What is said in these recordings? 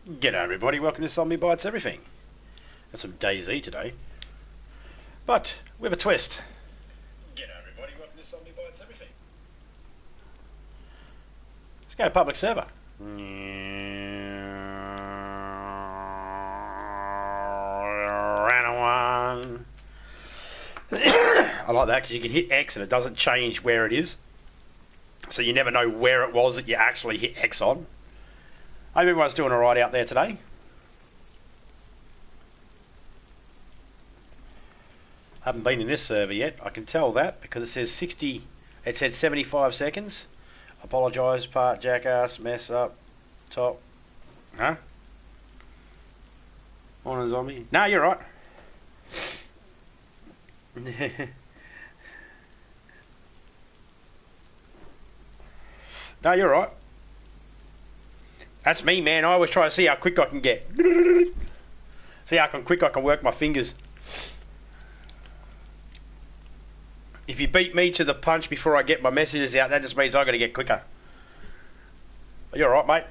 G'day everybody, welcome to Zombie Bites Everything. Got some DayZ today, but with a twist. G'day everybody, welcome to Zombie Bites Everything. Let's go to public server. Round one. I like that because you can hit X and it doesn't change where it is. So you never know where it was that you actually hit X on. Hope everyone's doing alright out there today. Haven't been in this server yet, I can tell that because it says 60, it said 75 seconds. Apologise, part, jackass, mess up, top. Huh? On a zombie? No, you're right. No, you're right. That's me, man. I always try to see how quick I can get. See how quick I can work my fingers. If you beat me to the punch before I get my messages out, that just means I got to get quicker. You're all right, mate.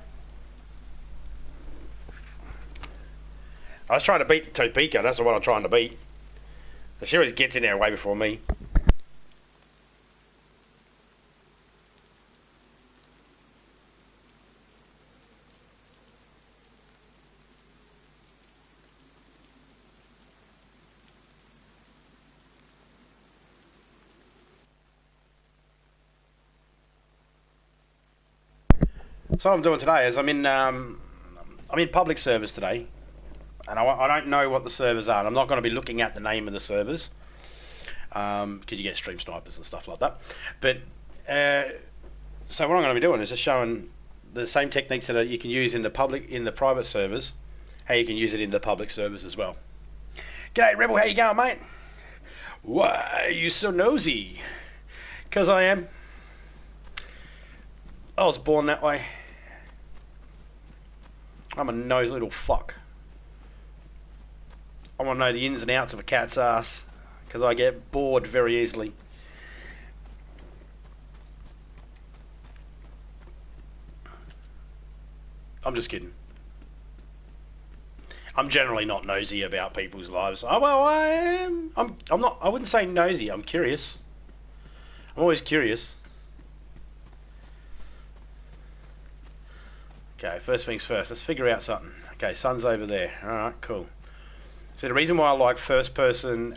I was trying to beat the Topeka. That's the one I'm trying to beat. She always gets in there way before me. So what I'm doing today is I'm in public servers today, and I don't know what the servers are. And I'm not going to be looking at the name of the servers because you get stream snipers and stuff like that. But so what I'm going to be doing is just showing the same techniques that you can use in the private servers, how you can use it in the public servers as well. G'day Rebel, how you going, mate? Why are you so nosy? 'Cause I am. I was born that way. I'm a nosy little fuck. I want to know the ins and outs of a cat's ass because I get bored very easily. I'm just kidding. I'm generally not nosy about people's lives. Oh, well, I am. I'm not. I wouldn't say nosy. I'm curious. I'm always curious. Okay, first things first, let's figure out something. Okay, sun's over there. Alright, cool. So the reason why I like first person,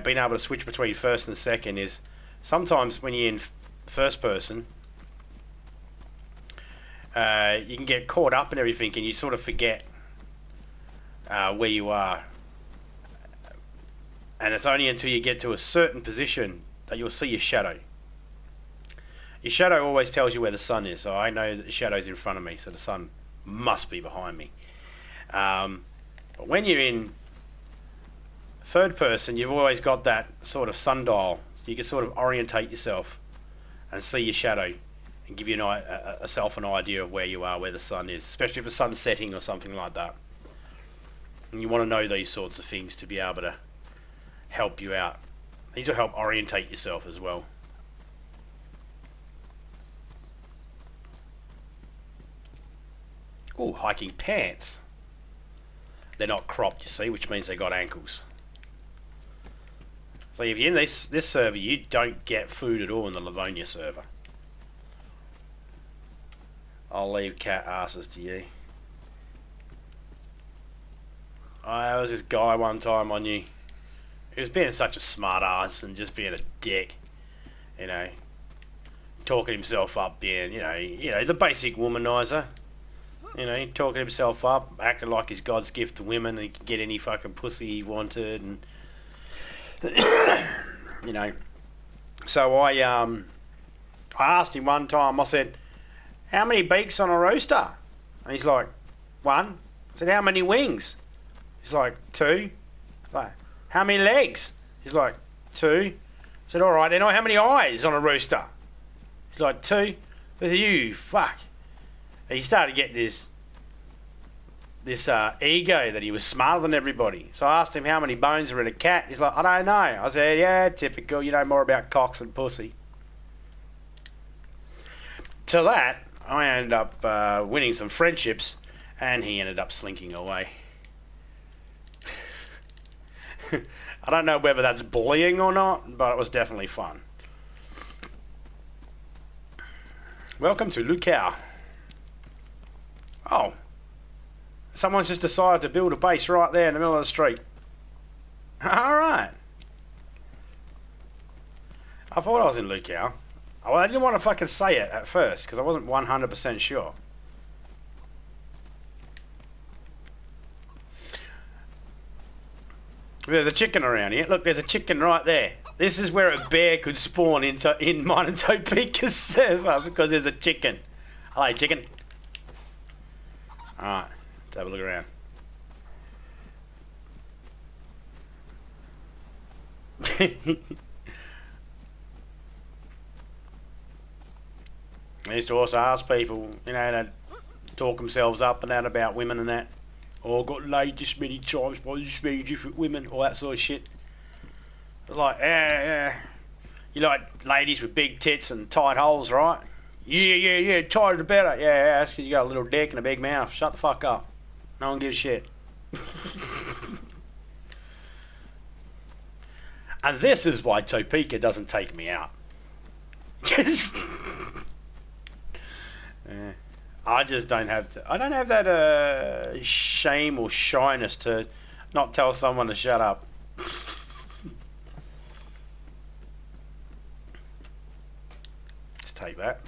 being able to switch between first and second is sometimes when you're in first person, you can get caught up in everything and you sort of forget where you are. And it's only until you get to a certain position that you'll see your shadow. Your shadow always tells you where the sun is, so I know that the shadow's in front of me, so the sun must be behind me. But when you're in third person, you've always got that sort of sundial, so you can sort of orientate yourself and see your shadow and give you a self an idea of where you are, where the sun is, especially if the sun's setting or something like that. And you want to know these sorts of things to be able to help you out. These will help orientate yourself as well. Oh, hiking pants. They're not cropped, you see, which means they got ankles. So if you're in this server, you don't get food at all in the Livonia server. I'll leave cat asses to you. There was this guy one time I knew. He was being such a smart ass and just being a dick. You know, talking himself up, being, you know, the basic womanizer. You know, talking himself up, acting like he's God's gift to women and he can get any fucking pussy he wanted, and you know. So I asked him one time, I said, how many beaks on a rooster? And he's like, one. I said, how many wings? He's like, two. Like, how many legs? He's like, two. I said, alright then, how many eyes on a rooster? He's like, two. I said, you fuck. And he started getting this ego that he was smarter than everybody. So I asked him how many bones are in a cat. He's like, I don't know. I said, yeah, typical. You know more about cocks and pussy. To that, I ended up winning some friendships And he ended up slinking away. I don't know whether that's bullying or not, but it was definitely fun. Welcome to Lucao. Oh. Someone's just decided to build a base right there in the middle of the street. Alright. I thought I was in Lucao. Well, I didn't want to fucking say it at first, because I wasn't 100% sure. There's a chicken around here. Look, there's a chicken right there. This is where a bear could spawn in mine and Topeka's server, because there's a chicken. Hello, chicken. Alright, let's have a look around. I used to also ask people, you know, to talk themselves up and down about women and that. Oh, I got laid this many times by this many different women, all that sort of shit. Like, you like ladies with big tits and tight holes, right? Yeah, tighter the better. Yeah, that's because you got a little dick and a big mouth. Shut the fuck up. No one gives a shit. And this is why Topeka doesn't take me out. I just don't have I don't have that shame or shyness to not tell someone to shut up. Let's take that.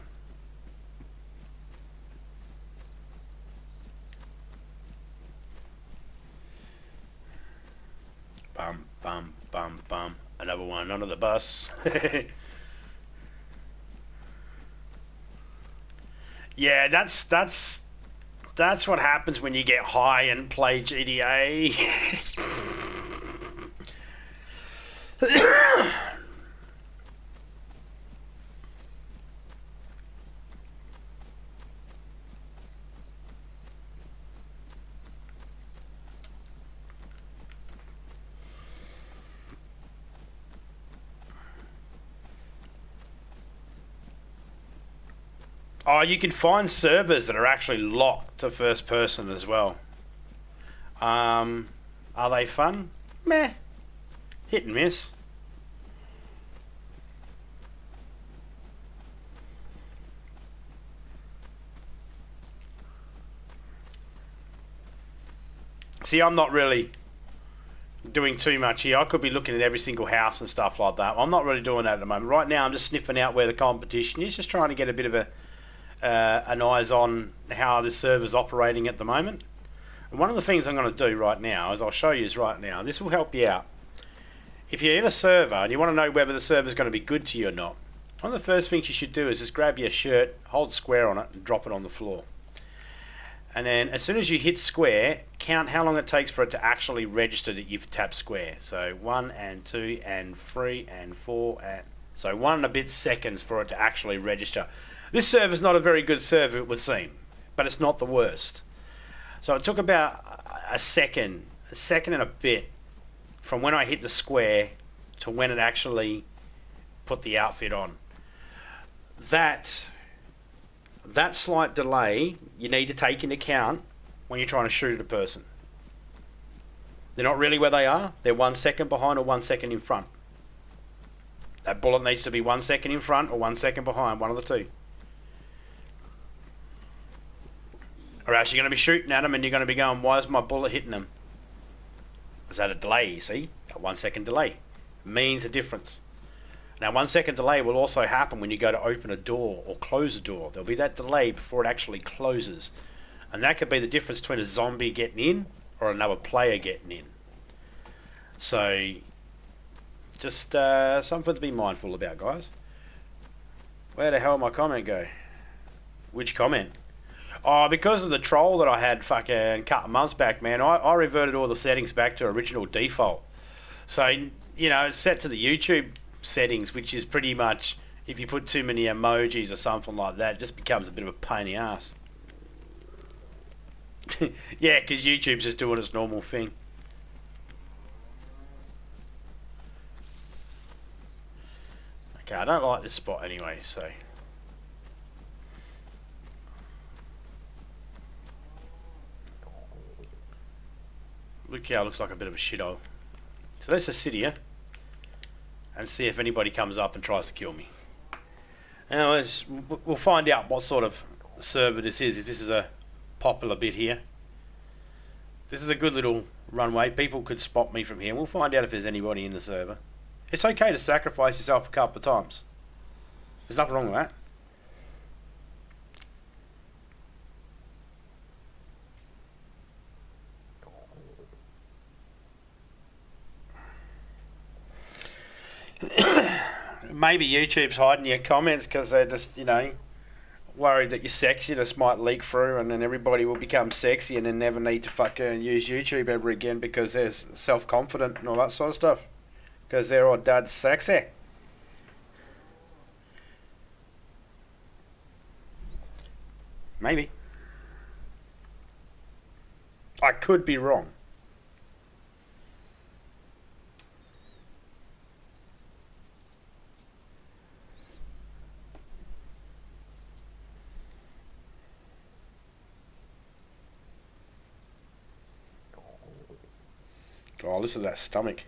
Bum bum bum bum. Another one under the bus. Yeah, that's what happens when you get high and play GTA. Oh, you can find servers that are actually locked to first person as well. Are they fun? Meh. Hit and miss. See, I'm not really doing too much here. I could be looking at every single house and stuff like that. I'm not really doing that at the moment. Right now, I'm just sniffing out where the competition is, just trying to get a bit of an eyes on how this server's operating at the moment. And one of the things I'm going to do right now is I'll show you right now. This will help you out. If you're in a server and you want to know whether the server's going to be good to you or not, one of the first things you should do is just grab your shirt, hold square on it, and drop it on the floor. And then as soon as you hit square, count how long it takes for it to actually register that you've tapped square. So 1 and 2 and 3 and 4 and so 1 and a bit seconds for it to actually register. This server's not a very good server, it would seem, but it's not the worst. So it took about a second and a bit from when I hit the square to when it actually put the outfit on. That slight delay you need to take into account when you're trying to shoot at a person. They're not really where they are. They're 1 second behind or 1 second in front. That bullet needs to be 1 second in front or 1 second behind, one of the two. Or else you're going to be shooting at them and you're going to be going, why is my bullet hitting them? Is that a delay, you see? A 1 second delay means a difference. Now 1 second delay will also happen when you go to open a door or close a door. There'll be that delay before it actually closes. And that could be the difference between a zombie getting in or another player getting in. So, just something to be mindful about, guys. Where the hell did my comment go? Which comment? Oh, because of the troll that I had fucking a couple of months back, man, I reverted all the settings back to original default. So, you know, it's set to the YouTube settings, which is pretty much, if you put too many emojis or something like that, it just becomes a bit of a pain in the ass. Yeah, because YouTube's just doing its normal thing. Okay, I don't like this spot anyway, so... Look how it looks like a bit of a shithole. So let's just sit here and see if anybody comes up and tries to kill me. Now we'll find out what sort of server this is. If this is a popular bit here. This is a good little runway. People could spot me from here. We'll find out if there's anybody in the server. It's okay to sacrifice yourself a couple of times. There's nothing wrong with that. Maybe YouTube's hiding your comments because they're just, you know, worried that your sexiness might leak through and then everybody will become sexy and then never need to fucking use YouTube ever again because they're self-confident and all that sort of stuff. Because they're all dead sexy. Maybe. I could be wrong. Oh, listen to that stomach.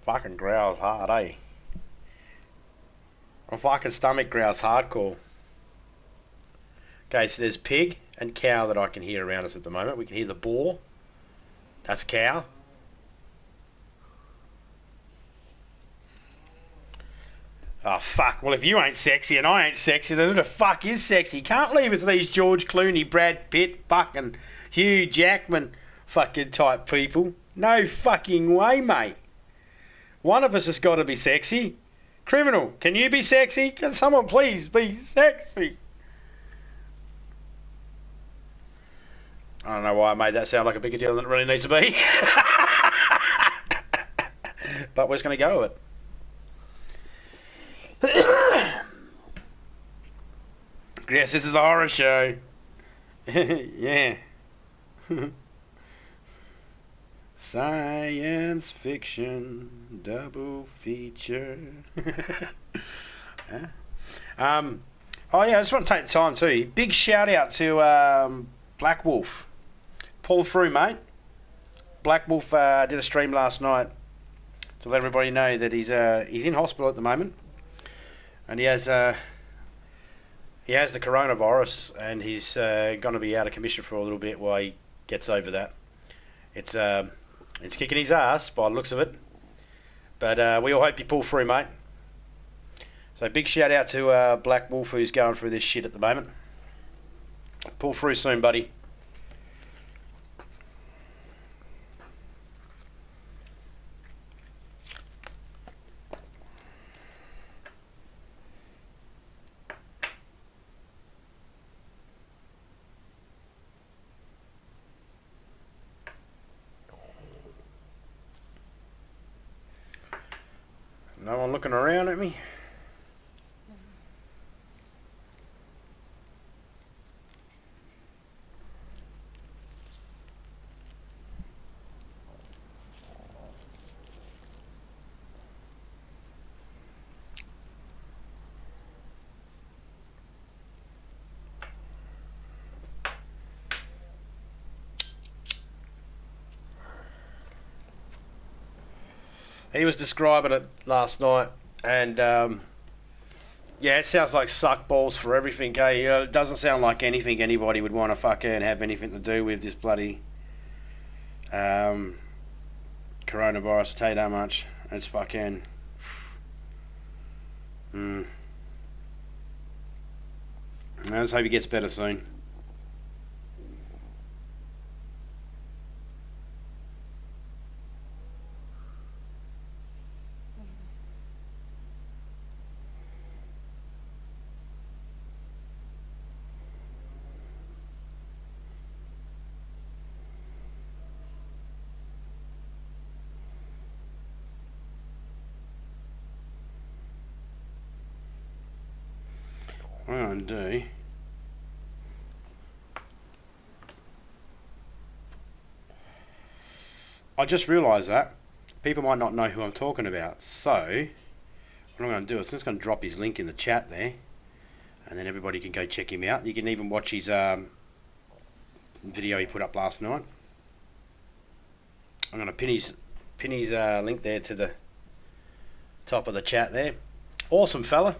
Fucking growls hard, eh? My fucking stomach growls hardcore. Okay, so there's pig and cow that I can hear around us at the moment. We can hear the boar. That's cow. Oh, fuck. Well, if you ain't sexy and I ain't sexy, then who the fuck is sexy? Can't leave it to these George Clooney, Brad Pitt, fucking Hugh Jackman fucking type people. No fucking way, mate. One of us has got to be sexy. Criminal, can you be sexy? Can someone please be sexy? I don't know why I made that sound like a bigger deal than it really needs to be. But we're just going to go with it. Yes, this is a horror show. Yeah. Science fiction double feature. Oh yeah, I just want to take the time too. Big shout out to Black Wolf. Pull through, mate. Black Wolf did a stream last night to let everybody know that he's in hospital at the moment, and he has the coronavirus, and he's going to be out of commission for a little bit while he gets over that. It's kicking his ass by the looks of it, but we all hope you pull through, mate. So big shout out to Black Wolf, who's going through this shit at the moment. Pull through soon, buddy. No one looking around at me? He was describing it last night, and yeah, it sounds like suck balls for everything, eh? It doesn't sound like anything anybody would want to fucking have anything to do with this bloody coronavirus. I'll tell you that much. It's fucking... I just hope he gets better soon. What I'm going to do... I just realised that people might not know who I'm talking about, so what I'm going to do is I'm just going to drop his link in the chat there, and then everybody can go check him out. You can even watch his video he put up last night. I'm gonna pin his link there to the top of the chat there. Awesome fella.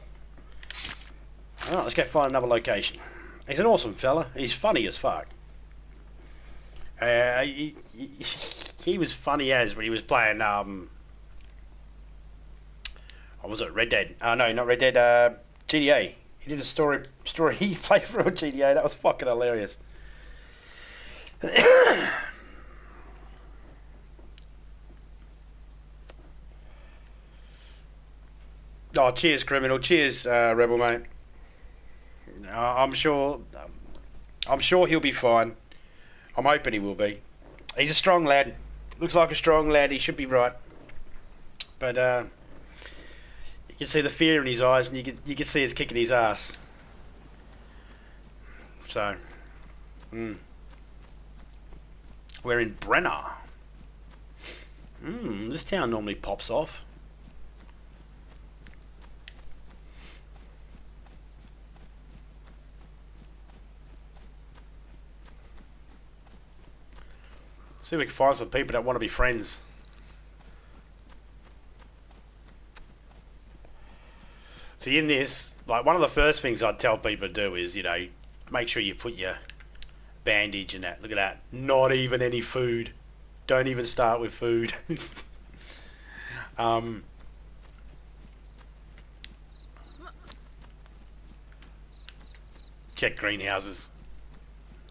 Alright, let's go find another location. He's an awesome fella. He's funny as fuck. He was funny as when he was playing what was it, Red Dead? No, not Red Dead, GTA. He did a story he played for GTA. That was fucking hilarious. Oh, cheers, criminal. Cheers, rebel mate. I'm sure he'll be fine. I'm hoping he will be. He's a strong lad. Looks like a strong lad. He should be right. But you can see the fear in his eyes, and you can see it's kicking his ass. So, we're in Brenner. This town normally pops off. See if we can find some people that want to be friends. See, in this, like, one of the first things I'd tell people to do is, you know, make sure you put your bandage in that. Look at that. Not even any food. Don't even start with food. Check greenhouses.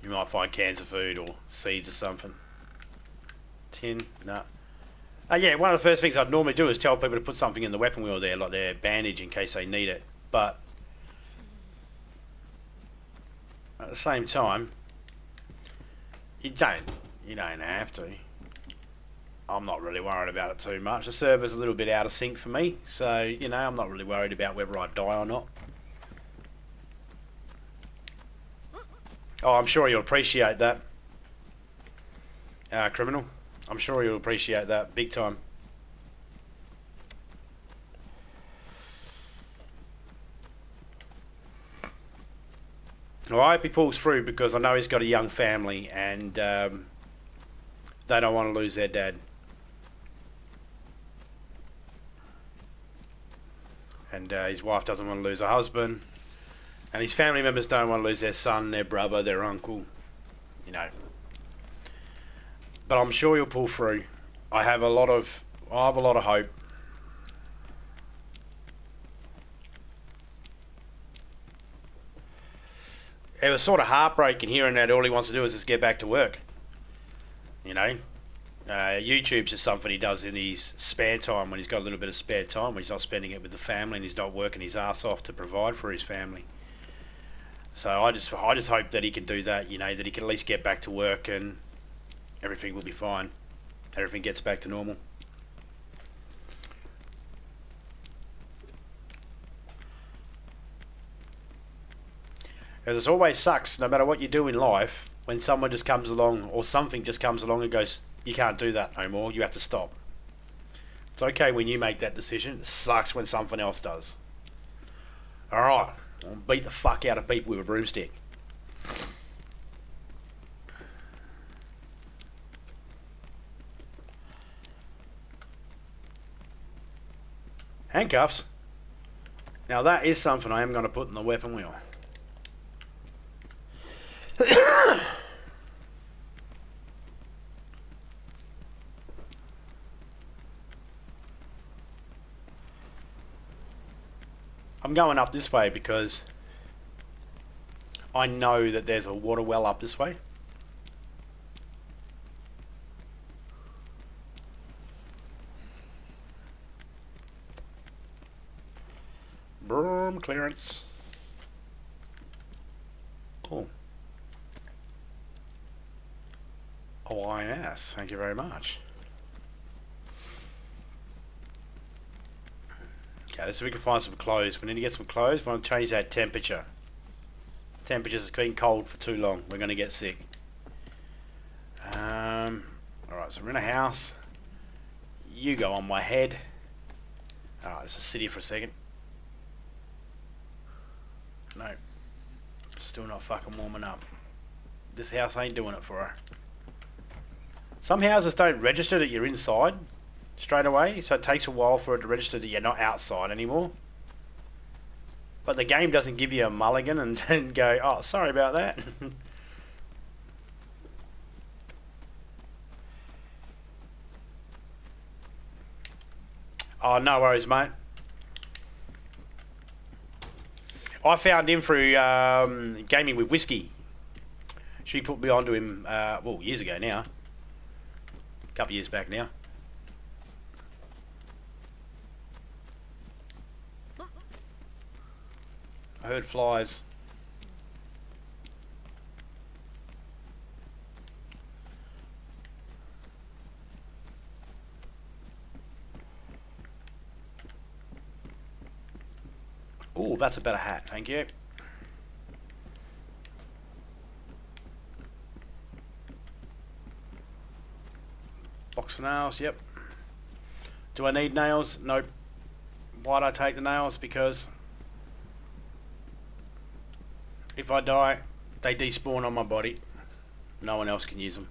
You might find cans of food or seeds or something. Tin, no. Yeah, one of the first things I'd normally do is tell people to put something in the weapon wheel there, like their bandage in case they need it. But at the same time, you don't have to. I'm not really worried about it too much. The server's a little bit out of sync for me, so, you know, I'm not really worried about whether I die or not. Oh, I'm sure you'll appreciate that, criminal. I'm sure you'll appreciate that big time. Well, I hope he pulls through because I know he's got a young family and they don't want to lose their dad. And his wife doesn't want to lose her husband. And his family members don't want to lose their son, their brother, their uncle, you know. But I'm sure you'll pull through. I have a lot of hope. It was sort of heartbreaking hearing that all he wants to do is just get back to work. You know, YouTube's just something he does in his spare time when he's got a little bit of spare time, when he's not spending it with the family and he's not working his ass off to provide for his family. So I just hope that he can do that. You know, that he can at least get back to work and everything will be fine. Everything gets back to normal. Because it always sucks, no matter what you do in life, when someone just comes along or something just comes along and goes, you can't do that no more, you have to stop. It's okay when you make that decision. It sucks when something else does. Alright, I'll beat the fuck out of people with a broomstick. Handcuffs. Now that is something I am going to put in the weapon wheel. I'm going up this way because I know that there's a water well up this way. Broom clearance. Cool. Hawaiian ass. Thank you very much. Okay, let's see if we can find some clothes. We need to get some clothes. We want to change that temperature. Temperature's been cold for too long. We're going to get sick. Alright, so we're in a house. You go on my head. Alright, let's just sit here for a second. No. Still not fucking warming up. This house ain't doing it for her. Some houses don't register that you're inside straight away, so it takes a while for it to register that you're not outside anymore. But the game doesn't give you a mulligan and then go, oh, sorry about that. Oh, no worries, mate. I found him through Gaming with Whiskey. She put me onto him, well, years ago now. A couple of years back now. I heard flies. Oh, that's a better hat, thank you. Box of nails, yep. Do I need nails? Nope. Why'd I take the nails? Because if I die, they despawn on my body. No one else can use them.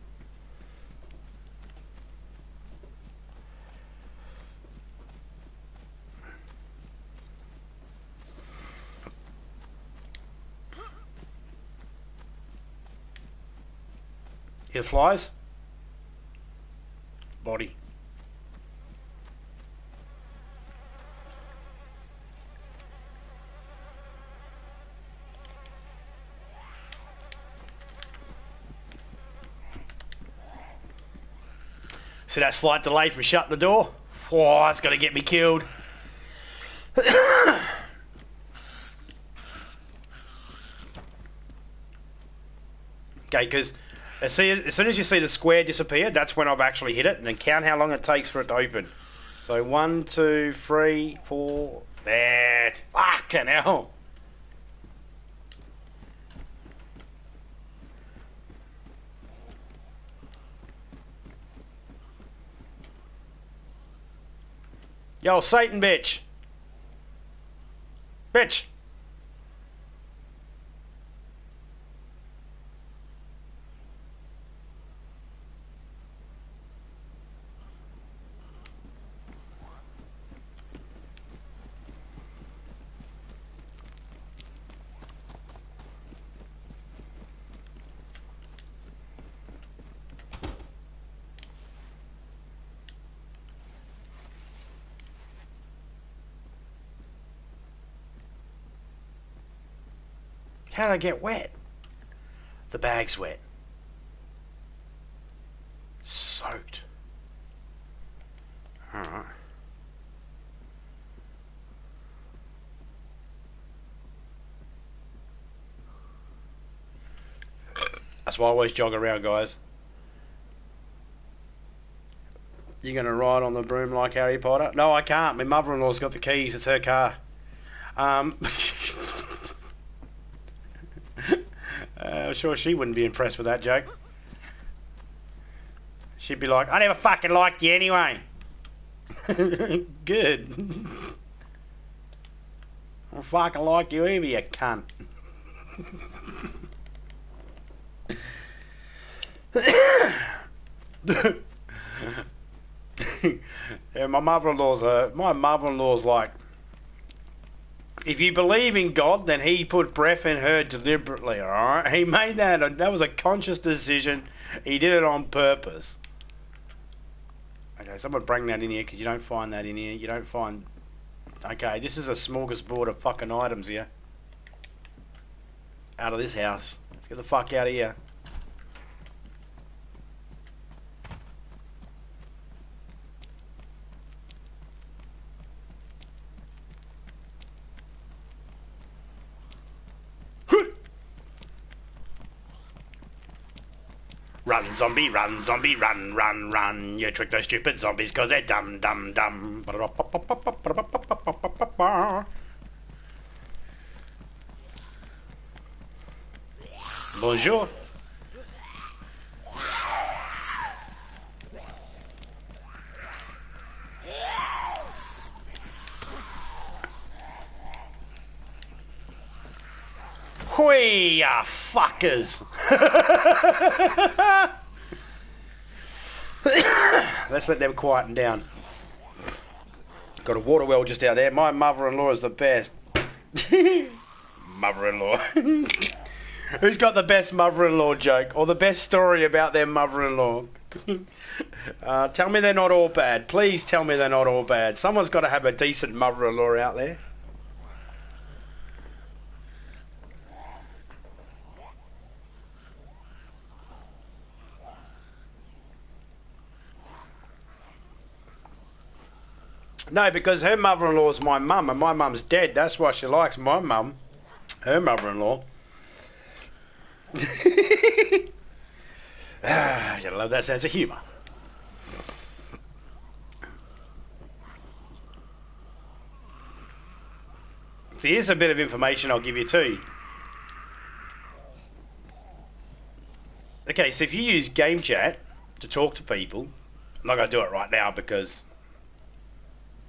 Hear the flies? Body. See that slight delay from shutting the door? Oh, that's going to get me killed. Okay, because as soon as you see the square disappear, that's when I've actually hit it, and then count how long it takes for it to open. So 1, 2, 3, 4. There. Fucking hell. Yo, Satan bitch. Bitch. How'd I get wet? The bag's wet. Soaked. Alright. That's why I always jog around, guys. You gonna ride on the broom like Harry Potter? No, I can't. My mother-in-law's got the keys. It's her car. I'm sure she wouldn't be impressed with that joke. She'd be like, I never fucking liked you anyway. Good. I don't fucking like you either, you cunt. Yeah, my mother-in-law's like, if you believe in God, then he put breath in her deliberately, alright? He made that was a conscious decision. He did it on purpose. Okay, someone bring that in here, because you don't find that in here. You don't find... Okay, this is a smorgasbord of fucking items here. Out of this house. Let's get the fuck out of here. Run, zombie, run, run, run. You trick those stupid zombies because they're dumb, dumb, dumb. Bonjour. Whee, ya fuckers. Let's let them quieten down. Got a water well just out there. My mother-in-law is the best. Mother-in-law. Who's got the best mother-in-law joke or the best story about their mother-in-law? Tell me they're not all bad. Please tell me they're not all bad. Someone's got to have a decent mother-in-law out there. No, because her mother-in-law's my mum, and my mum's dead. That's why she likes my mum. Her mother-in-law. You gotta love that sense of humour. So here's a bit of information I'll give you too. Okay, so if you use game chat to talk to people, I'm not going to do it right now because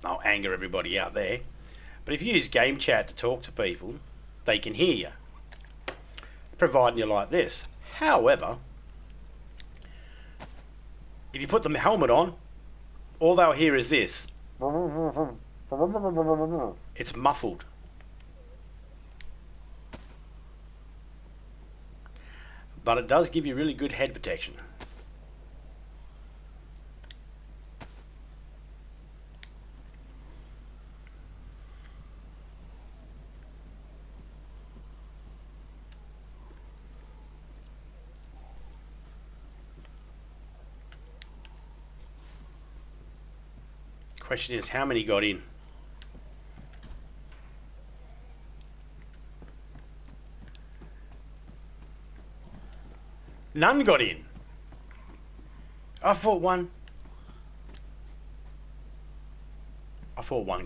I'll anger everybody out there. But if you use game chat to talk to people, they can hear you, providing you like this. However, if you put the helmet on, all they'll hear is this. It's muffled. But it does give you really good head protection. Question is, how many got in? None got in. I thought one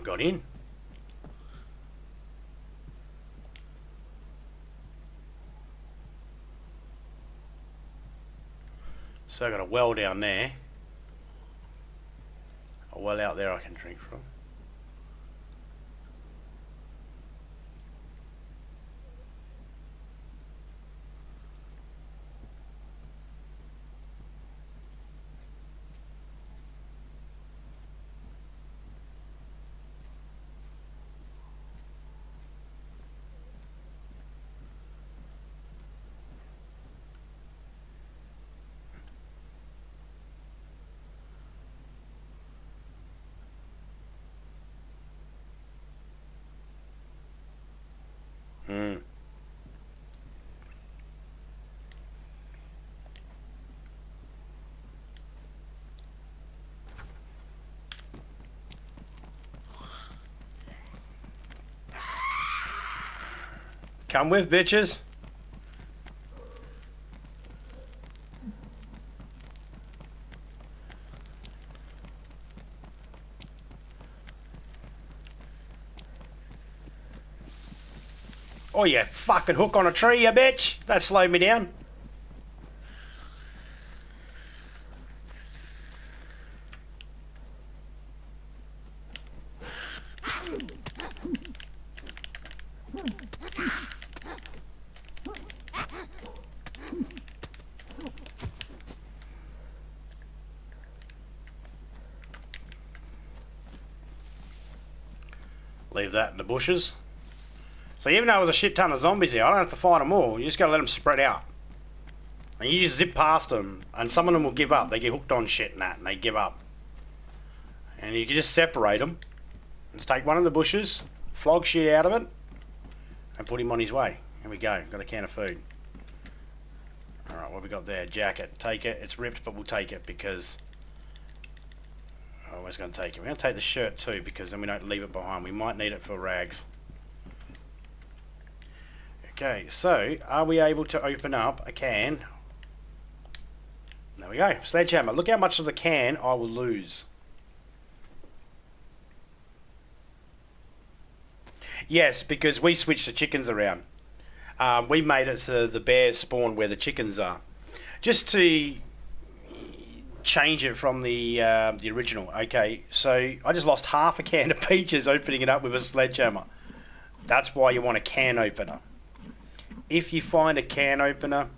got in. So I got a well down there. A well out there I can drink from. Come with, bitches. Oh, you fucking hook on a tree, you bitch. That slowed me down. Leave that in the bushes. So even though there's a shit ton of zombies here, I don't have to fight them all. You just got to let them spread out. And you just zip past them, and some of them will give up. They get hooked on shit and that, and they give up. And you can just separate them. Just take one of the bushes, flog shit out of it, and put him on his way. Here we go. Got a can of food. Alright, what have we got there? Jacket. Take it. It's ripped, but we'll take it because... Oh, we're going to take it. We're going to take the shirt too because then we don't leave it behind. We might need it for rags. Okay, so are we able to open up a can? There we go. Sledgehammer. Look how much of the can I will lose. Yes, because we switched the chickens around. We made it so the bears spawn where the chickens are. Just to change it from the original. Okay, so I just lost half a can of peaches opening it up with a sledgehammer. That's why you want a can opener. If you find a can opener,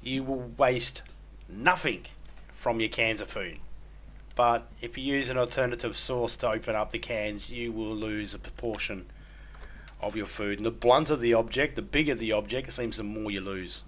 you will waste nothing from your cans of food. But if you use an alternative source to open up the cans, you will lose a proportion of your food. And the blunter the object, the bigger the object, it seems the more you lose.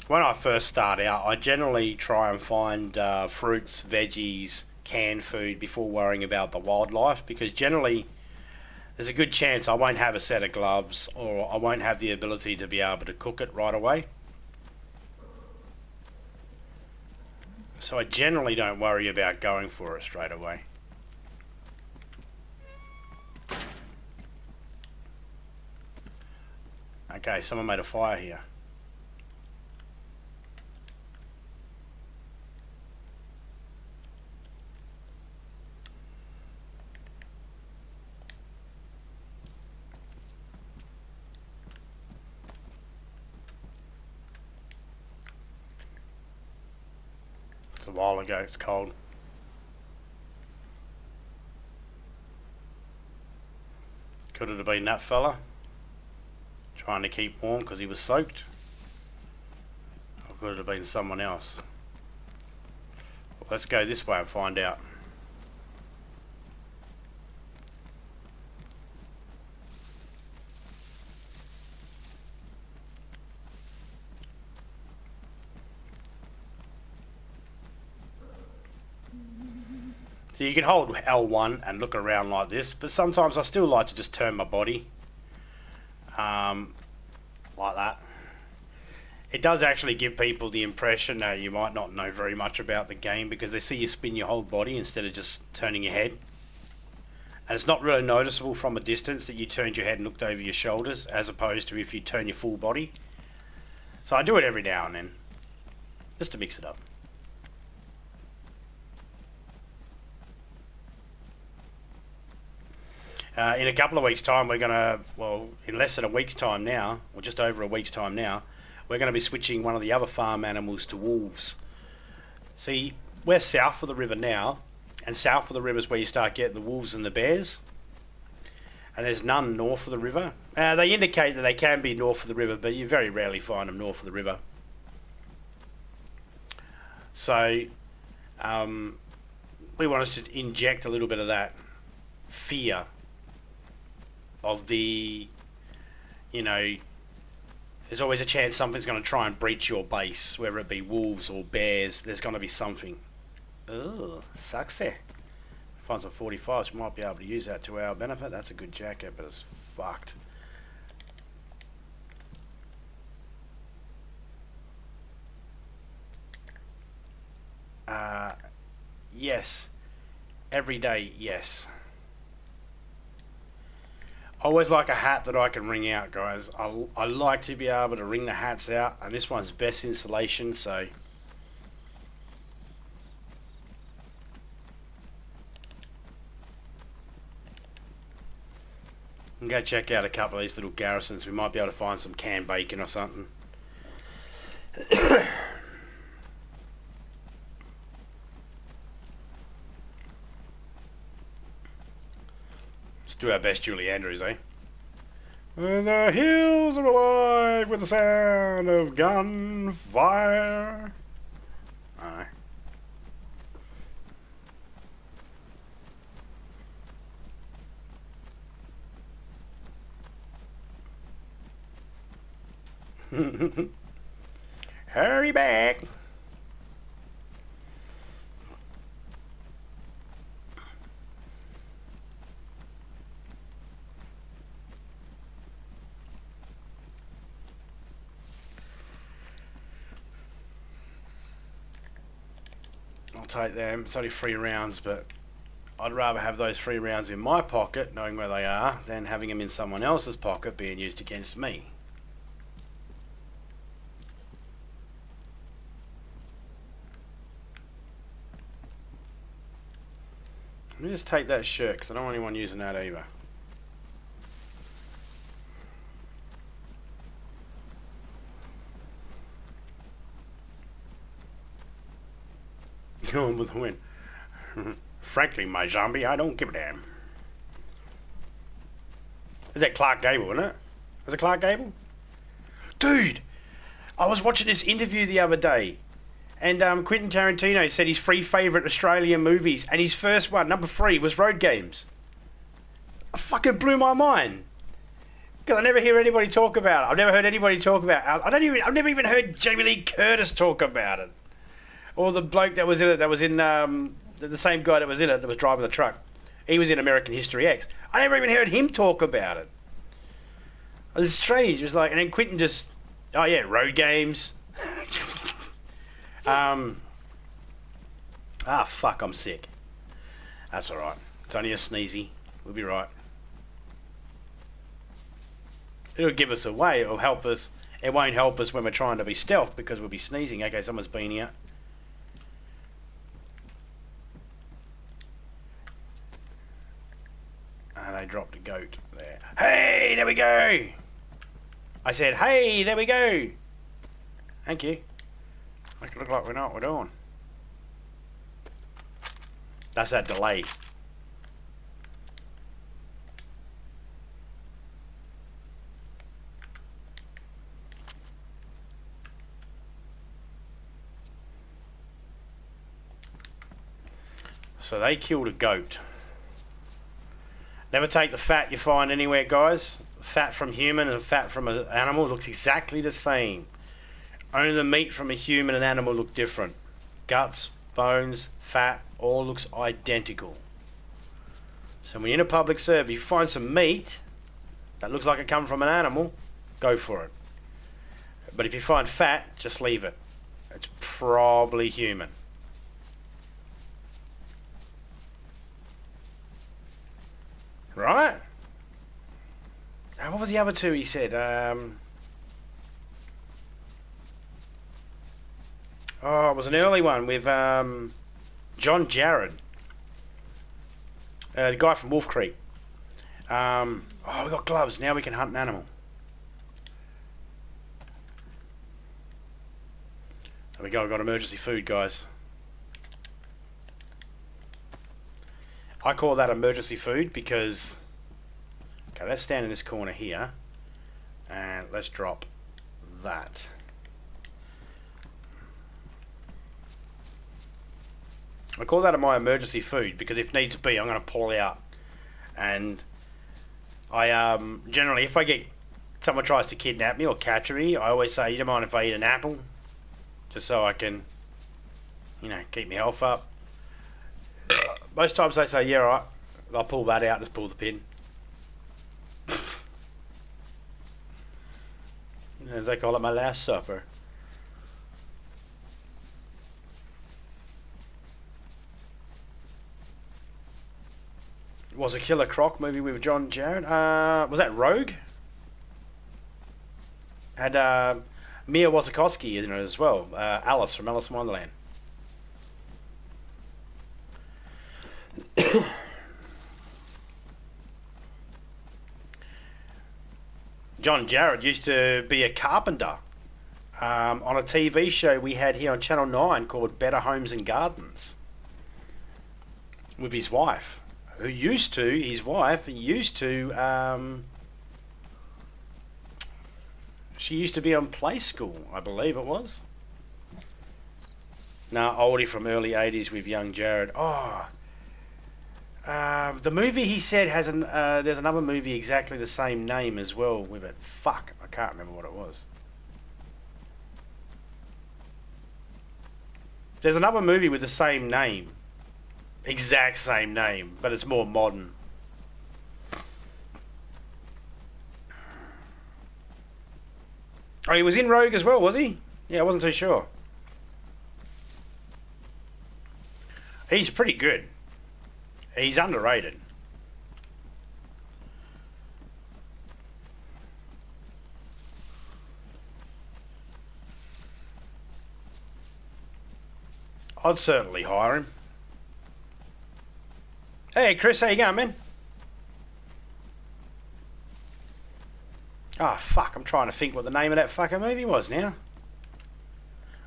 When I first start out, I generally try and find fruits, veggies, canned food before worrying about the wildlife, because generally there's a good chance I won't have a set of gloves or I won't have the ability to be able to cook it right away. So I generally don't worry about going for it straight away. Okay, someone made a fire here. It's a while ago, it's cold. Could it have been that fella? Trying to keep warm because he was soaked? Or could it have been someone else? Well, let's go this way and find out. So you can hold L1 and look around like this, but sometimes I still like to just turn my body like that. It does actually give people the impression that you might not know very much about the game, because they see you spin your whole body instead of just turning your head. And it's not really noticeable from a distance that you turned your head and looked over your shoulders, as opposed to if you turn your full body. So I do it every now and then, just to mix it up. In a couple of weeks' time, we're going to, well, in less than a week's time now, or just over a week's time now, we're going to be switching one of the other farm animals to wolves. See, we're south of the river now, and south of the river is where you start getting the wolves and the bears. And there's none north of the river. They indicate that they can be north of the river, but you very rarely find them north of the river. So, we want to inject a little bit of that fear of the, you know, there's always a chance something's going to try and breach your base, whether it be wolves or bears. There's going to be something. Ugh, sucks there. Find some 45s, we might be able to use that to our benefit. That's a good jacket, but it's fucked. Yes. Every day, yes. I always like a hat that I can wring out, guys. I like to be able to wring the hats out, and this one's best insulation, so I'm going to check out a couple of these little garrisons. We might be able to find some canned bacon or something. Do our best, Julie Andrews, eh? And the hills are alive with the sound of gunfire. Aye. Hurry back. I'll take them. It's only 3 rounds, but I'd rather have those 3 rounds in my pocket, knowing where they are, than having them in someone else's pocket being used against me. Let me just take that shirt, because I don't want anyone using that either. Going with the win. Frankly, my zombie, I don't give a damn. Is that Clark Gable, isn't it? Is it Clark Gable? Dude! I was watching this interview the other day, and Quentin Tarantino said his 3 favourite Australian movies, and his first one, number 3, was Road Games. It fucking blew my mind. Because I never hear anybody talk about it. I've never heard anybody talk about it. I've never even heard Jamie Lee Curtis talk about it. Or the bloke that was in it, the same guy that was in it, that was driving the truck. He was in American History X. I never even heard him talk about it. It was strange. It was like, and then Quentin just, oh yeah, Road Games. Fuck, I'm sick. That's alright. It's only a sneezy. We'll be right. It'll give us away. It'll help us. It won't help us when we're trying to be stealth because we'll be sneezing. Okay, someone's been here. And they dropped a goat there. Hey, there we go. I said, hey, there we go. Thank you. Make it look like we know what we're doing. That's that delay. So they killed a goat. Never take the fat you find anywhere, guys. Fat from human and fat from an animal looks exactly the same. Only the meat from a human and animal look different. Guts, bones, fat, all looks identical. So when you're in a public serve, if you find some meat that looks like it come from an animal, go for it. But if you find fat, just leave it. It's probably human. Right? What was the other 2 he said? Oh, it was an early one with John Jarrett. The guy from Wolf Creek. Oh, we got gloves. Now we can hunt an animal. There we go. We've got emergency food, guys. I call that emergency food because... Okay, let's stand in this corner here. And let's drop that. I call that my emergency food because if needs be, I'm going to pull out. And I generally, if I get someone tries to kidnap me or capture me, I always say, you don't mind if I eat an apple? Just so I can, you know, keep my health up. Most times they say, yeah, alright. I'll pull that out, just pull the pin. As they call it, my last supper. Was a Killer Croc movie with John Jarrett. Was that Rogue? Had Mia Wasikowski in it as well. Alice from Alice in Wonderland. John Jarrett used to be a carpenter on a TV show we had here on Channel 9 called Better Homes and Gardens with his wife, she used to be on Play School, I believe it was. No, oldie from early 80s with young Jarrett. The movie he said has there's another movie exactly the same name as well with it. Fuck, I can't remember what it was. There's another movie with the same name. Exact same name, but it's more modern. Oh, he was in Rogue as well, was he? Yeah, I wasn't too sure. He's pretty good. He's underrated. I'd certainly hire him. Hey Chris, how you going, man? Oh fuck, I'm trying to think what the name of that fucking movie was now.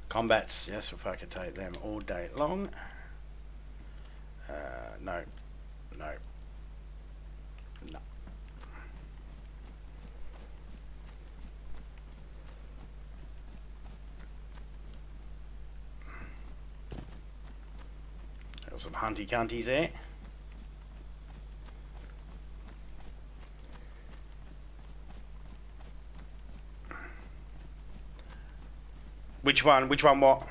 Combats, yes, if I could take them all day long. No. No. No. There's some hunty cunties there. Which one? Which one what?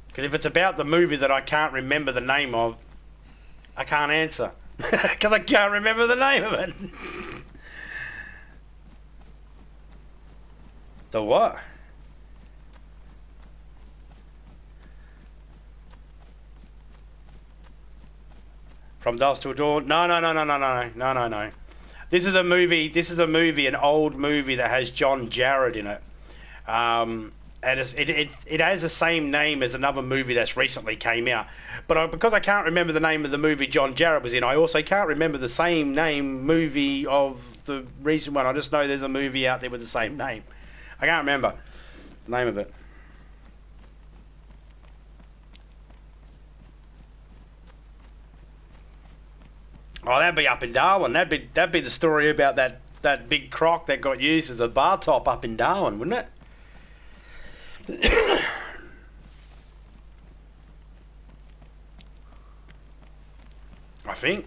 Because if it's about the movie that I can't remember the name of, I can't answer. Because I can't remember the name of it. The what? From Dusk Till Dawn? No. This is a movie, an old movie that has John Jarrett in it. And it has the same name as another movie that's recently came out. But because I can't remember the name of the movie John Jarrett was in, I also can't remember the same name movie of the recent one. I just know there's a movie out there with the same name. I can't remember the name of it. Oh, that'd be up in Darwin. That'd be the story about that big croc that got used as a bar top up in Darwin, wouldn't it? I think.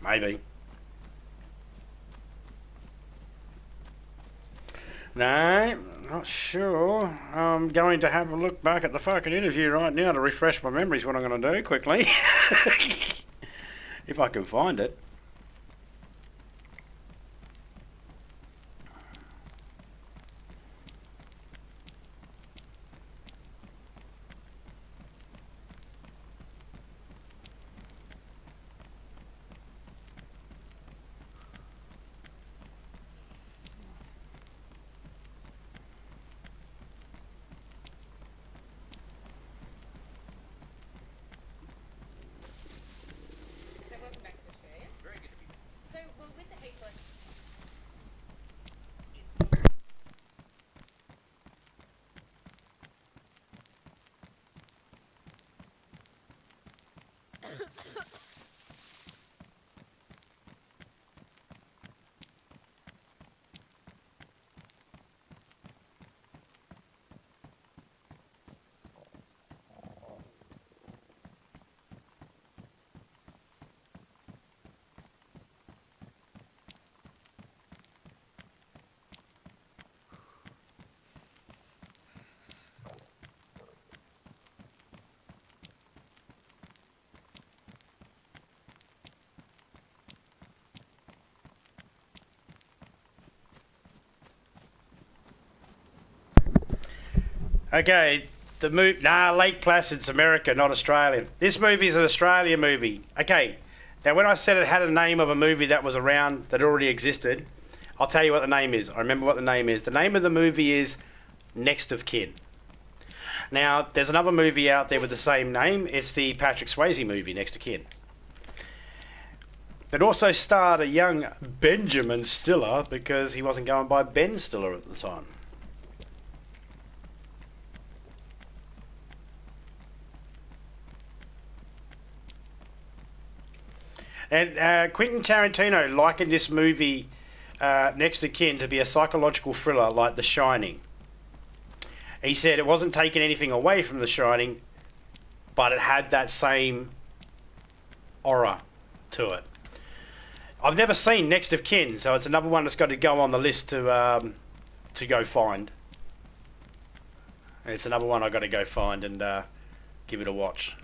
Maybe. No, not sure. I'm going to have a look back at the fucking interview right now to refresh my memories what I'm going to do quickly. If I can find it. Okay, Lake Placid's America, not Australian. This movie is an Australian movie. Okay, now when I said it had a name of a movie that was around, that already existed, I'll tell you what the name is. I remember what the name is. The name of the movie is Next of Kin. Now, there's another movie out there with the same name. It's the Patrick Swayze movie, Next of Kin. It also starred a young Benjamin Stiller because he wasn't going by Ben Stiller at the time. And Quentin Tarantino likened this movie, Next of Kin, to be a psychological thriller like The Shining. He said it wasn't taking anything away from The Shining, but it had that same aura to it. I've never seen Next of Kin, so it's another one that's got to go on the list to go find. And it's another one I've got to go find and give it a watch.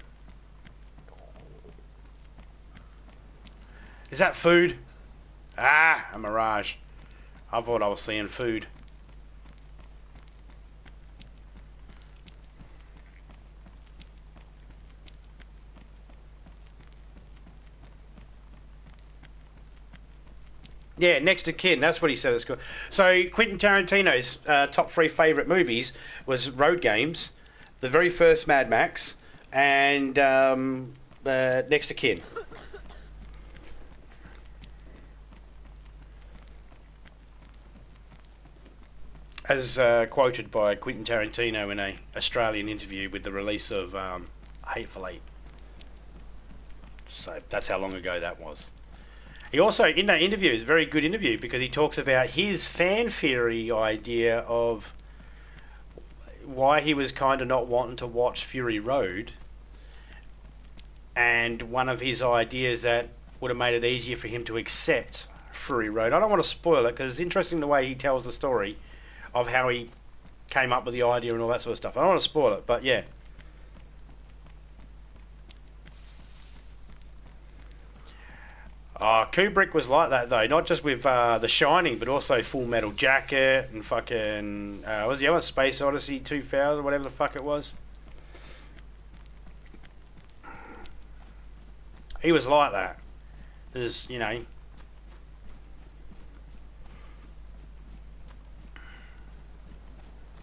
Is that food? Ah, a mirage. I thought I was seeing food. Yeah, next to kin. That's what he said. It's called. So Quentin Tarantino's top three favourite movies was Road Games, the very first Mad Max, and next to kin. As quoted by Quentin Tarantino in a Australian interview with the release of Hateful Eight. So that's how long ago that was. He also, in that interview, it's a very good interview because he talks about his fan theory idea of why he was kind of not wanting to watch Fury Road, and one of his ideas that would have made it easier for him to accept Fury Road. I don't want to spoil it because it's interesting the way he tells the story of how he came up with the idea and all that sort of stuff. I don't want to spoil it, but yeah. Kubrick was like that though, not just with The Shining, but also Full Metal Jacket and fucking what was the other, Space Odyssey 2000, whatever the fuck it was. He was like that. There's, you know.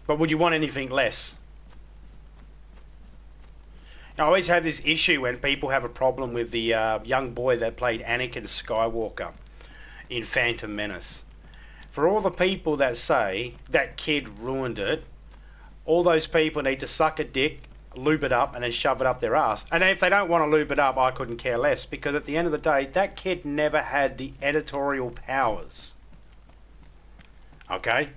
But would you want anything less? I always have this issue when people have a problem with the young boy that played Anakin Skywalker in Phantom Menace. For all the people that say that kid ruined it, all those people need to suck a dick, lube it up, and then shove it up their ass. And if they don't want to lube it up, I couldn't care less, because at the end of the day, that kid never had the editorial powers. Okay?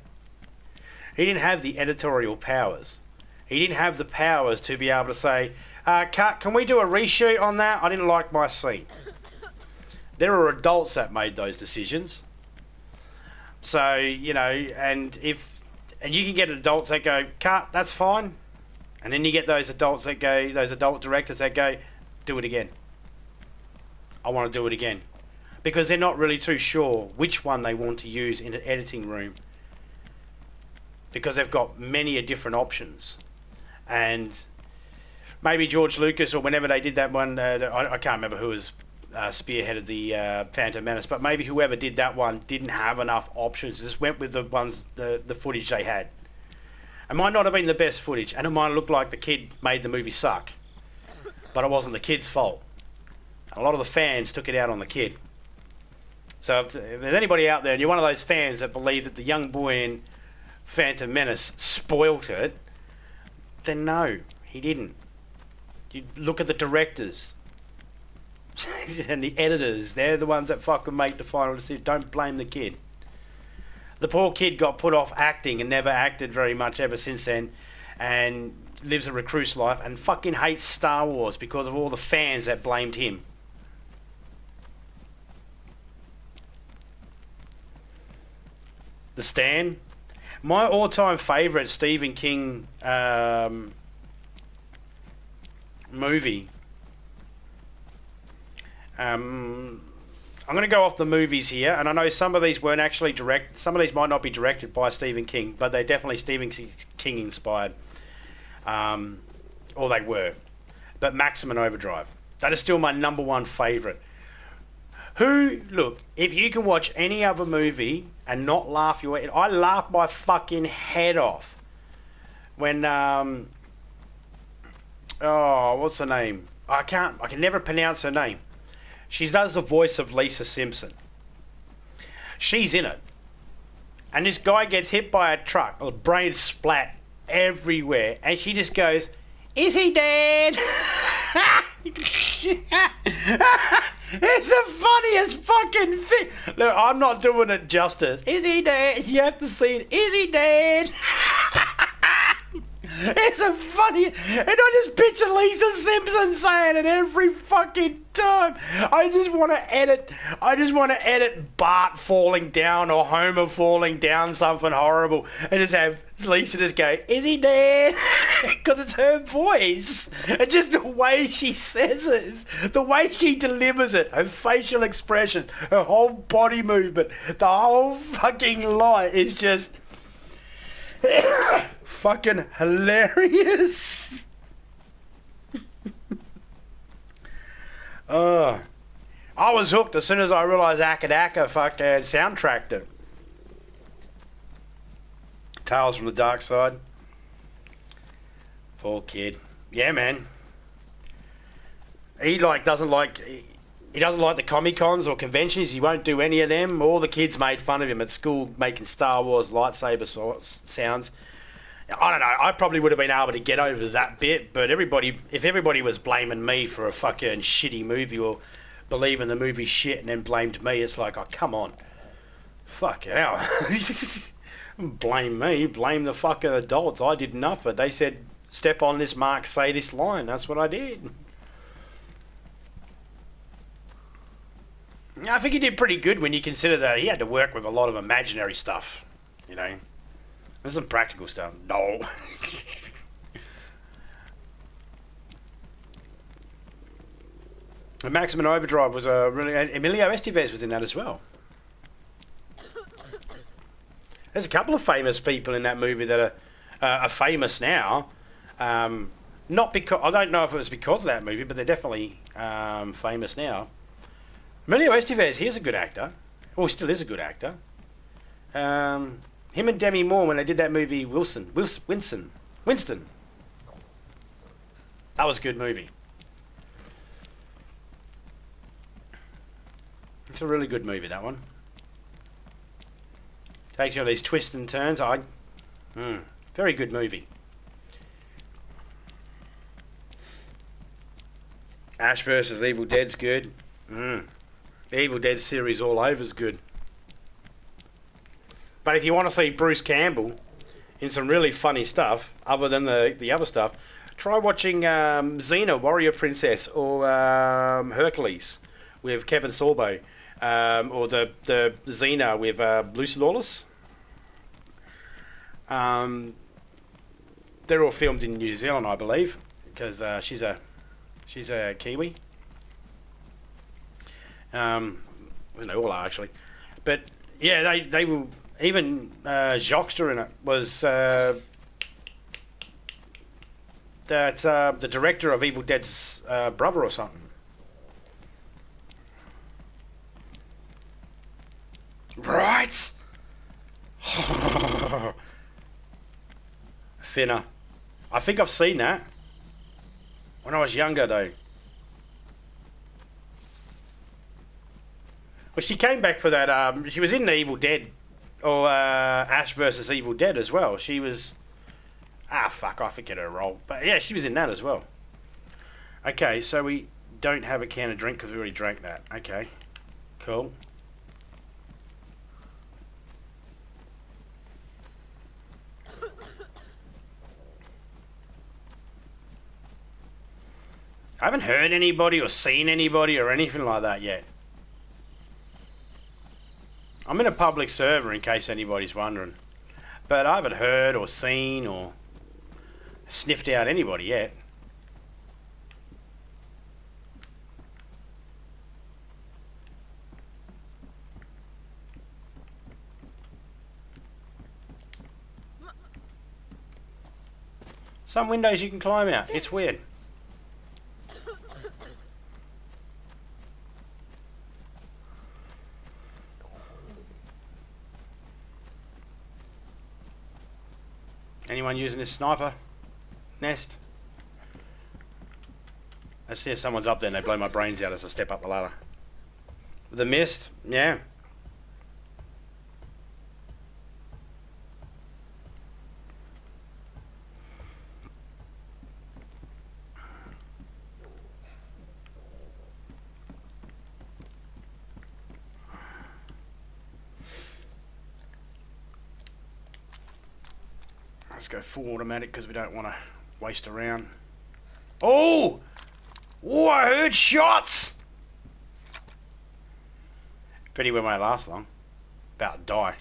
He didn't have the editorial powers. He didn't have the powers to be able to say, cut, can we do a reshoot on that? I didn't like my scene. There were adults that made those decisions. So, you know, and you can get adults that go, cut, that's fine. And then you get those adults that go, those adult directors that go, do it again. I want to do it again. Because they're not really too sure which one they want to use in an editing room. Because they've got many different options. And maybe George Lucas, or whenever they did that one, I can't remember who was spearheaded the Phantom Menace, but maybe whoever did that one didn't have enough options, just went with the ones, the footage they had. It might not have been the best footage, and it might look like the kid made the movie suck, but it wasn't the kid's fault. A lot of the fans took it out on the kid. So if there's anybody out there, and you're one of those fans that believe that the young boy in Phantom Menace spoilt it, then no, he didn't. You look at the directors and the editors. They're the ones that fucking make the final decision. Don't blame the kid. The poor kid got put off acting and never acted very much ever since then, and lives a recluse life and fucking hates Star Wars because of all the fans that blamed him. The Stand. My all-time favourite Stephen King movie. I'm going to go off the movies here, and I know some of these weren't actually direct. Some of these might not be directed by Stephen King, but they're definitely Stephen King inspired, or they were. But Maximum Overdrive. That is still my number one favourite. Look, if you can watch any other movie and not laugh your head, I laughed my fucking head off when what's her name? I can never pronounce her name. She does the voice of Lisa Simpson. She's in it. And this guy gets hit by a truck, a brain splat everywhere, and she just goes, "Is he dead?" It's the funniest fucking thing. Look, I'm not doing it justice. Is he dead? You have to see it. Is he dead? It's a funny, and I just picture Lisa Simpson saying it every fucking time. I just want to edit Bart falling down or Homer falling down something horrible, and just have Lisa just go, "Is he dead?" Because it's her voice, and just the way she says it, the way she delivers it, her facial expressions, her whole body movement, the whole fucking lie is just fucking hilarious. I was hooked as soon as I realised Akadaka fucking soundtracked it. Tales from the Dark Side. Poor kid. Yeah, man. He doesn't like the Comic Cons or conventions. He won't do any of them. All the kids made fun of him at school making Star Wars lightsaber sounds. I don't know. I probably would have been able to get over that bit, but if everybody was blaming me for a fucking shitty movie or believing the movie shit and then blamed me, it's like, oh, come on. Fuck hell. Blame me. Blame the fucking adults. I did nothing. They said, step on this mark, say this line. That's what I did. I think he did pretty good when you consider that he had to work with a lot of imaginary stuff, you know. There's some practical stuff. No. The Maximum Overdrive was a really... Emilio Estevez was in that as well. There's a couple of famous people in that movie that are famous now. Not because... I don't know if it was because of that movie, but they're definitely famous now. Emilio Estevez, he's a good actor. Well, still is a good actor. Him and Demi Moore, when they did that movie Winston. That was a good movie. It's a really good movie, that one. Takes you on these twists and turns. Very good movie. Ash vs. Evil Dead's good. The Evil Dead series all over is good. But if you want to see Bruce Campbell in some really funny stuff, other than the other stuff, try watching Xena, Warrior Princess, or Hercules with Kevin Sorbo, or the Xena with Lucy Lawless. They're all filmed in New Zealand, I believe, because she's a Kiwi. Well, they all are actually, but yeah, they were. Even Jockster in it was that's the director of Evil Dead's brother or something. Right? Finner. I think I've seen that when I was younger, though. Well, she came back for that. She was in the Evil Dead. Or Ash vs. Evil Dead as well. She was... fuck, I forget her role. But yeah, she was in that as well. Okay, so we don't have a can of drink because we already drank that. Okay, cool. I haven't heard anybody or seen anybody or anything like that yet. I'm in a public server in case anybody's wondering. But I haven't heard or seen or sniffed out anybody yet. Some windows you can climb out. It's weird. Anyone using this sniper nest? Let's see if someone's up there and they blow my brains out as I step up the ladder. The mist, yeah. Let's go full automatic because we don't want to waste a round. Oh! Oh, I heard shots! Pretty well won't last long. About to die.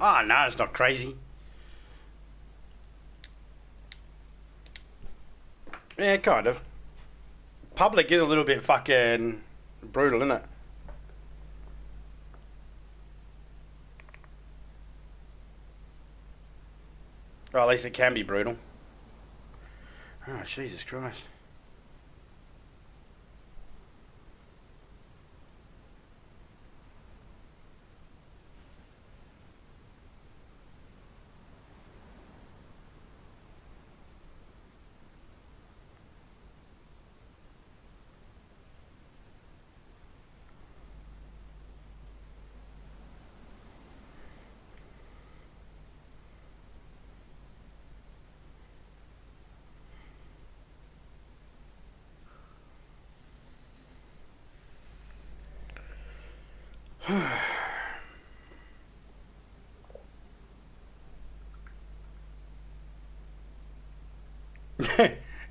Oh no, it's not crazy. Yeah, kind of. Public is a little bit fucking brutal, isn't it? Or at least it can be brutal. Oh, Jesus Christ.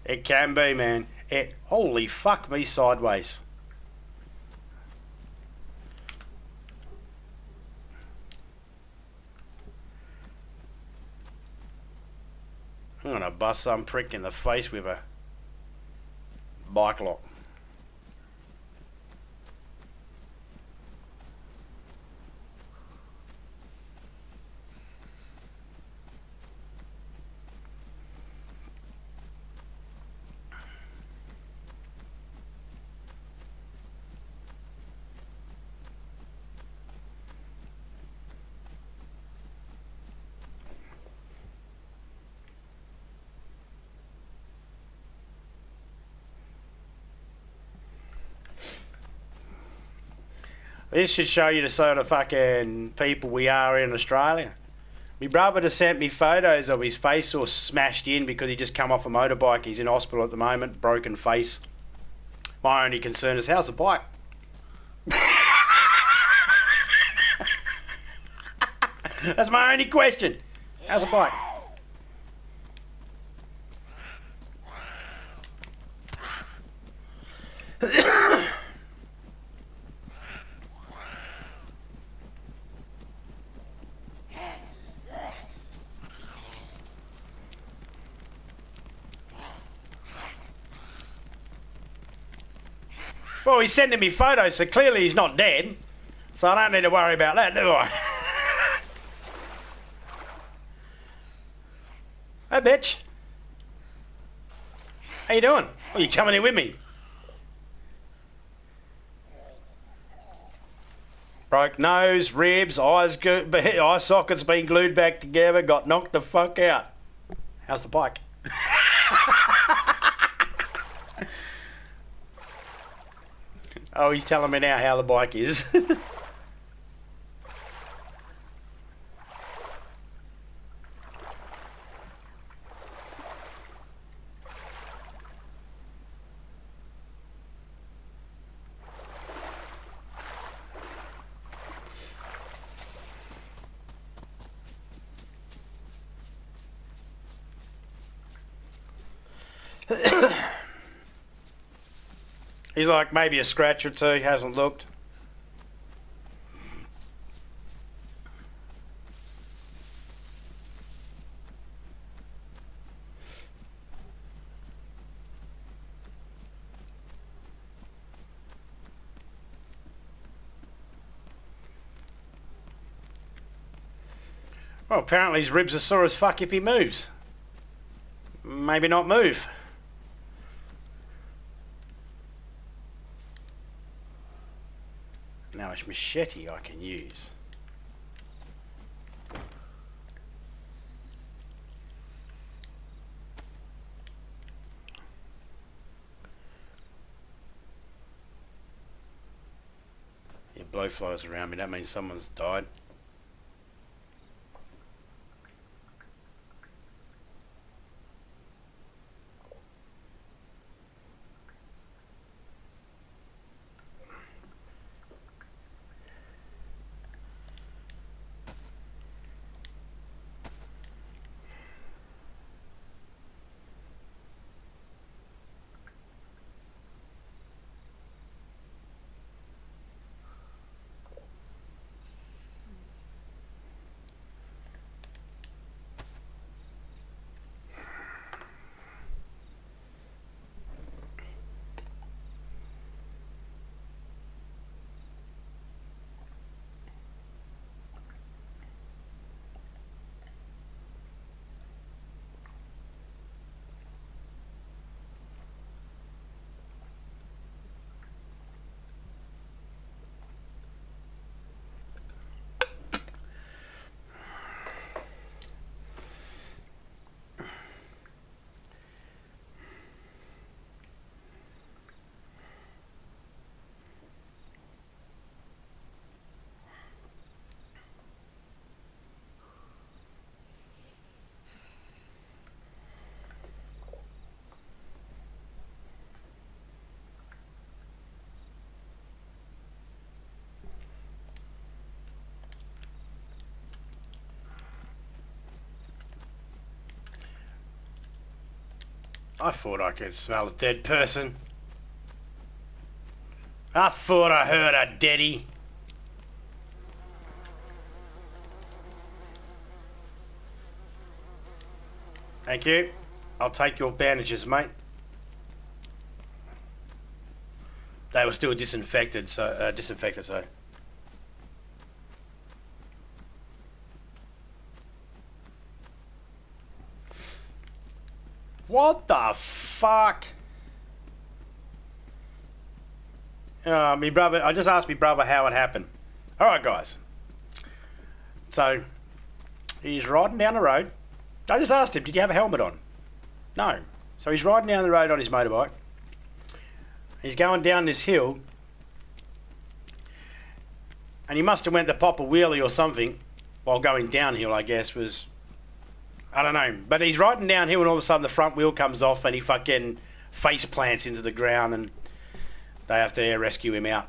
It can be, man. Holy fuck me sideways. I'm gonna bust some prick in the face with a bike lock. This should show you the sort of fucking people we are in Australia. My brother just sent me photos of his face all smashed in because he just come off a motorbike. He's in hospital at the moment, broken face. My only concern is, how's the bike? That's my only question. How's the bike? Well, he's sending me photos, so clearly he's not dead. So I don't need to worry about that, do I? Hey, bitch. How you doing? Oh, you coming in with me? Broke nose, ribs, eye sockets been glued back together, got knocked the fuck out. How's the bike? Oh, he's telling me now how the bike is. He's like, maybe a scratch or two, hasn't looked. Well, apparently his ribs are sore as fuck if he moves. Maybe not move. Now it's machete I can use. Yeah, blowflies around me, that means someone's died. I thought I could smell a dead person. I thought I heard a deadie. Thank you. I'll take your bandages, mate. They were still disinfected, so What the fuck? Me brother. I just asked me brother how it happened. All right, guys. So he's riding down the road. I just asked him, "Did you have a helmet on?" No. So he's riding down the road on his motorbike. He's going down this hill, and he must have went to pop a wheelie or something while going downhill. I guess I don't know. But he's riding downhill, and all of a sudden the front wheel comes off, and he fucking face plants into the ground, and they have to rescue him out.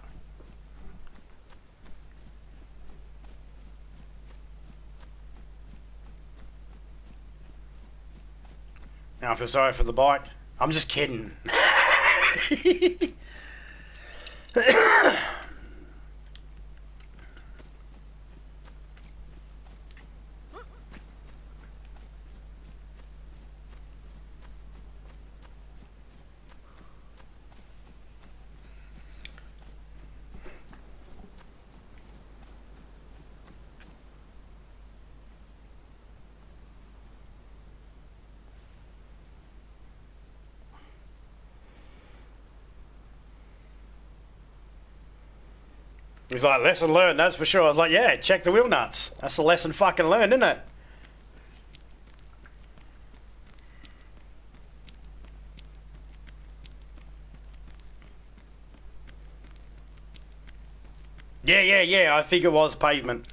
Now I feel sorry for the bike. I'm just kidding. He's like, lesson learned, that's for sure. I was like, yeah, check the wheel nuts. That's the lesson fucking learned, isn't it? Yeah, I think it was pavement.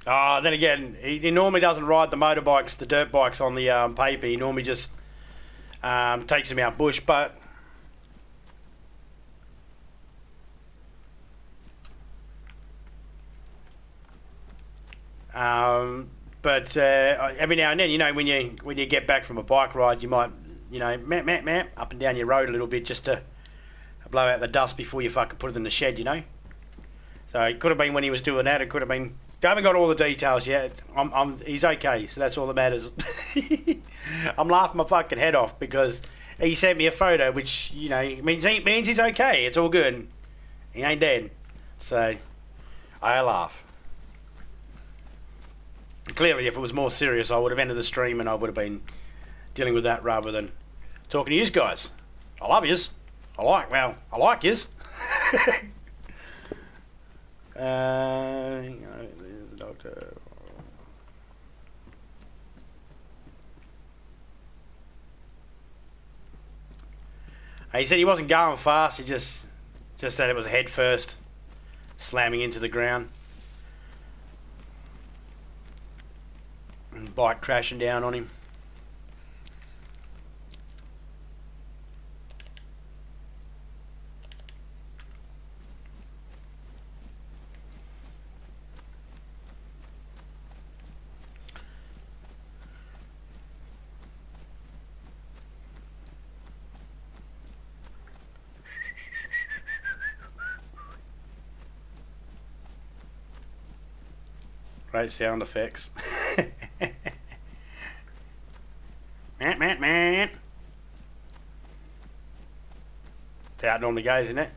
Then again, he normally doesn't ride the motorbikes, the dirt bikes on the paper. He normally just takes them out bush, but... every now and then, you know, when you get back from a bike ride, you might, you know, map up and down your road a little bit just to blow out the dust before you fucking put it in the shed, you know. So it could have been when he was doing that. It could have been. I haven't got all the details yet. He's okay, so that's all that matters. I'm laughing my fucking head off because he sent me a photo, which, you know, means he's okay. It's all good. He ain't dead. So I laugh. Clearly, if it was more serious, I would have ended the stream and I would have been dealing with that rather than talking to yous guys. I love yous. I like yous. The doctor. He said he wasn't going fast. He just said it was head first, slamming into the ground. And bike crashing down on him. Great sound effects. That's how it normally goes, isn't it?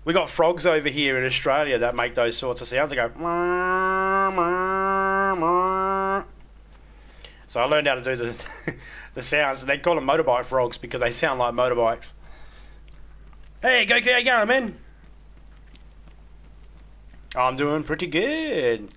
We got frogs over here in Australia that make those sorts of sounds. They go. So I learned how to do the sounds. They call them motorbike frogs because they sound like motorbikes. Hey, how you going, man? I'm doing pretty good.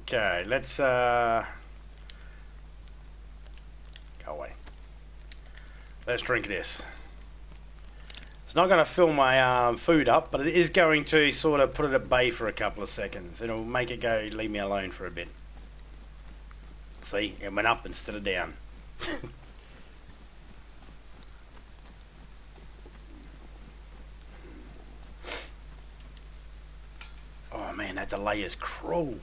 Okay, let's go away. Let's drink this. It's not going to fill my food up, but it is going to sort of put it at bay for a couple of seconds. It'll make it go, leave me alone for a bit. See, it went up instead of down. Oh man, that delay is cruel.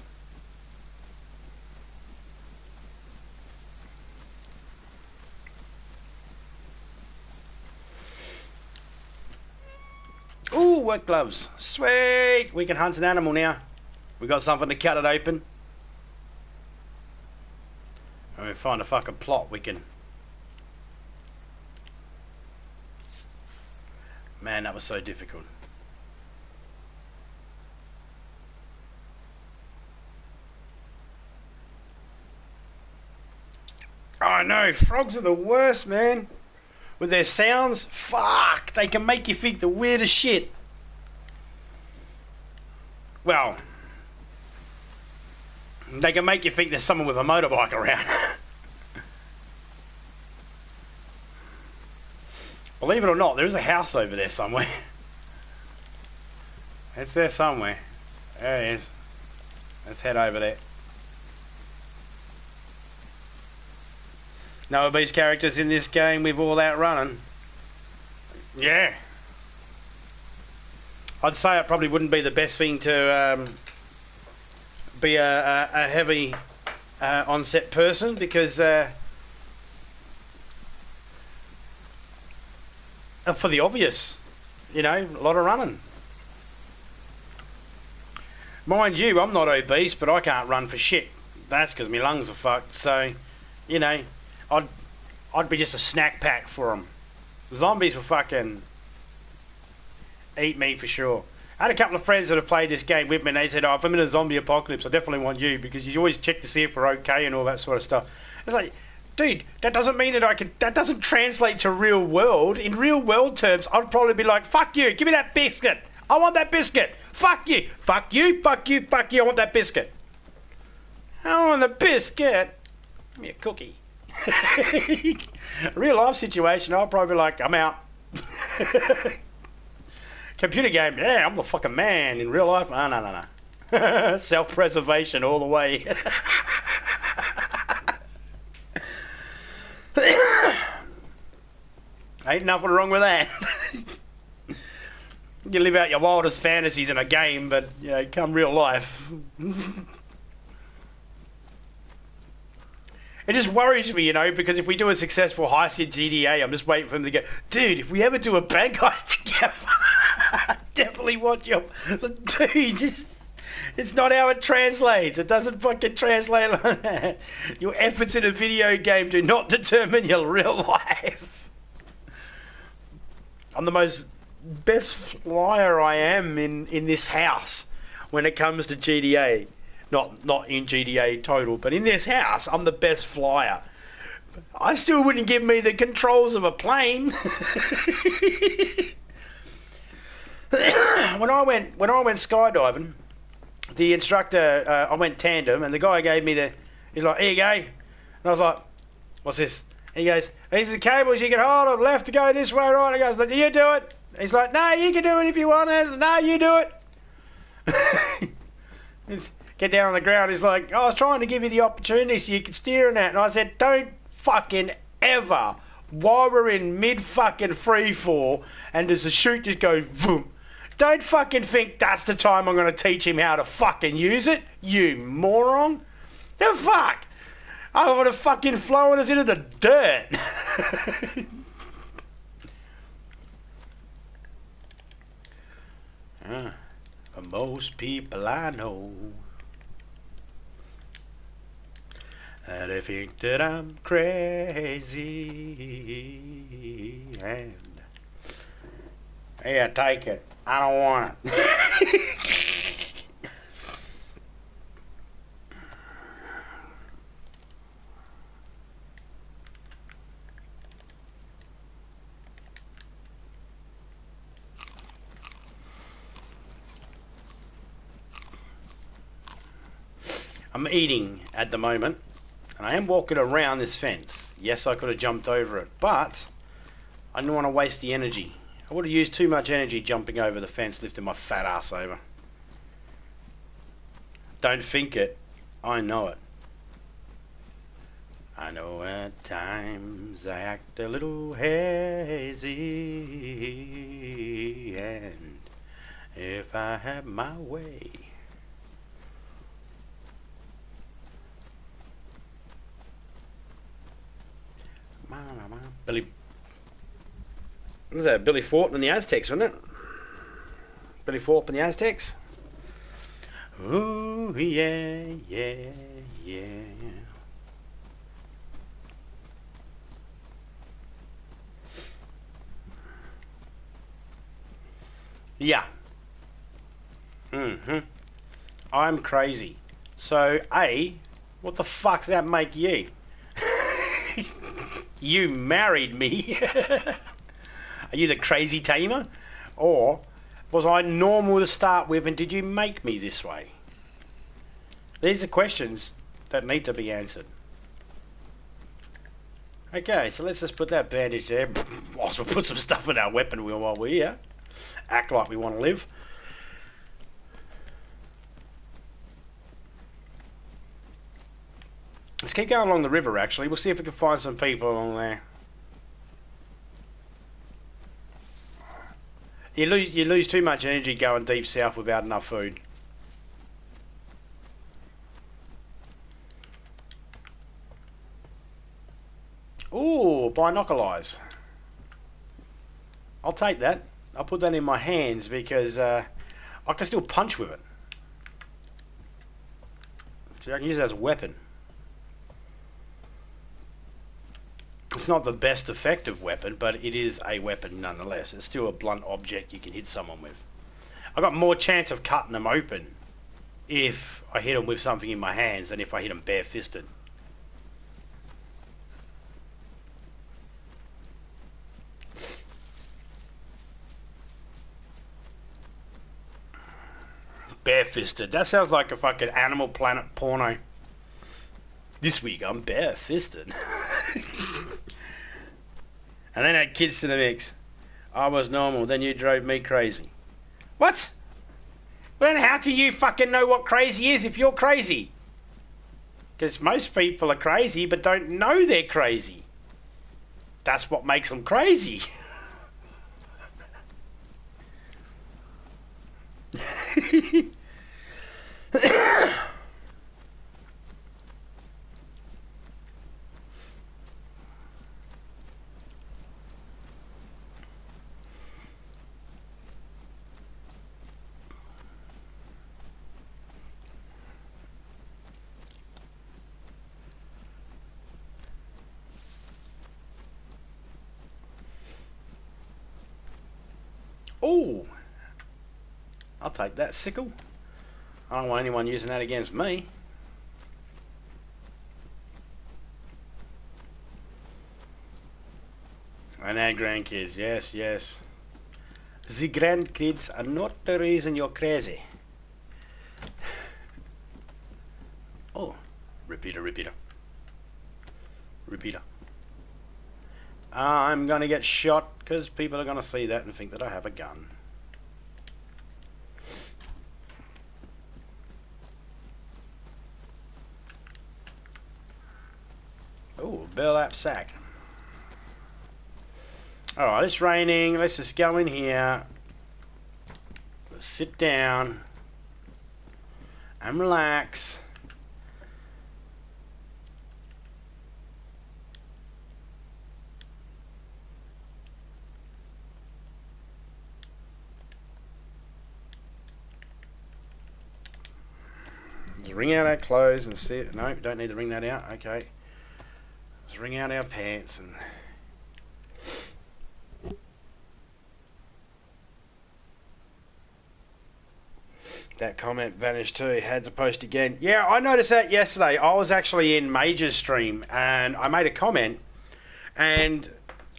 Ooh, work gloves. Sweet! We can hunt an animal now. We got something to cut it open. When we find a fucking plot, we can... Man, that was so difficult. Oh no, frogs are the worst, man. With their sounds, fuck, they can make you think the weirdest shit. Well, they can make you think there's someone with a motorbike around. Believe it or not, there is a house over there somewhere. It's there somewhere. There it is. Let's head over there. No obese characters in this game with all that running. Yeah. I'd say it probably wouldn't be the best thing to be a heavy onset person because for the obvious, you know, a lot of running. Mind you, I'm not obese, but I can't run for shit. That's because my lungs are fucked. So, you know, I'd be just a snack pack for them. Zombies will fucking eat me for sure. I had a couple of friends that have played this game with me and they said, oh, if I'm in a zombie apocalypse, I definitely want you because you always check to see if we're okay and all that sort of stuff. It's like, dude, that doesn't mean that that doesn't translate to real world. In real world terms, I'd probably be like, fuck you, give me that biscuit. I want that biscuit. Fuck you, fuck you, fuck you, fuck you, I want that biscuit. I want the biscuit. Give me a cookie. Real life situation, I'll probably be like, I'm out. Computer game, yeah, I'm the fucking man. In real life, no. Self-preservation all the way. Ain't nothing wrong with that. You live out your wildest fantasies in a game, but, you know, come real life. It just worries me, you know, because if we do a successful heist in GTA, I'm just waiting for them to go, dude, if we ever do a bank heist together, I definitely want you. Dude, it's not how it translates. It doesn't fucking translate like that. Your efforts in a video game do not determine your real life. I'm the best flyer I am in this house when it comes to GTA. Not in GTA total, but in this house, I'm the best flyer. I still wouldn't give me the controls of a plane. When I went skydiving, the instructor, I went tandem, and the guy gave me he's like, here you go. And I was like, what's this? He goes, these are the cables you can hold of, left to go this way, right. I goes, but do you do it? He's like, no, you can do it if you want it. No, you do it. Get down on the ground. He's like, I was trying to give you the opportunity so you could steer in that. And I said, don't fucking ever, while we're in mid fucking free fall and there's a chute just goes boom, don't fucking think that's the time I'm going to teach him how to fucking use it, you moron. The fuck? I would have fucking flown us into the dirt. For most people I know, they think that I'm crazy, and yeah, take it. I don't want it. I'm eating at the moment, and I am walking around this fence. Yes, I could have jumped over it, but I didn't want to waste the energy. I would have used too much energy jumping over the fence, lifting my fat ass over. Don't think it. I know it. I know at times I act a little hazy, and if I have my way. Billy, what was that? Billy Thorpe and the Aztecs, wasn't it? Billy Thorpe and the Aztecs. Ooh, yeah, yeah, yeah. Yeah. I'm crazy. So, A, what the fuck does that make you? You married me. Are you the crazy tamer? Or was I normal to start with and did you make me this way? These are questions that need to be answered. Okay, so let's just put that bandage there. Whilst we'll put some stuff in our weapon wheel while we're here. Act like we want to live. Let's keep going along the river, actually. We'll see if we can find some people along there. You lose too much energy going deep south without enough food. Ooh, binoculars. I'll take that. I'll put that in my hands because I can still punch with it. So I can use it as a weapon. It's not the best effective weapon, but it is a weapon nonetheless. It's still a blunt object you can hit someone with. I've got more chance of cutting them open if I hit them with something in my hands than if I hit them bare-fisted. Bare-fisted. That sounds like a fucking Animal Planet porno. This week I'm bare-fisted. And then add kids to the mix. I was normal, then you drove me crazy. What? Well, then how can you fucking know what crazy is if you're crazy? Because most people are crazy but don't know they're crazy. That's what makes them crazy. Oh, I'll take that sickle. I don't want anyone using that against me. And our grandkids, yes, yes. The grandkids are not the reason you're crazy. Oh, repeater. I'm gonna get shot because people are gonna see that and think that I have a gun. Oh, burlap sack. Alright, it's raining. Let's just go in here. Let's sit down and relax. Just wring out our clothes and sit. No, don't need to wring that out. Okay. Let's wring out our pants and... That comment vanished too. Had to post again. Yeah, I noticed that yesterday. I was actually in Major's stream and I made a comment, and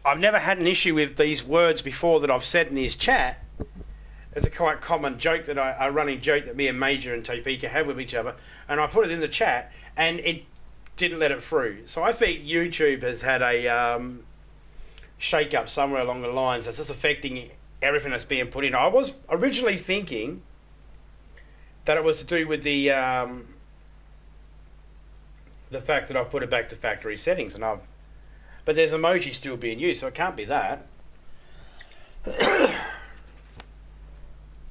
I've never had an issue with these words before that I've said in his chat, It's a quite common joke that a running joke that me and Major and Topeka have with each other, and I put it in the chat, and it didn't let it through. So I think YouTube has had a shake-up somewhere along the lines that's just affecting everything that's being put in. I was originally thinking that it was to do with the fact that I've put it back to factory settings, but there's emoji still being used, so it can't be that.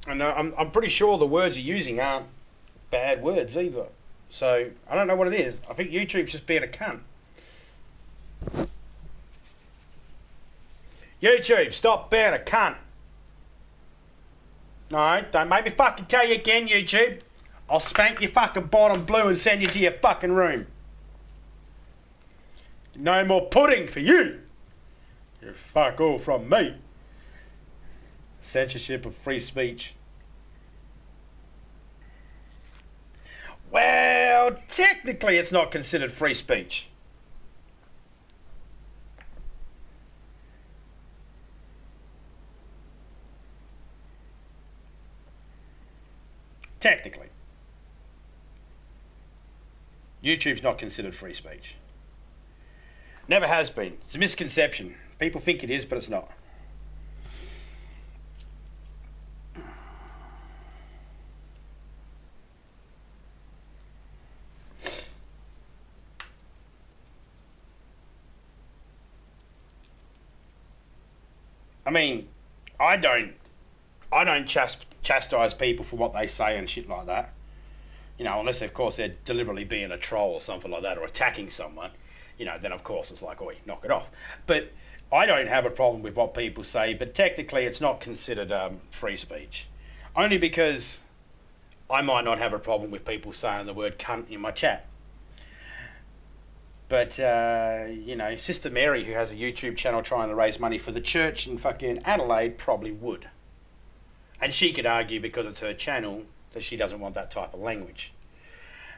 And I'm pretty sure the words you're using aren't bad words either. So I don't know what it is. I think YouTube's just being a cunt. YouTube, stop being a cunt. No, don't make me fucking tell you again, YouTube. I'll spank your fucking bottom blue and send you to your fucking room. No more pudding for you. You fuck all from me. Censorship of free speech. Well, technically it's not considered free speech. Technically. YouTube's not considered free speech. Never has been. It's a misconception. People think it is, but it's not. I mean, I don't chastise people for what they say and shit like that. You know, unless of course they're deliberately being a troll or something like that, or attacking someone. You know, then of course it's like, oi, knock it off. But I don't have a problem with what people say, but technically it's not considered free speech. Only because I might not have a problem with people saying the word cunt in my chat. But, you know, Sister Mary, who has a YouTube channel trying to raise money for the church in fucking Adelaide, probably would. And she could argue, because it's her channel, that she doesn't want that type of language.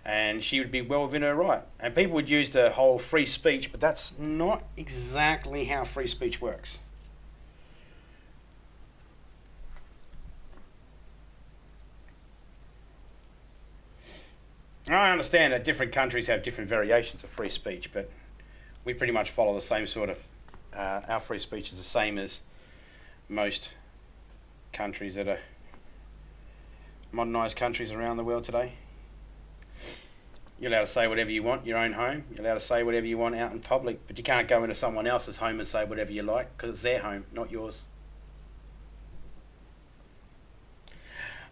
And she would be well within her right. And people would use the whole free speech, but that's not exactly how free speech works. I understand that different countries have different variations of free speech, but we pretty much follow the same sort of... our free speech is the same as most countries that are modernised countries around the world today. You're allowed to say whatever you want in your own home. You're allowed to say whatever you want out in public, but you can't go into someone else's home and say whatever you like, because it's their home, not yours.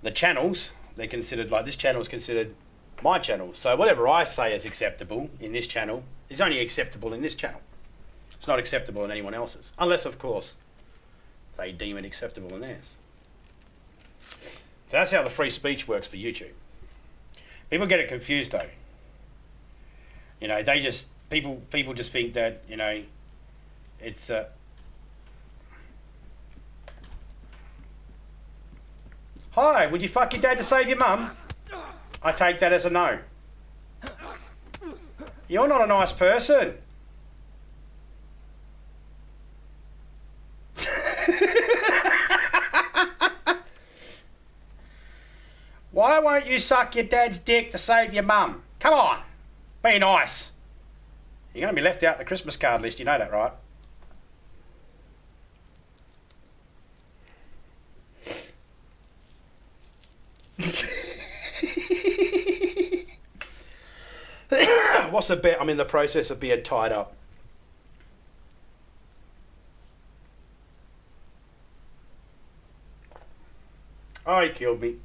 The channels, they're considered, like this channel is considered my channel. So whatever I say is acceptable in this channel is only acceptable in this channel. It's not acceptable in anyone else's. Unless, of course, they deem it acceptable in theirs. So that's how the free speech works for YouTube. People get it confused though. You know, they just, people just think that, you know, it's... Hi, would you fuck your dad to save your mum? I take that as a no. You're not a nice person. Why won't you suck your dad's dick to save your mum? Come on, be nice. You're going to be left out the Christmas card list, you know that, right? What's the bet? I'm in the process of being tied up. Oh, he killed me.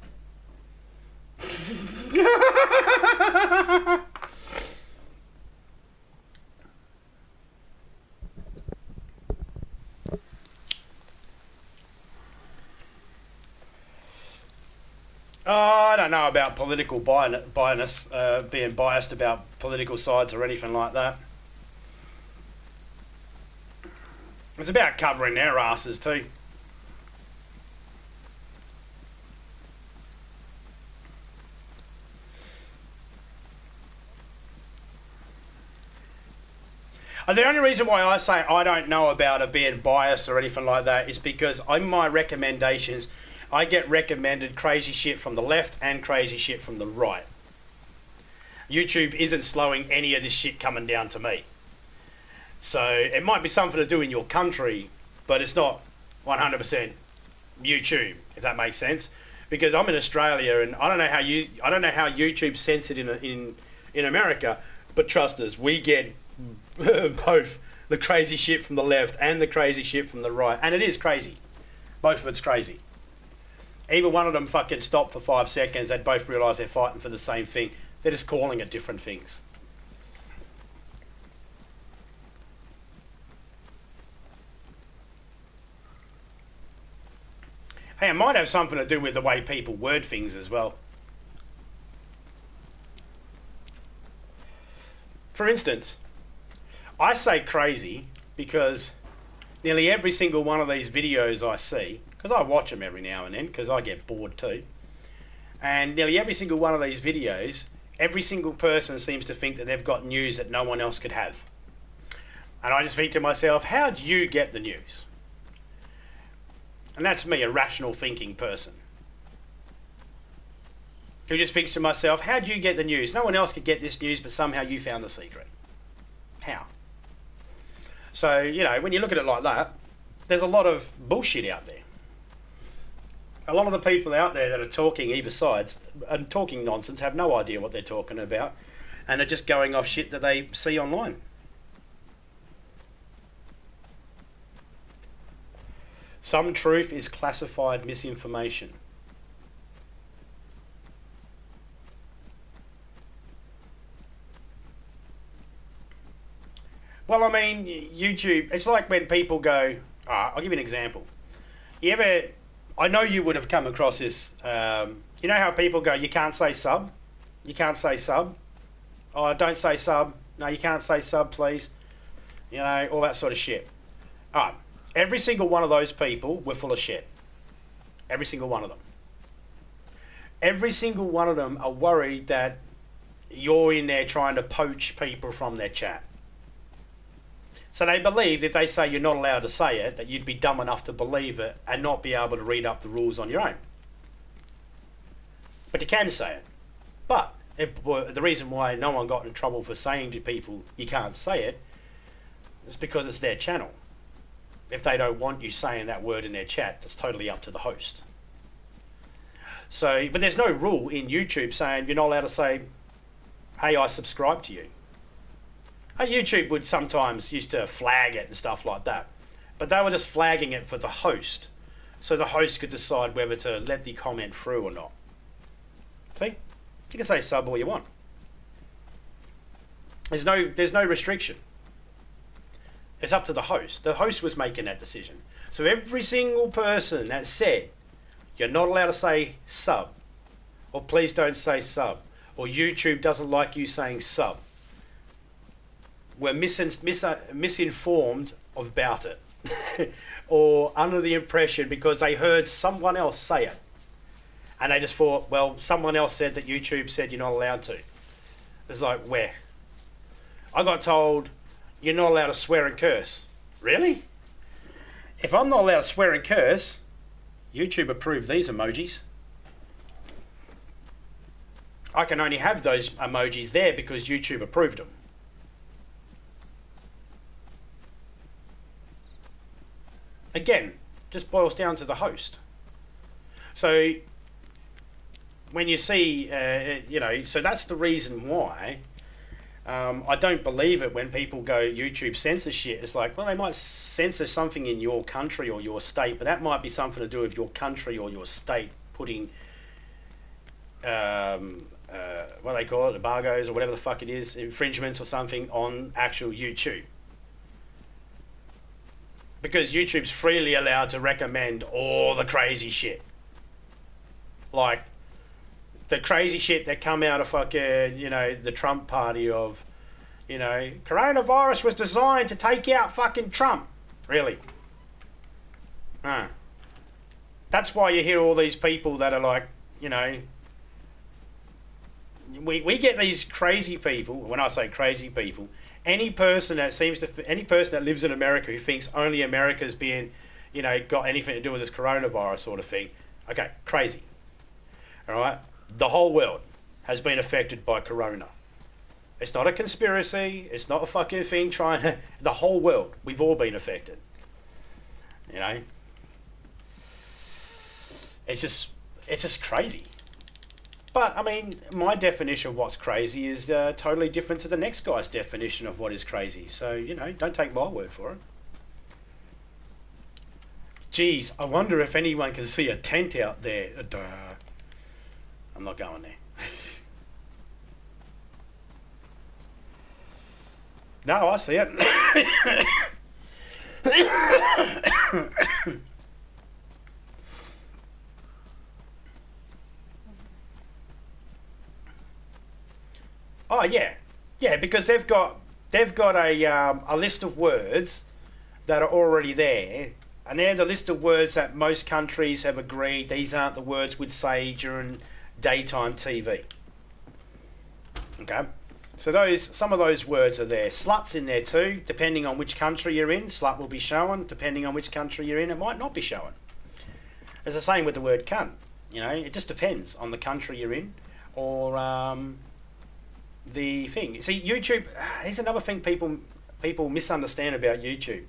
I don't know about political bias, being biased about political sides or anything like that. It's about covering their asses too. The only reason why I say I don't know about it being biased or anything like that is because in my recommendations, I get recommended crazy shit from the left and crazy shit from the right. YouTube isn't slowing any of this shit coming down to me. So it might be something to do in your country, but it's not 100% YouTube, if that makes sense. Because I'm in Australia, and I don't know how YouTube's censored in America, but trust us, we get both the crazy shit from the left and the crazy shit from the right, and it is crazy. Both of it's crazy. Either one of them fucking stop for 5 seconds, they'd both realise they're fighting for the same thing. They're just calling it different things. Hey, it might have something to do with the way people word things as well. For instance, I say crazy because nearly every single one of these videos I see, because I watch them every now and then because I get bored too, and nearly every single one of these videos, every single person seems to think that they've got news that no one else could have. And I just think to myself, how do you get the news? And that's me, a rational thinking person, who just thinks to myself, how do you get the news? No one else could get this news, but somehow you found the secret. How? So, you know, when you look at it like that, there's a lot of bullshit out there. A lot of the people out there that are talking either sides and talking nonsense have no idea what they're talking about, and they're just going off shit that they see online. Some truth is classified misinformation. Well, I mean, YouTube, it's like when people go, I'll give you an example. I know you would have come across this, you know how people go, you can't say sub? You can't say sub? Oh, don't say sub. No, you can't say sub, please. You know, all that sort of shit. Alright. Every single one of those people were full of shit. Every single one of them. Every single one of them are worried that you're in there trying to poach people from their chat. So they believe if they say you're not allowed to say it, that you'd be dumb enough to believe it and not be able to read up the rules on your own. But you can say it. But the reason why no one got in trouble for saying to people you can't say it is because it's their channel. If they don't want you saying that word in their chat, that's totally up to the host. So, but there's no rule in YouTube saying you're not allowed to say, hey, I subscribe to you. YouTube would sometimes used to flag it and stuff like that. But they were just flagging it for the host. So the host could decide whether to let the comment through or not. See? You can say sub all you want. There's no restriction. It's up to the host. The host was making that decision. So every single person that said, you're not allowed to say sub, or please don't say sub, or YouTube doesn't like you saying sub, were misinformed about it. Or under the impression because they heard someone else say it. And they just thought, well, someone else said that YouTube said you're not allowed to. It's like, where? I got told, you're not allowed to swear and curse. Really? If I'm not allowed to swear and curse, YouTube approved these emojis. I can only have those emojis there because YouTube approved them. Again, just boils down to the host. So when you see, so that's the reason why I don't believe it when people go YouTube censor shit. It's like, well, they might censor something in your country or your state, but that might be something to do with your country or your state putting, what they call it, embargoes or whatever the fuck it is, infringements or something on actual YouTube. Because YouTube's freely allowed to recommend all the crazy shit. Like, the crazy shit that come out of fucking, the Trump party of, coronavirus was designed to take out fucking Trump. Really? That's why you hear all these people that are like, we get these crazy people. When I say crazy people, any person that lives in America who thinks only America's being, got anything to do with this coronavirus sort of thing, Okay, crazy. Alright? The whole world has been affected by Corona. It's not a conspiracy. It's not a fucking thing trying to... The whole world. We've all been affected. You know? It's just crazy. But, I mean, my definition of what's crazy is totally different to the next guy's definition of what is crazy. So, you know, don't take my word for it. Geez, I wonder if anyone can see a tent out there. Duh. I'm not going there. No, I see it. Oh yeah, yeah, because they've got a list of words that are already there, and they're the list of words that most countries have agreed these aren't the words we'd say during daytime TV. Okay, so some of those words are there. Slut's in there too, depending on which country you're in. Slut will be shown. Depending on which country you're in, it might not be shown. It's the same with the word cunt. You know, it just depends on the country you're in, or the thing. See, YouTube. Here's another thing people misunderstand about YouTube.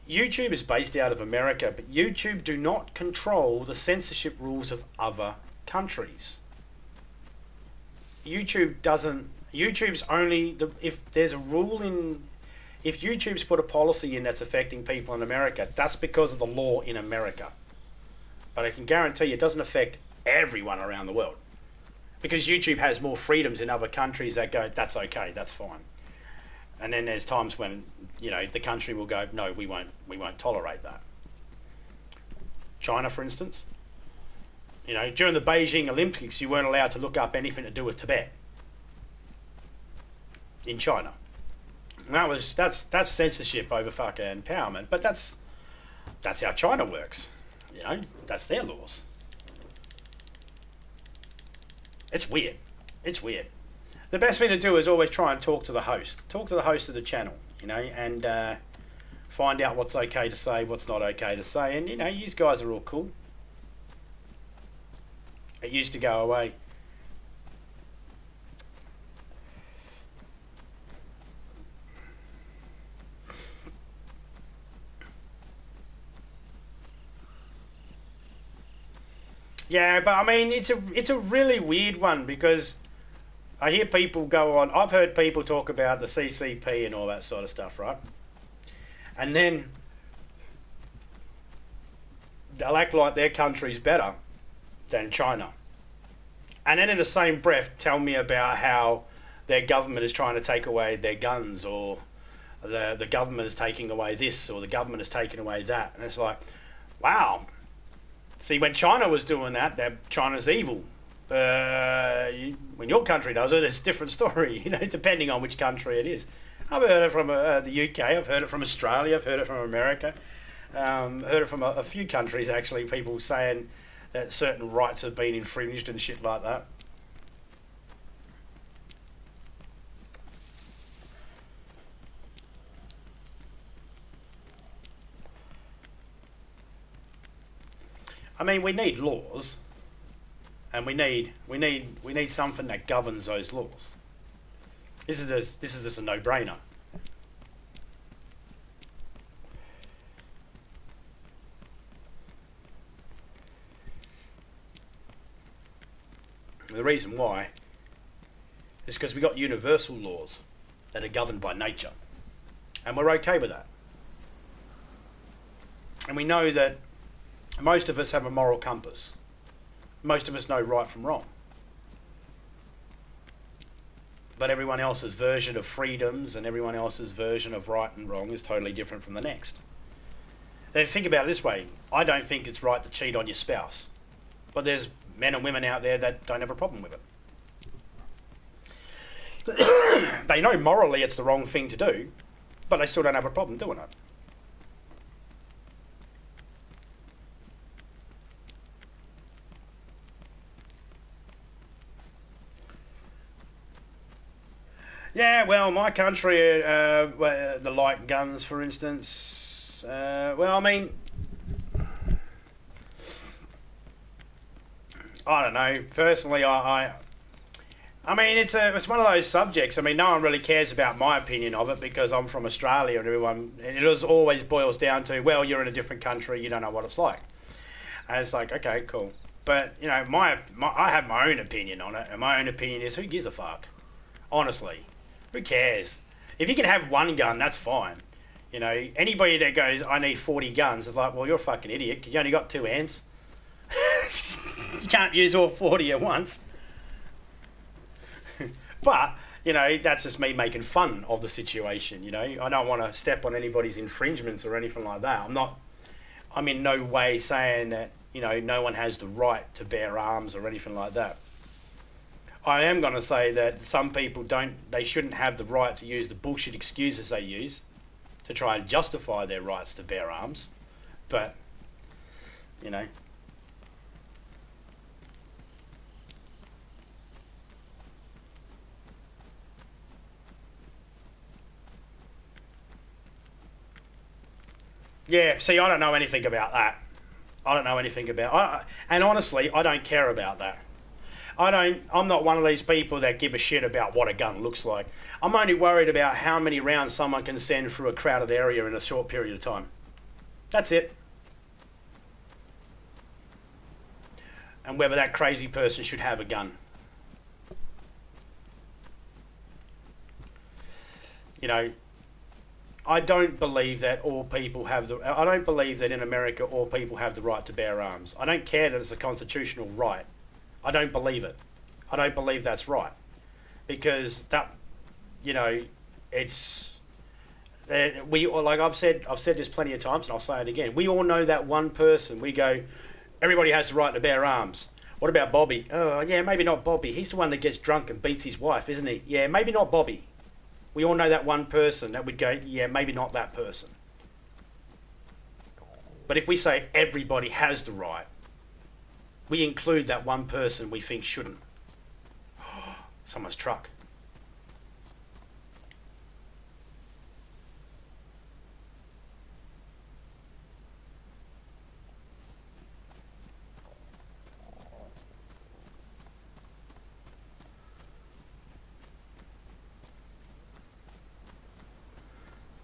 YouTube is based out of America, but YouTube do not control the censorship rules of other countries. YouTube doesn't. YouTube's only if there's a rule in. If YouTube's put a policy in that's affecting people in America, that's because of the law in America. But I can guarantee you it doesn't affect everyone around the world. Because YouTube has more freedoms in other countries that go, that's okay, that's fine. And then there's times when, you know, the country will go, no, we won't tolerate that. China, for instance. You know, during the Beijing Olympics, you weren't allowed to look up anything to do with Tibet. In China. And that's censorship over fucking empowerment, but that's how China works. You know, that's their laws. It's weird. It's weird. The best thing to do is always try and talk to the host. Talk to the host of the channel, you know, and find out what's okay to say, what's not okay to say. And, you know, you guys are all cool. It used to go away. Yeah, but I mean, it's a really weird one because I hear people go on. I've heard people talk about the CCP and all that sort of stuff, right? And then they'll act like their country's better than China, and then in the same breath tell me about how their government is trying to take away their guns, or the government is taking away this, or the government is taking away that, and it's like, wow. See, when China was doing that, China's evil. When your country does it, it's a different story, you know, depending on which country it is. I've heard it from the UK, I've heard it from Australia, I've heard it from America, heard it from a few countries, actually, people saying that certain rights have been infringed and shit like that. I mean, we need laws, and we need something that governs those laws. This is just a no-brainer. The reason why is because we got universal laws that are governed by nature, and we're okay with that. And we know that most of us have a moral compass. Most of us know right from wrong. But everyone else's version of freedoms and everyone else's version of right and wrong is totally different from the next. Then think about it this way. I don't think it's right to cheat on your spouse. But there's men and women out there that don't have a problem with it. They know morally it's the wrong thing to do, but they still don't have a problem doing it. Yeah, well, my country, the light guns, for instance. Well, I mean, I don't know. Personally, I mean, it's one of those subjects. I mean, no one really cares about my opinion of it because I'm from Australia and everyone. It always boils down to, well, you're in a different country, you don't know what it's like. And it's like, okay, cool. But you know, I have my own opinion on it, and my own opinion is, who gives a fuck? Honestly, who cares? If you can have one gun, that's fine. You know, anybody that goes, I need 40 guns, is like, well, you're a fucking idiot because you only got 2 hands. You can't use all 40 at once. But, you know, that's just me making fun of the situation, you know. I don't want to step on anybody's infringements or anything like that. I'm in no way saying that, you know, no one has the right to bear arms or anything like that. I am going to say that some people they shouldn't have the right to use the bullshit excuses they use to try and justify their rights to bear arms. But, you know. Yeah, see, I don't know anything about that. I don't know anything about and honestly, I don't care about that. I'm not one of these people that give a shit about what a gun looks like. I'm only worried about how many rounds someone can send through a crowded area in a short period of time. That's it. And whether that crazy person should have a gun. You know, I don't believe that I don't believe that in America all people have the right to bear arms. I don't care that it's a constitutional right. I don't believe it. I don't believe that's right. Because that, you know, it's, like I've said this plenty of times and I'll say it again. We all know that one person. We go, everybody has the right to bear arms. What about Bobby? Oh, yeah, maybe not Bobby. He's the one that gets drunk and beats his wife, isn't he? Yeah, maybe not Bobby. We all know that one person that would go, yeah, maybe not that person. But if we say everybody has the right, we include that one person we think shouldn't. Someone's truck.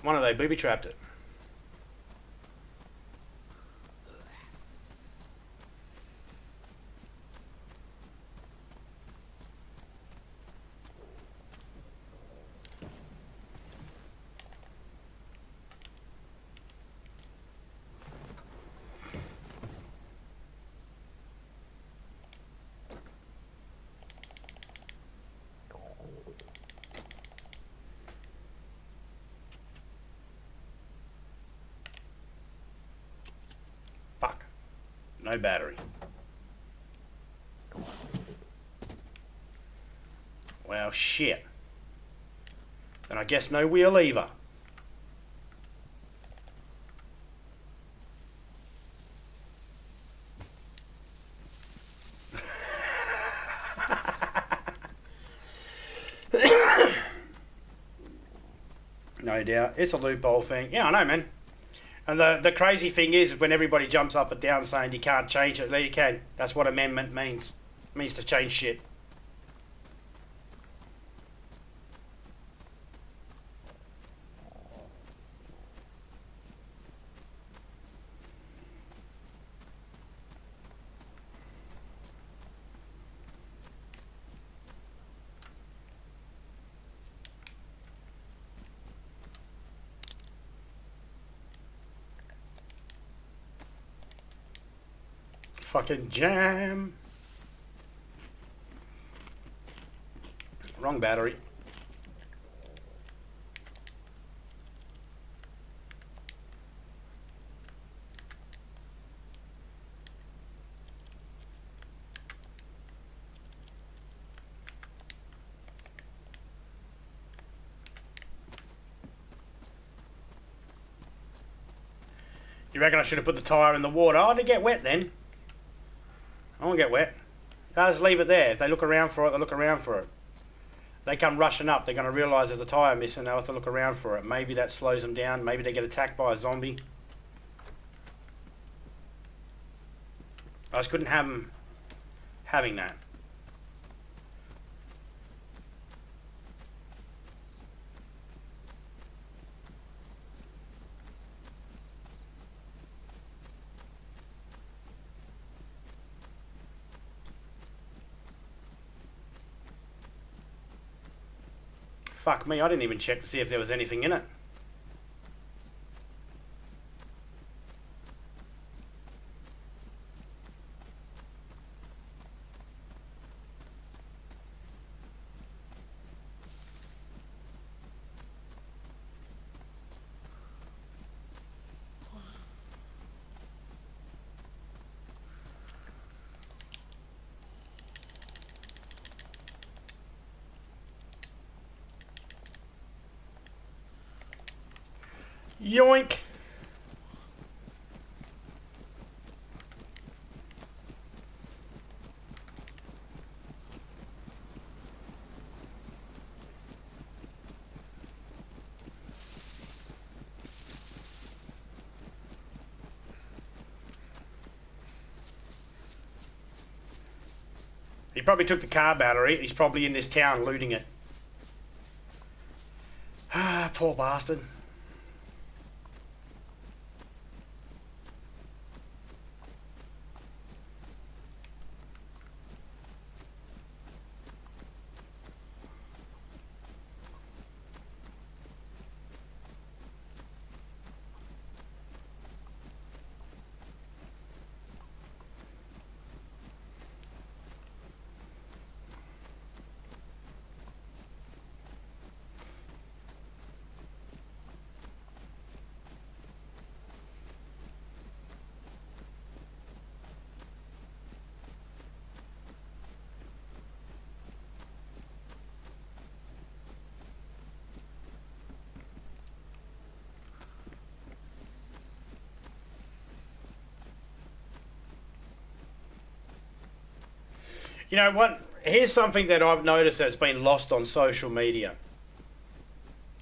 One of they booby trapped it. Fuck. No battery. Well, shit. Then I guess no wheel either. No doubt. It's a loophole thing. Yeah, I know, man. And the crazy thing is when everybody jumps up and down saying you can't change it, there you can. That's what amendment means. It means to change shit. Fucking jam. Wrong battery. You reckon I should have put the tyre in the water? Oh, did it get wet then? I won't get wet. I'll just leave it there. If they look around for it, they look around for it. They come rushing up, they're going to realise there's a tyre missing, they'll have to look around for it. Maybe that slows them down, maybe they get attacked by a zombie. I just couldn't have having that. Fuck me, I didn't even check to see if there was anything in it. Yoink! He probably took the car battery. He's probably in this town looting it. Ah, poor bastard. You know what? Here's something that I've noticed that's been lost on social media.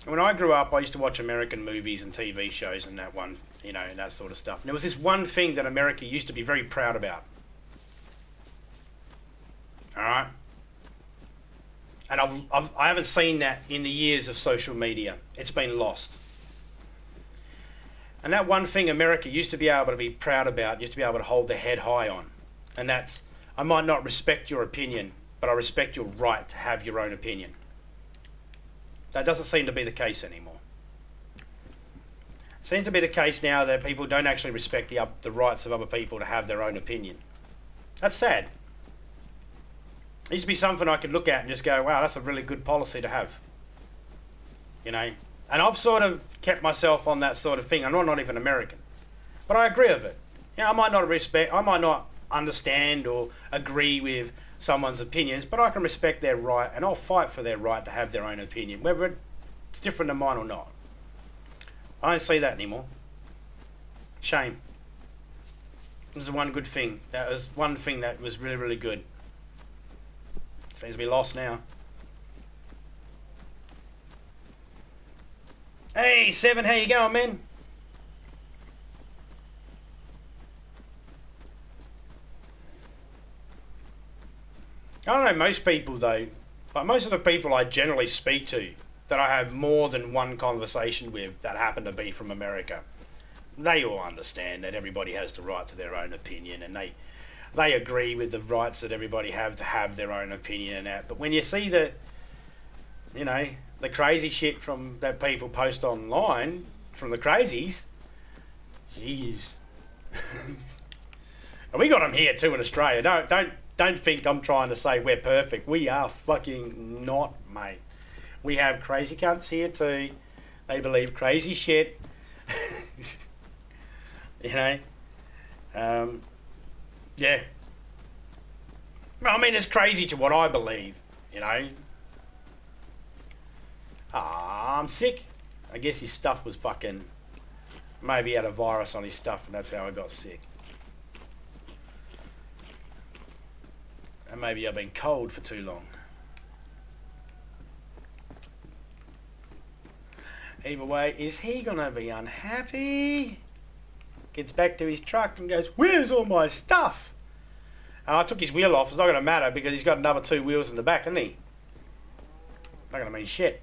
When I grew up, I used to watch American movies and TV shows and that one, you know, and that sort of stuff. And there was this one thing that America used to be very proud about. All right? And I haven't seen that in the years of social media. It's been lost. And that one thing America used to be able to be proud about, used to be able to hold their head high on. And that's, I might not respect your opinion, but I respect your right to have your own opinion. That doesn't seem to be the case anymore. It seems to be the case now that people don't actually respect the rights of other people to have their own opinion. That's sad. It used to be something I could look at and just go, wow, that's a really good policy to have. You know? And I've sort of kept myself on that sort of thing. I'm not even American. But I agree with it. You know, I might not understand or agree with someone's opinions, but I can respect their right, and I'll fight for their right to have their own opinion, whether it's different than mine or not. I don't see that anymore. Shame. This is one good thing. That was one thing that was really, really good. Seems to be lost now. Hey, Seven, how you going, man? I don't know most people though, but most of the people I generally speak to, that I have more than one conversation with that happen to be from America, they all understand that everybody has the right to their own opinion, and they agree with the rights that everybody have to have their own opinion and that. But when you see the, you know, the crazy shit from that people post online from the crazies, jeez. And we got them here too in Australia. Don't think I'm trying to say we're perfect. We are fucking not, mate. We have crazy cunts here too. They believe crazy shit. You know? Yeah. I mean, it's crazy to what I believe, you know? I'm sick. I guess his stuff was fucking... Maybe he had a virus on his stuff and that's how I got sick. And maybe I've been cold for too long. Either way, is he gonna be unhappy? Gets back to his truck and goes, where's all my stuff? I took his wheel off. It's not going to matter because he's got another 2 wheels in the back, hasn't he? Not going to mean shit.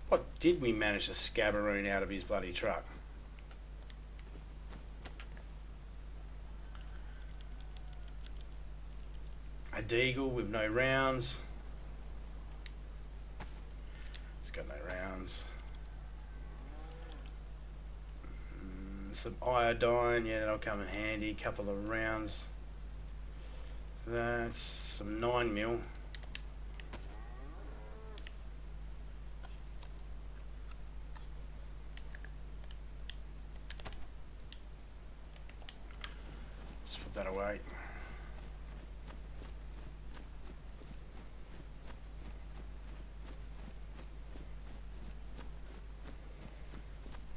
What did we manage to scabberoon out of his bloody truck? A deagle with no rounds. It's got no rounds. Some iodine, yeah, that'll come in handy. Couple of rounds. That's some 9mm. Let's put that away.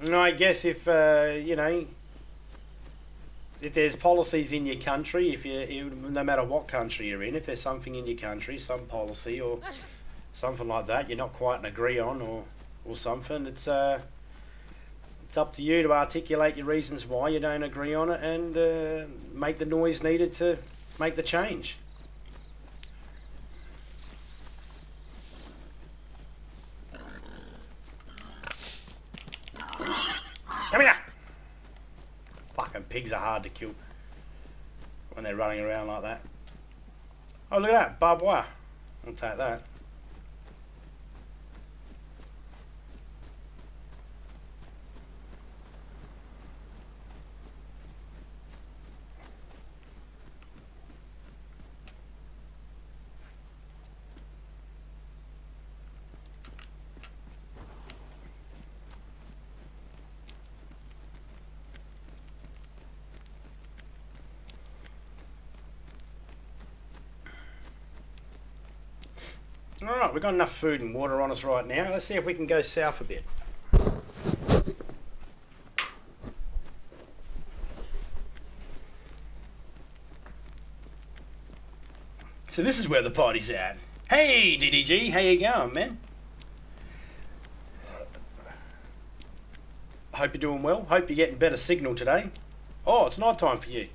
And I guess if you know, if there's policies in your country, if you no matter what country you're in, if there's something in your country, some policy or something like that, you're not quite agree on, or something, it's up to you to articulate your reasons why you don't agree on it and make the noise needed to make the change. Come here! Fucking pigs are hard to kill when they're running around like that. Oh, look at that, barbed wire. I'll take that. Alright, we've got enough food and water on us right now. Let's see if we can go south a bit. So this is where the party's at. Hey DDG, how you going, man? Hope you're doing well. Hope you're getting better signal today. Oh, it's night time for you.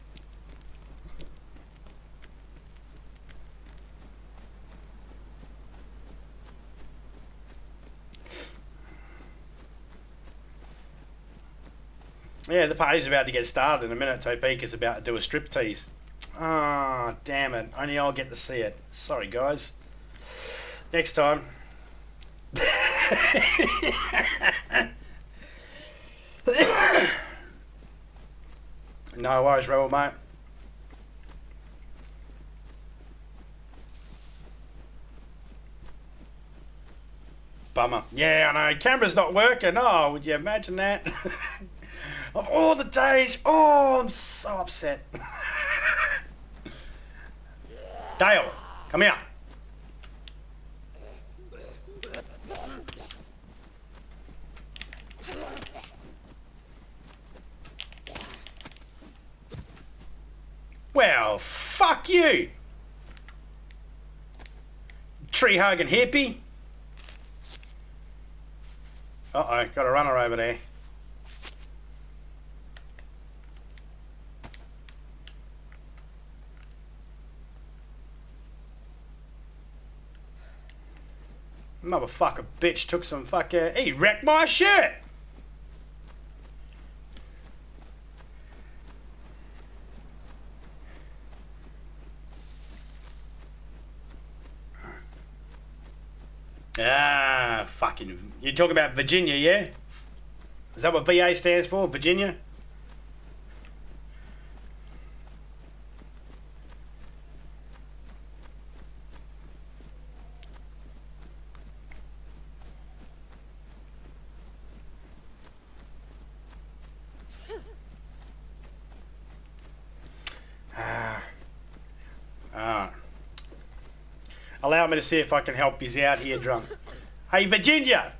Yeah, the party's about to get started in a minute. Topeka's about to do a striptease. Ah, oh, damn it. Only I'll get to see it. Sorry, guys. Next time. No worries, Rebel, mate. Bummer. Yeah, I know. Camera's not working. Oh, would you imagine that? Of all the days, oh, I'm so upset. Dale, come here. Well, fuck you. Tree hugging hippie. Uh-oh, got a runner over there. Motherfucker bitch took some fucking... He wrecked my shit! Ah, fucking... You're talking about Virginia, yeah? Is that what VA stands for? Virginia? Allow me to see if I can help you out here, drunk. Hey, Virginia!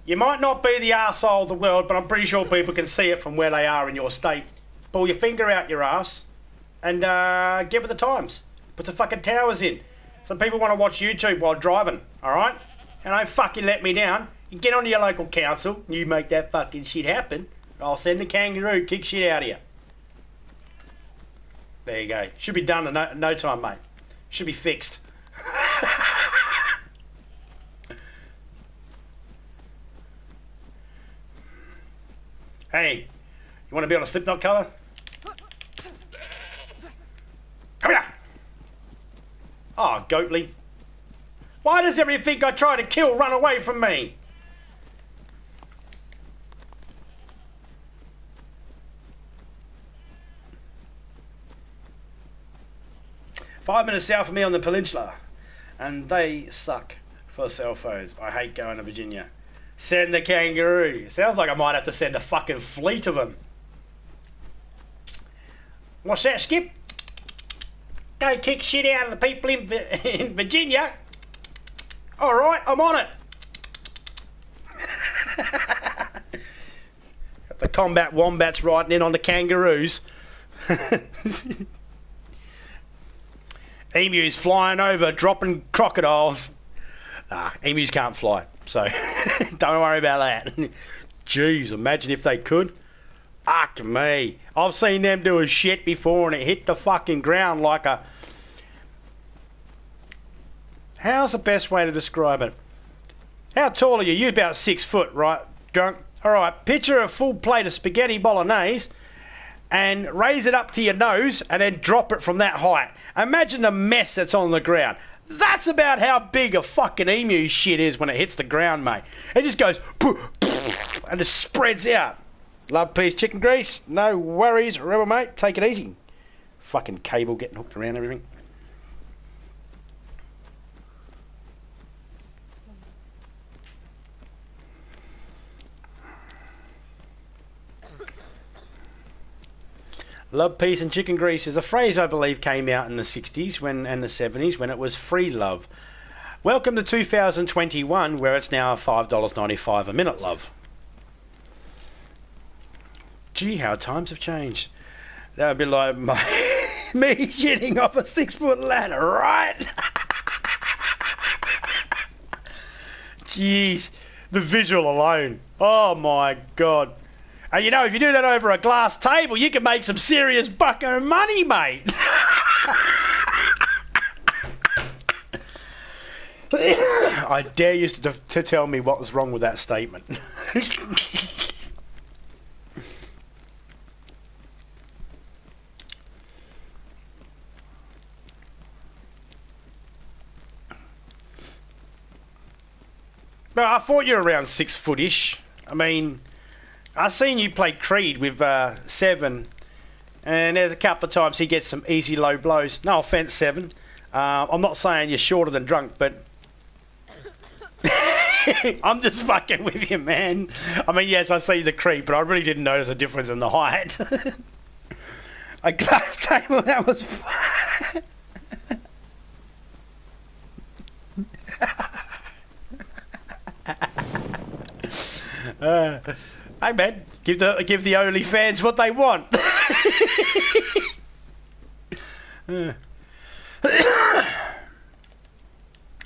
You might not be the arsehole of the world, but I'm pretty sure people can see it from where they are in your state. Pull your finger out your ass and get with the times. Put some fucking towers in. Some people want to watch YouTube while driving, alright? And don't fucking let me down. You get onto your local council, you make that fucking shit happen, I'll send the kangaroo, kick shit out of you. There you go. Should be done in no time, mate. Should be fixed. Hey, you want to be on a Slipknot cover? Come here! Oh, Goatly. Why does everything I try to kill run away from me? "5 minutes south of me on the peninsula, and they suck for cell phones. I hate going to Virginia. Send the kangaroo." Sounds like I might have to send a fucking fleet of them. What's that, Skip? Go kick shit out of the people in Virginia? Alright, I'm on it. Got the combat wombats riding in on the kangaroos. Emus flying over, dropping crocodiles. Emus can't fly, so don't worry about that. Jeez, imagine if they could. Fuck me. I've seen them do a shit before and it hit the fucking ground like a... How's the best way to describe it? How tall are you? You're about 6 foot, right? Drunk. Alright, picture a full plate of spaghetti bolognese and raise it up to your nose and then drop it from that height. Imagine the mess that's on the ground. That's about how big a fucking emu shit is when it hits the ground, mate. It just goes and it spreads out. Love, peace, chicken grease. No worries. Remember, mate, take it easy. Fucking cable getting hooked around everything. Love, peace and chicken grease is a phrase I believe came out in the 60s and the 70s when it was free love. Welcome to 2021 where it's now $5.95 a minute, love. Gee, how times have changed. That would be like me shitting off a 6 foot ladder, right? Jeez, the visual alone. Oh my God. And you know, if you do that over a glass table, you can make some serious bucko money, mate. I dare you to tell me what was wrong with that statement. No, I thought you were around 6 foot-ish. I mean... I've seen you play Creed with Seven, and there's a couple of times he gets some easy low blows. No offence, Seven. I'm not saying you're shorter than drunk, but... I'm just fucking with you, man. I mean, yes, I see the Creed, but I really didn't notice a difference in the height. A glass table, that was... Hey man, give the OnlyFans what they want.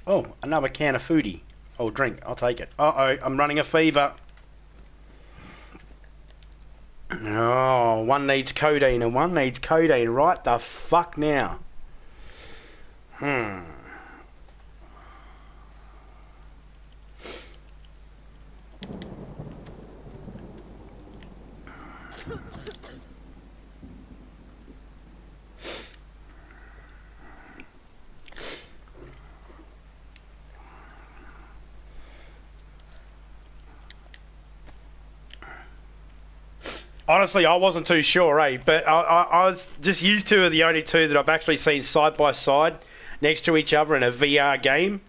Oh, another can of foodie. Oh, drink. I'll take it. Uh-oh, I'm running a fever. Oh, one needs codeine and one needs codeine right the fuck now. Honestly, I wasn't too sure, but I was just used to are the only two that I've actually seen side by side next to each other in a VR game.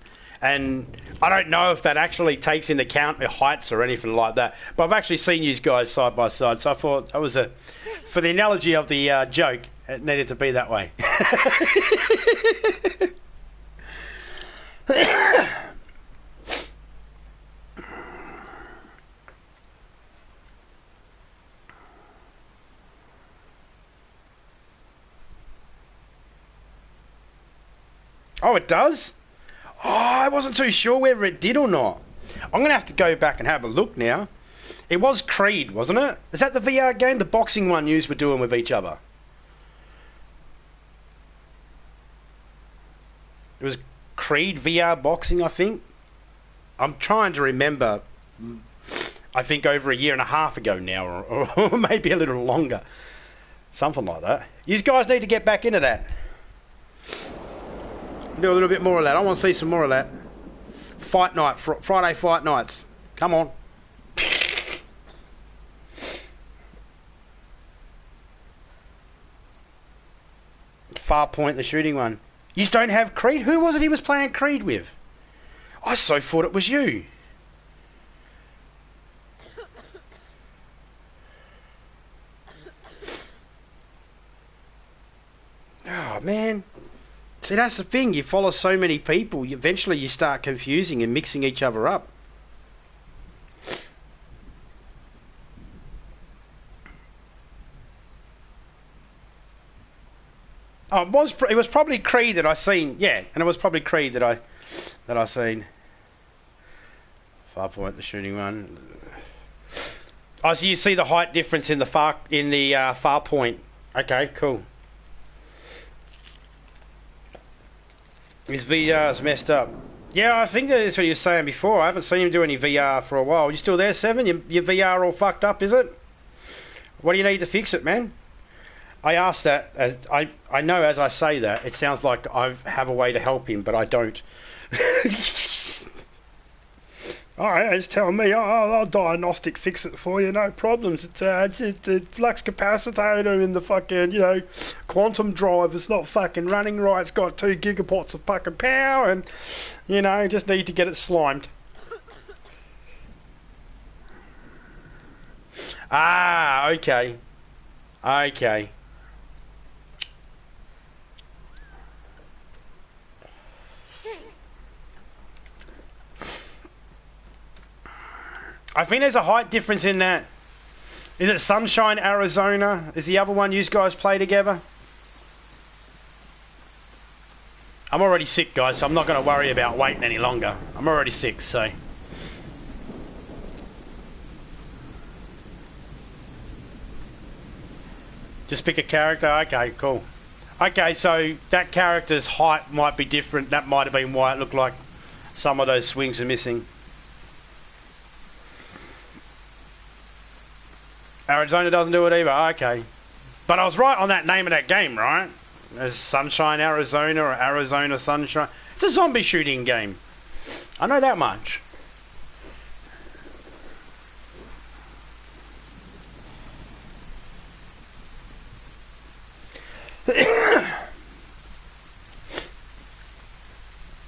And I don't know if that actually takes into account the heights or anything like that. But I've actually seen you guys side by side. So I thought that was for the analogy of the joke, it needed to be that way. Oh, it does? Oh, I wasn't too sure whether it did or not. I'm going to have to go back and have a look now. It was Creed, wasn't it? Is that the VR game? The boxing one you were doing with each other? It was Creed VR boxing, I think. I'm trying to remember. I think over a year and a half ago now, or maybe a little longer. Something like that. You guys need to get back into that. Do a little bit more of that. I want to see some more of that. Fight night, Friday fight nights. Come on. Farpoint, the shooting one. You don't have Creed? Who was it he was playing Creed with? I so thought it was you. Oh, man. See, that's the thing. You follow so many people, eventually you start confusing and mixing each other up. Oh, it was probably Creed that I seen. Yeah, and it was probably Creed that I seen. Farpoint, the shooting one. Oh, so you see the height difference in the Farpoint. Okay, cool. His VR's messed up. Yeah, I think that's what you were saying before. I haven't seen him do any VR for a while. You still there, Seven? Your VR all fucked up, is it? What do you need to fix it, man? I asked that. I know as I say that, it sounds like I have a way to help him, but I don't. Alright, it's telling me, I'll diagnostic fix it for you, no problems. It's the flux capacitor in the fucking, quantum drive. It's not fucking running right. It's got 2 gigawatts of fucking power and, just need to get it slimed. Ah, okay. Okay. I think there's a height difference in that. Is it Sunshine, Arizona? Is the other one you guys play together? I'm already sick, guys, so I'm not going to worry about waiting any longer. I'm already sick, so... Just pick a character? Okay, cool. Okay, so that character's height might be different. That might have been why it looked like some of those swings are missing. Arizona doesn't do it either. Okay. But I was right on that name of that game, right? There's Sunshine Arizona or Arizona Sunshine. It's a zombie shooting game. I know that much.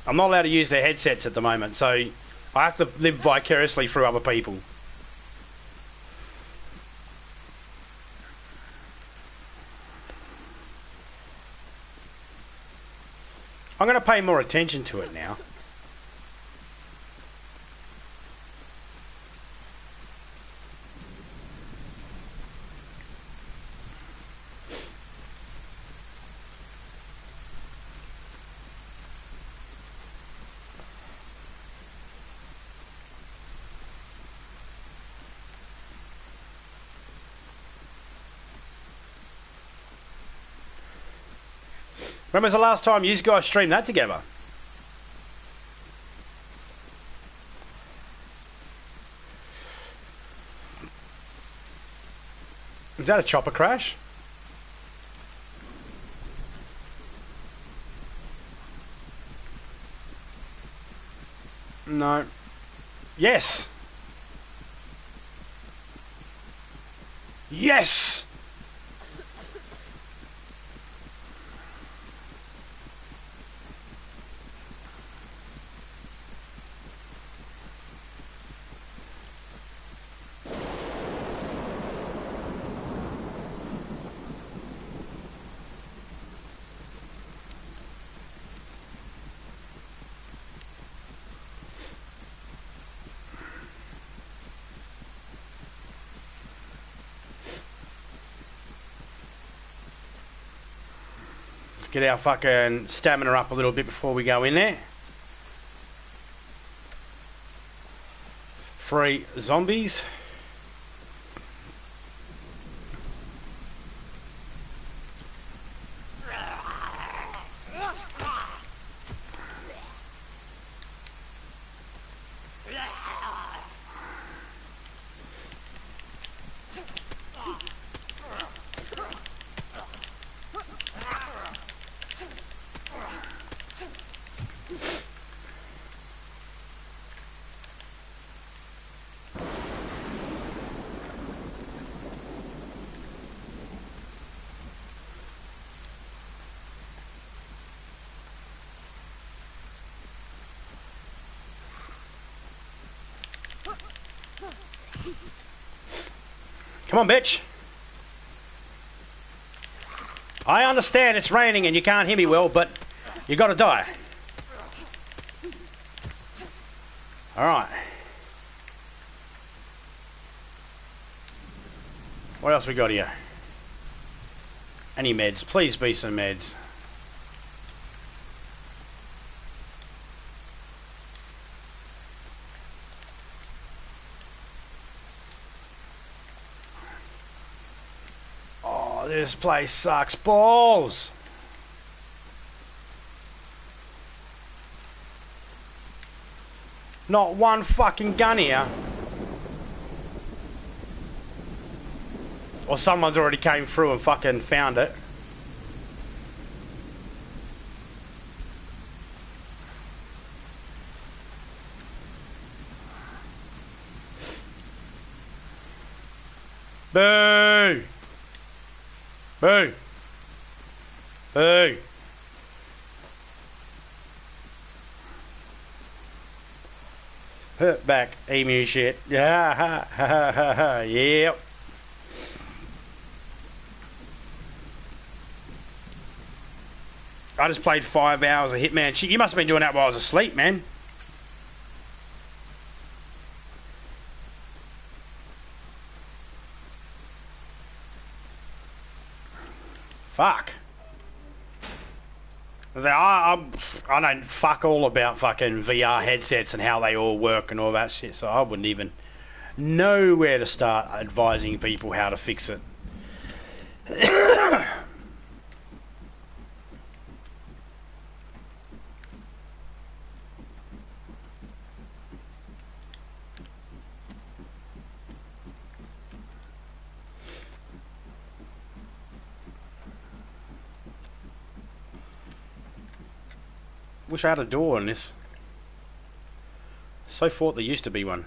I'm not allowed to use their headsets at the moment, so I have to live vicariously through other people. I'm going to pay more attention to it now. When was the last time you guys streamed that together? Is that a chopper crash? No. Yes! Yes! Get our fucking stamina up a little bit before we go in there. 3 zombies. Come on, bitch. I understand it's raining and you can't hear me well, but you gotta die. Alright. What else we got here? Any meds? Please be some meds. This place sucks balls. Not one fucking gun here. Or someone's already came through and fucking found it. Boo! Boo! Boo! Hurt back, emu shit. Yeah, ha, ha, ha, ha, yep. I just played 5 hours of Hitman. Shit, you must have been doing that while I was asleep, man. Fuck. I don't fuck all about fucking VR headsets and how they all work and all that shit, so I wouldn't even know where to start advising people how to fix it. Wish I had a door on this. So thought there used to be one.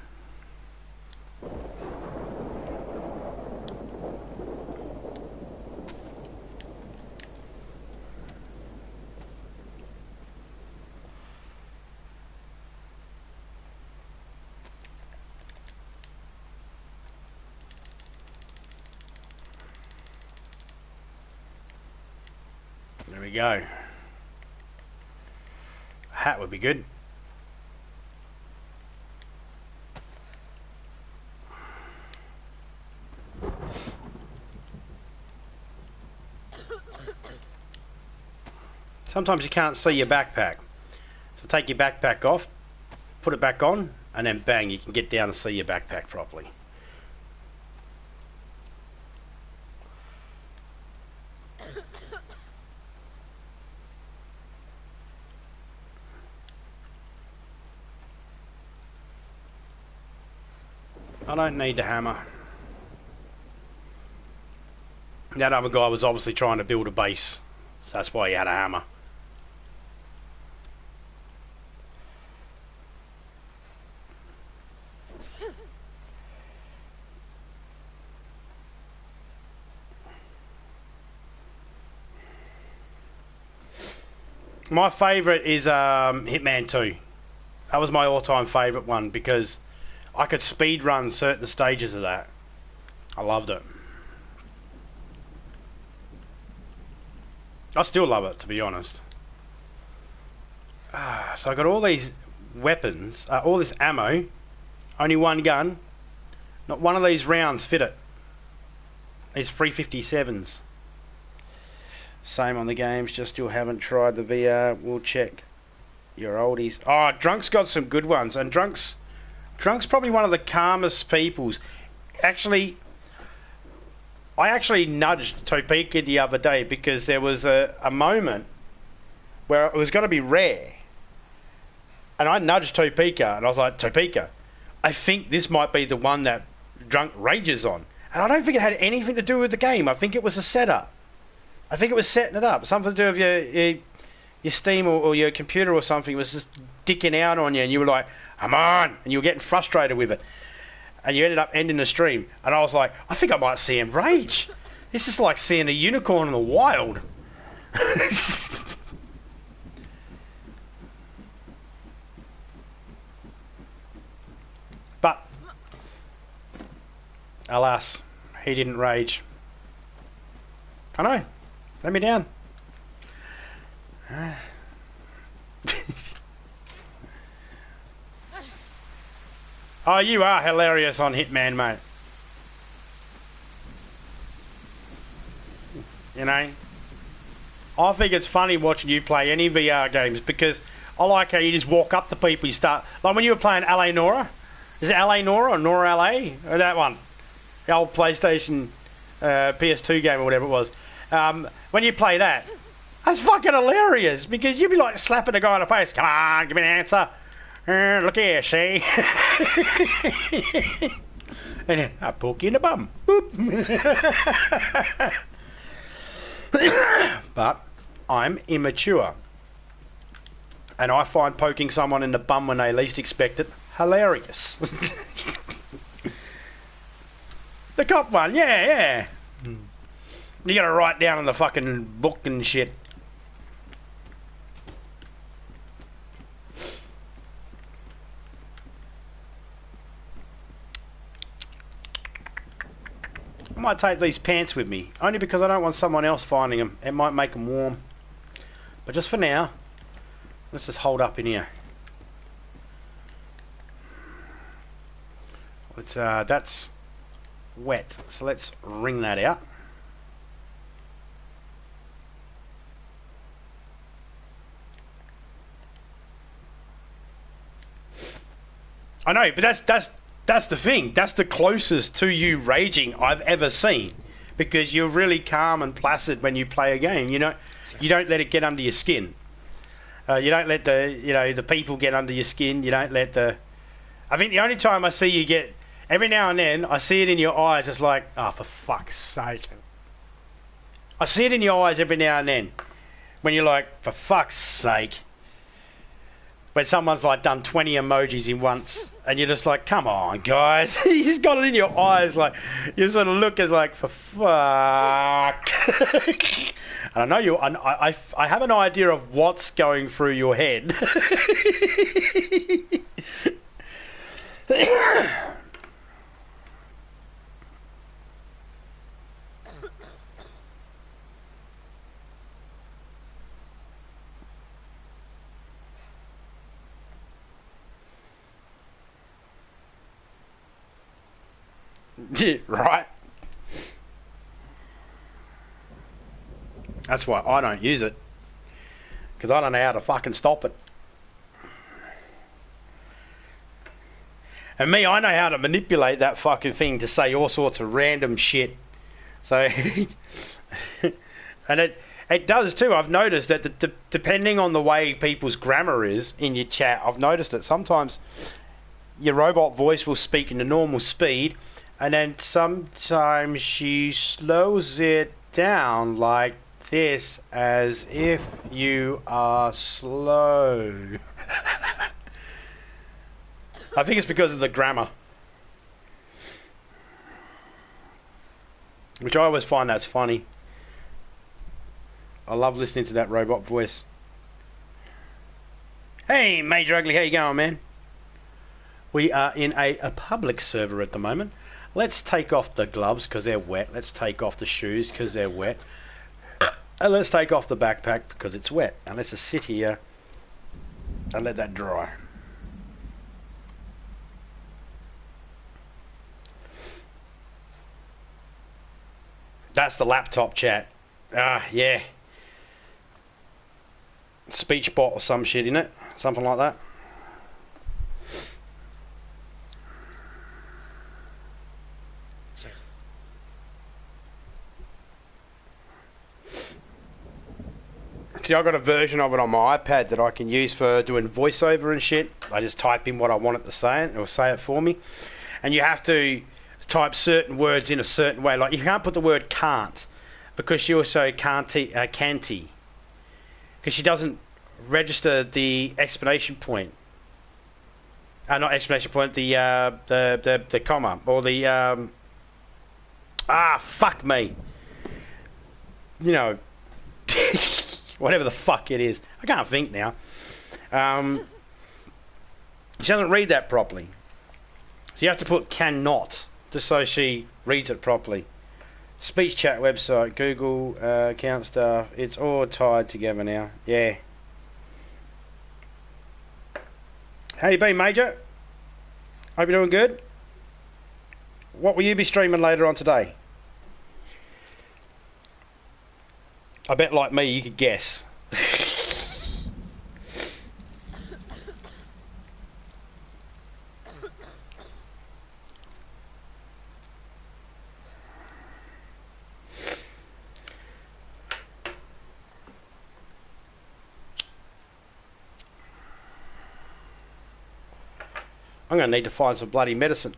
There we go. Hat would be good. Sometimes you can't see your backpack, so take your backpack off, put it back on, and then bang, you can get down and see your backpack properly. I don't need the hammer. That other guy was obviously trying to build a base, so that's why he had a hammer. My favourite is Hitman 2. That was my all-time favourite one because I could speed run certain stages of that. I loved it. I still love it, to be honest. So I got all these weapons, all this ammo, only one gun. Not one of these rounds fit it. These 357s. Same on the games, just you haven't tried the VR. We'll check your oldies. Oh, Drunk's got some good ones, and Drunk's probably one of the calmest peoples. Actually, I actually nudged Topeka the other day because there was a moment where it was going to be rare. And I nudged Topeka, and I was like, Topeka, I think this might be the one that Drunk rages on. And I don't think it had anything to do with the game. I think it was a setup. I think it was setting it up. Something to do with your Steam or your computer or something was just dicking out on you, and you were like, come on! And you were getting frustrated with it. And you ended up ending the stream. And I was like, I think I might see him rage. This is like seeing a unicorn in the wild. But, alas, he didn't rage. I know. Let me down. Oh, you are hilarious on Hitman, mate. You know? I think it's funny watching you play any VR games because I like how you just walk up to people, you start... Like when you were playing LA Nora. Is it LA Nora or Nora LA? Or that one? The old PlayStation PS2 game or whatever it was. When you play that, that's fucking hilarious because you'd be like slapping a guy in the face. Come on, give me an answer. Look here, see? And then I poke you in the bum. Boop. But I'm immature. And I find poking someone in the bum when they least expect it hilarious. The cop one, yeah. You gotta write down in the fucking book and shit. I might take these pants with me, only because I don't want someone else finding them. It might make them warm. But just for now, let's just hold up in here. That's wet, so let's wring that out. I know, but that's the thing. That's the closest to you raging I've ever seen, because you're really calm and placid when you play a game. You don't let it get under your skin. You don't let the people get under your skin. You don't let the... I think the only time I see you get... Every now and then, I see it in your eyes. It's like, oh, for fuck's sake. I see it in your eyes every now and then. When you're like, for fuck's sake. When someone's like done 20 emojis in once. And you're just like, come on, guys. You just got it in your eyes. Like, you sort of look as like, for fuck. And I know you... I have an idea of what's going through your head. Right? That's why I don't use it. Because I don't know how to fucking stop it. And me, I know how to manipulate that fucking thing to say all sorts of random shit. So... and it does too. I've noticed that depending on the way people's grammar is in your chat, I've noticed it. Sometimes your robot voice will speak in the normal speed, and then sometimes she slows it down like this, as if you are slow. I think it's because of the grammar. Which I always find that's funny. I love listening to that robot voice. Hey, Major Ugly, how you going, man? We are in a public server at the moment. Let's take off the gloves because they're wet. Let's take off the shoes because they're wet. And let's take off the backpack because it's wet. And let's just sit here and let that dry. That's the laptop chat. Yeah. speech bot or some shit in it, something like that. See, I've got a version of it on my iPad that I can use for doing voiceover and shit. I just type in what I want it to say and it'll say it for me. And you have to type certain words in a certain way. Like, you can't put the word can't because she also canty. Because she doesn't register the explanation point. Not explanation point, the comma. Or the, fuck me. You know... whatever the fuck it is. I can't think now. She doesn't read that properly. So you have to put cannot, just so she reads it properly. Speech chat website, Google, account staff, it's all tied together now. Yeah. How you been, Major? Hope you're doing good. What will you be streaming later on today? I bet, like me, you could guess. I'm going to need to find some bloody medicine.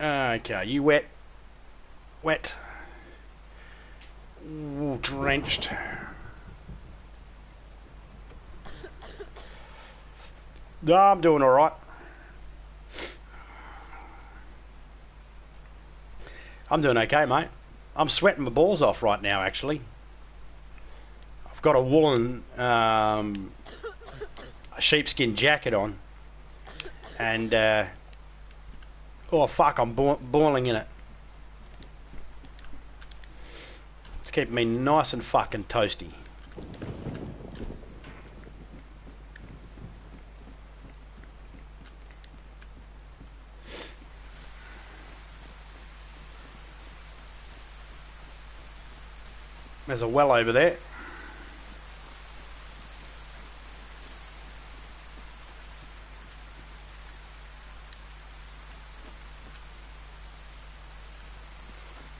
Okay, you wet? Wet. Ooh, drenched. No, I'm doing alright. I'm doing okay, mate. I'm sweating my balls off right now, actually. I've got a woolen a sheepskin jacket on. And, oh fuck, I'm boiling in it. Keeping me nice and fucking toasty. There's a well over there.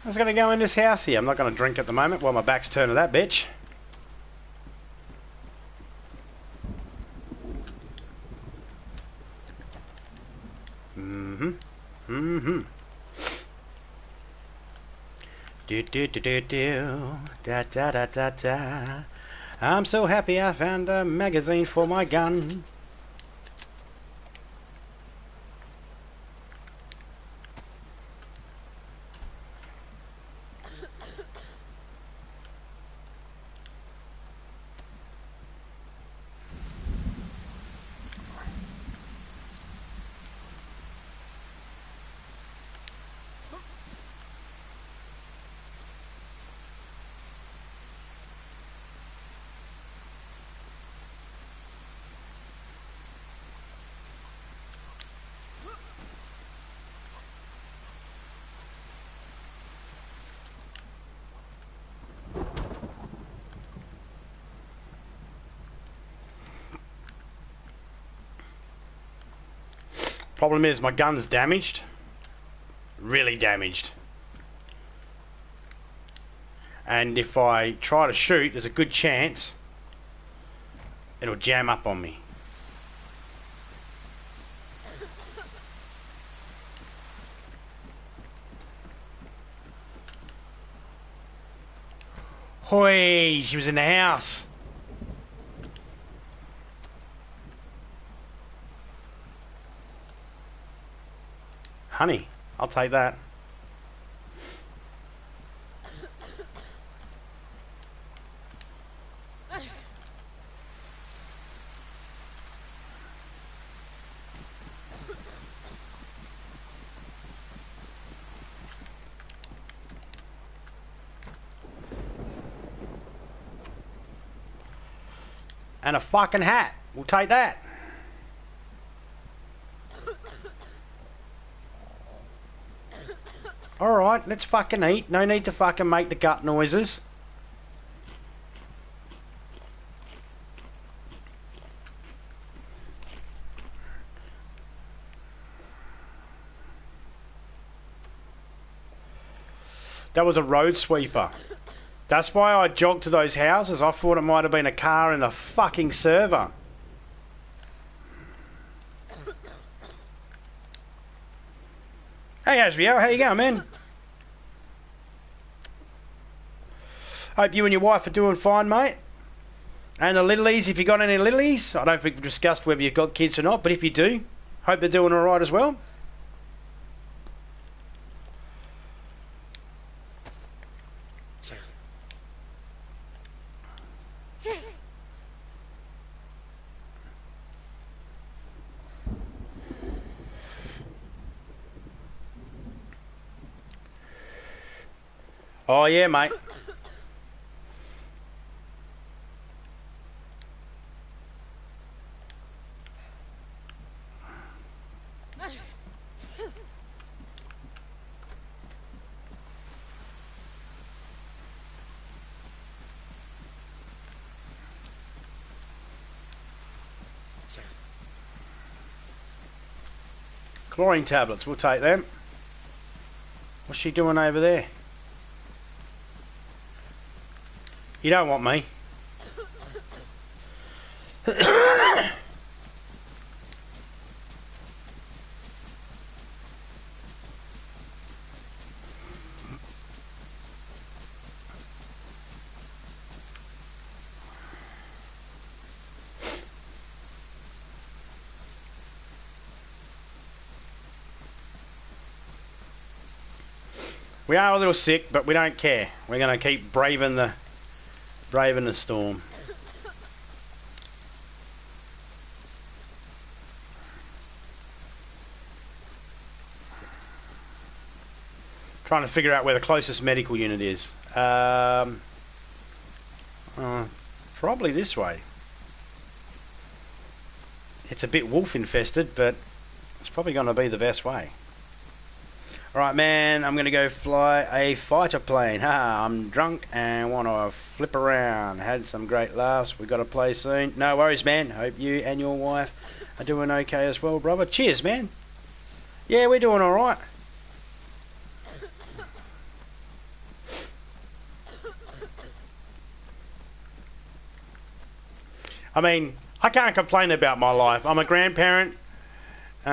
I was going to go in this house here. I'm not going to drink at the moment while my back's turned to that bitch. Da da da da da. I'm so happy I found a magazine for my gun. Problem is, my gun's damaged. Really damaged. And if I try to shoot, there's a good chance it'll jam up on me. Hoi, she was in the house. Honey, I'll take that. And a fucking hat. We'll take that. Alright, let's fucking eat. No need to fucking make the gut noises. That was a road sweeper. That's why I jogged to those houses. I thought it might have been a car in the fucking server. Hey Asriel, how you going, man? Hope you and your wife are doing fine, mate. And the littlies, if you got any littlies, I don't think we've discussed whether you've got kids or not, but if you do, hope they're doing alright as well. Oh yeah, mate. Chlorine tablets, we'll take them. What's she doing over there? You don't want me. We are a little sick, but we don't care. We're going to keep braving the storm. Trying to figure out where the closest medical unit is. Probably this way. It's a bit wolf infested, but it's probably going to be the best way. Alright man, I'm going to go fly a fighter plane. Ha, I'm drunk and want to flip around. Had some great laughs. We got to play soon. No worries man. Hope you and your wife are doing okay as well, brother. Cheers man. Yeah, we're doing alright. I mean, I can't complain about my life. I'm a grandparent. You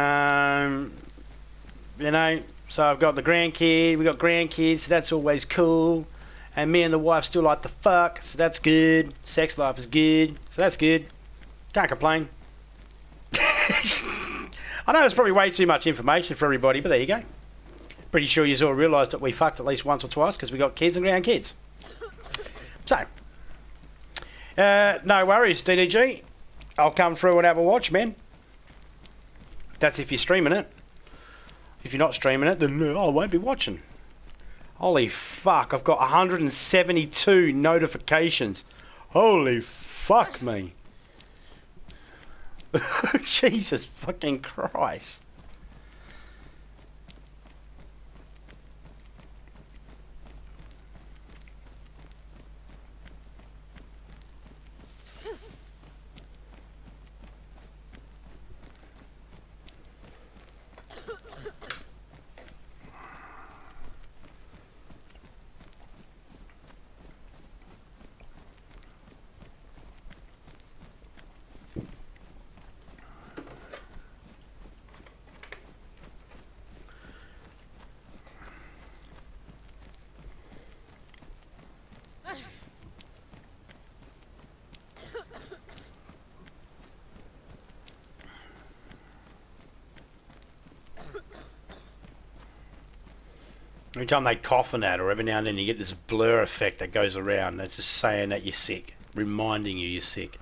know, so I've got the grandkid, we got grandkids, so that's always cool. And me and the wife still like to fuck, so that's good. Sex life is good, so that's good. Can't complain. I know it's probably way too much information for everybody, but there you go. Pretty sure you all realised that we fucked at least once or twice because we got kids and grandkids. So, no worries, DDG. I'll come through and have a watch, man. That's if you're streaming it. If you're not streaming it, then I won't be watching. Holy fuck, I've got 172 notifications. Holy fuck me. Jesus fucking Christ. Every time they cough on that, or every now and then you get this blur effect that goes around that's just saying that you're sick, reminding you you're sick.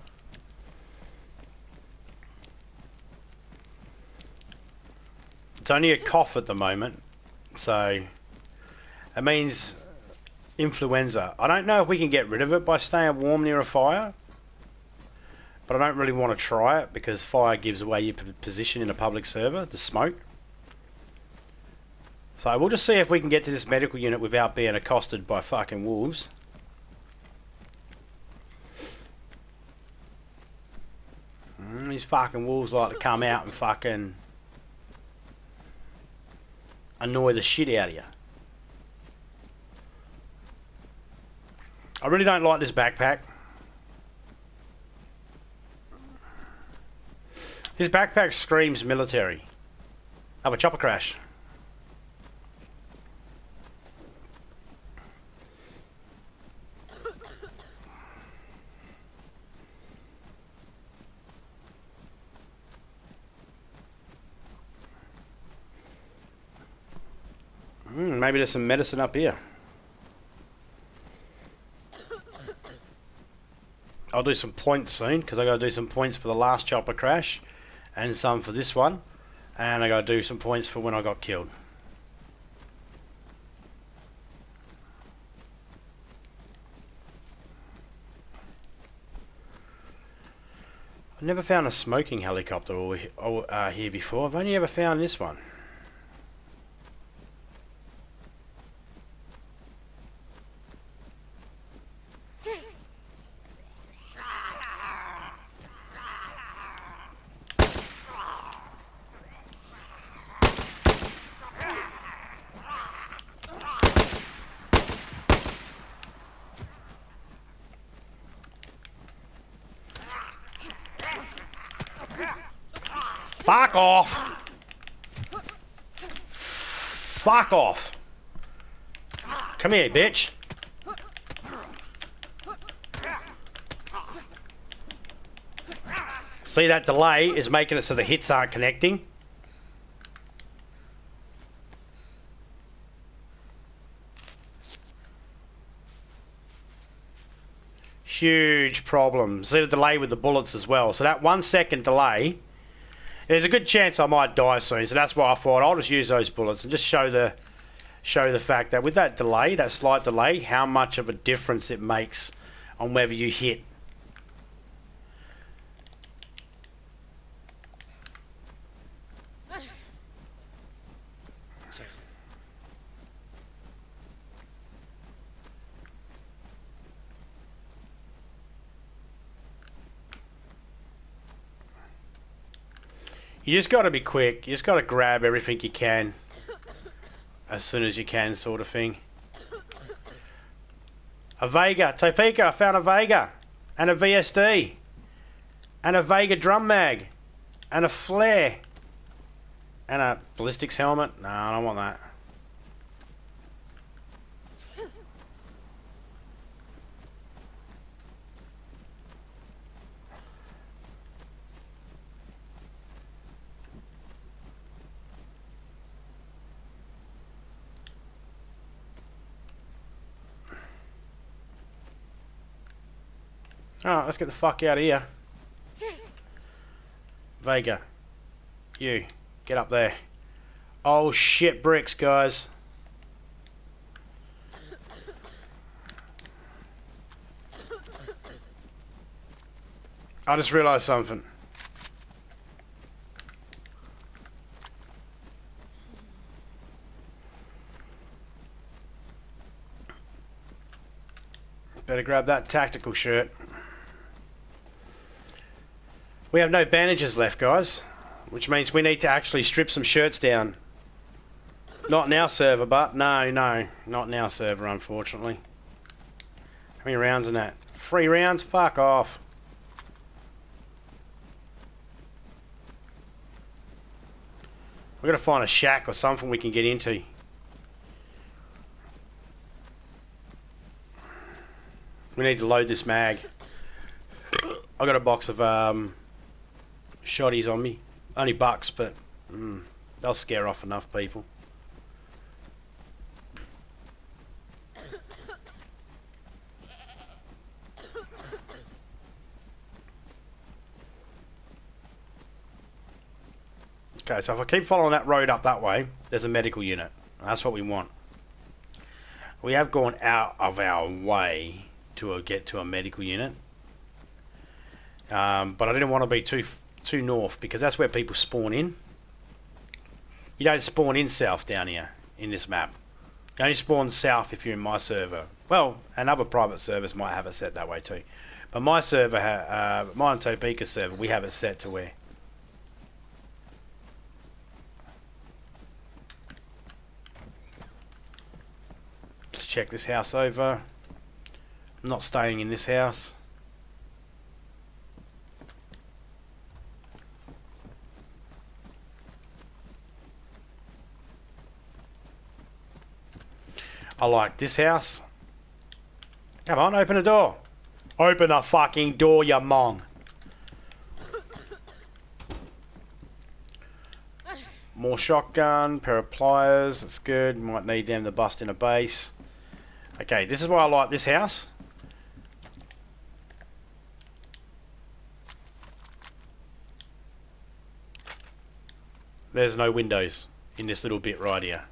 It's only a cough at the moment, so it means influenza. I don't know if we can get rid of it by staying warm near a fire, but I don't really want to try it because fire gives away your position in a public server, the smoke. So we'll just see if we can get to this medical unit without being accosted by fucking wolves. These fucking wolves like to come out and fucking annoy the shit out of you. I really don't like this backpack. His backpack screams military. Have a chopper crash. Maybe there's some medicine up here. I'll do some points soon because I got to do some points for the last chopper crash and some for this one, and I got to do some points for when I got killed. I've never found a smoking helicopter here before. I've only ever found this one. Fuck off! Fuck off! Come here, bitch! See, that delay is making it so the hits aren't connecting. Huge problem. See the delay with the bullets as well. So that 1 second delay, there's a good chance I might die soon. So that's why I thought I'll just use those bullets and just show the fact that with that delay, that slight delay, how much of a difference it makes on whether you hit. You just got to be quick. You just got to grab everything you can as soon as you can, sort of thing. A Vega. Topeka, I found a Vega. And a VSD. And a Vega drum mag. And a flare. And a ballistics helmet. No, I don't want that. Alright, let's get the fuck out of here. Vega. You. Get up there. Oh shit, bricks, guys. I just realised something. Better grab that tactical shirt. We have no bandages left, guys, which means we need to actually strip some shirts down. Not in our server, but no, not in our server, unfortunately. How many rounds in that? 3 rounds? Fuck off. We've got to find a shack or something we can get into. We need to load this mag. I got a box of shotties on me. Only bucks, but they'll scare off enough people. Okay, so if I keep following that road up that way, there's a medical unit. That's what we want. We have gone out of our way to get to a medical unit. But I didn't want to be too north because that's where people spawn in. You don't spawn in south down here in this map. You only spawn south if you're in my server. Well, and other private servers might have it set that way too. But my server, my and Topeka server, we have it set to where. Let's check this house over. not staying in this house. I like this house. Come on, open the door. Open the fucking door, you mong. More shotgun, pair of pliers, that's good. Might need them to bust in a base. Okay, this is why I like this house. There's no windows in this little bit right here.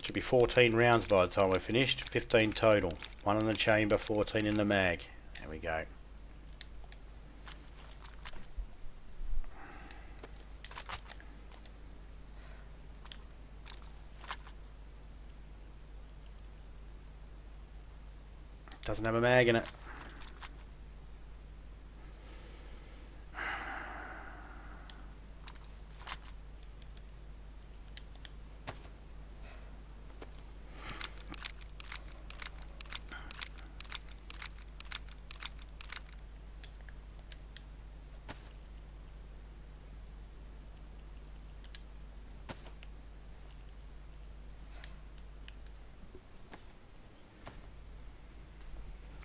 Should be 14 rounds by the time we're finished. 15 total. 1 in the chamber, 14 in the mag. There we go. Doesn't have a mag in it.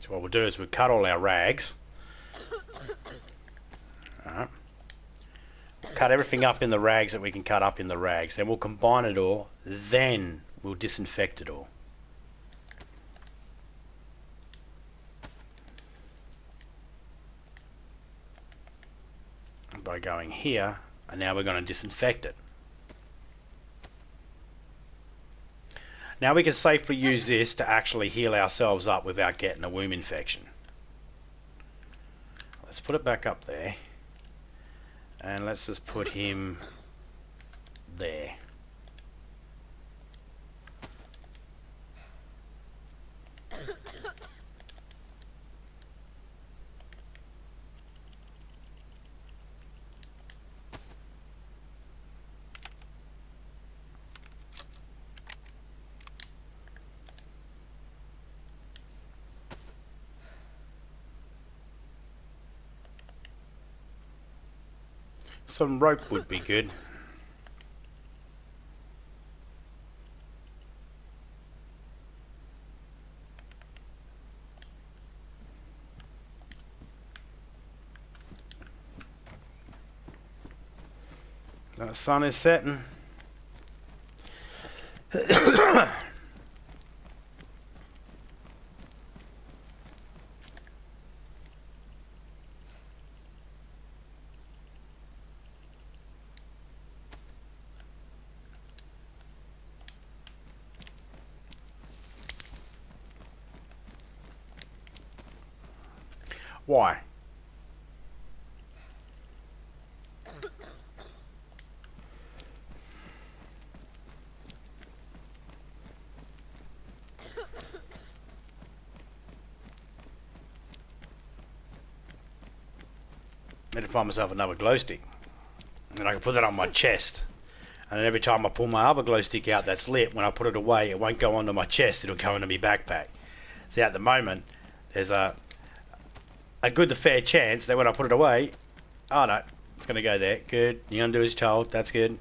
So what we'll do is we'll cut all our rags. Alright. Cut everything up in the rags that we can cut up in the rags. Then we'll combine it all. Then we'll disinfect it all. By going here, and now we're going to disinfect it. Now we can safely use this to actually heal ourselves up without getting a womb infection. Let's put it back up there. And let's just put him there. Some rope would be good. The sun is setting. Why? I need to find myself another glow stick. And I can put that on my chest. And then every time I pull my other glow stick out that's lit, when I put it away, it won't go onto my chest, it'll go into my backpack. See, at the moment, there's a good to fair chance that when I put it away, oh no, it's going to go there. Good. You undo as told. That's good.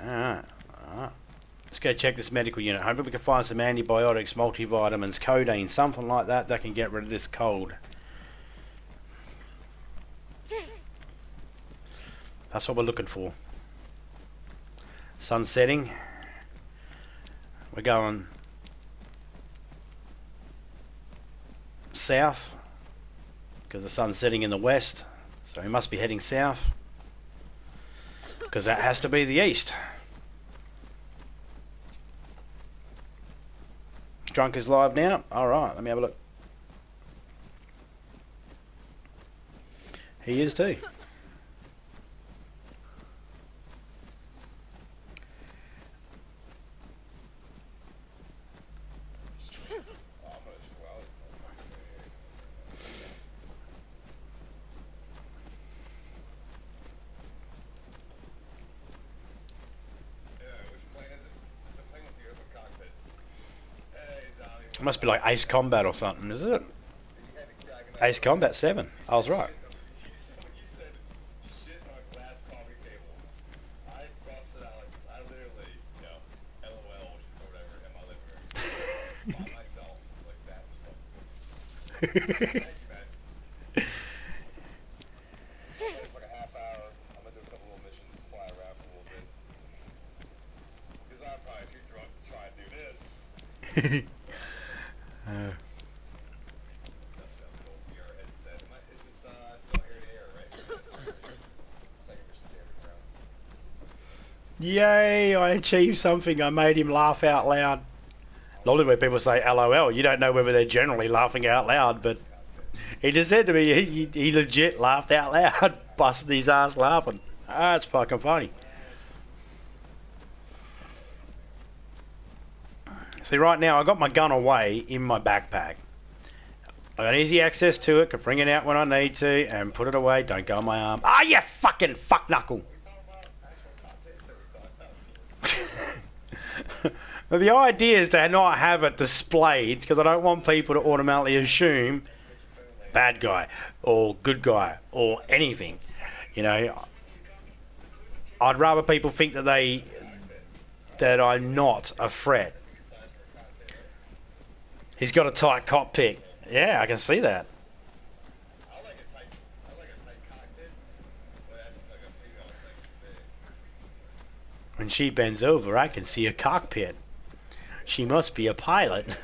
Alright. Let's go check this medical unit. Hopefully we can find some antibiotics, multivitamins, codeine, something like that that can get rid of this cold. That's what we're looking for. Sun setting. We're going south because the sun's setting in the west, so we must be heading south because that has to be the east. Drunk is live now. Alright, let me have a look. He is too. It must be like Ace Combat or something, is it? Ace Combat 7. I was right. Yay, I achieved something. I made him laugh out loud. Normally when people say LOL, you don't know whether they're generally laughing out loud, but he just said to me, he legit laughed out loud, busted his ass laughing. Ah, it's fucking funny. See, right now I got my gun away in my backpack. I got easy access to it, can bring it out when I need to, and put it away. Don't go on my arm. Ah, you fucking fuck knuckle. The idea is to not have it displayed because I don't want people to automatically assume bad guy or good guy or anything. You know, I'd rather people think that I'm not a threat. He's got a tight cockpit. Yeah, I can see that. When she bends over, I can see a cockpit. She must be a pilot.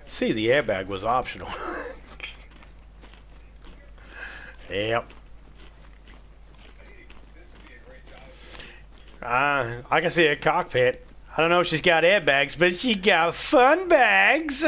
See, the airbag was optional. Yep. I can see a cockpit. I don't know if she's got airbags, but she got fun bags.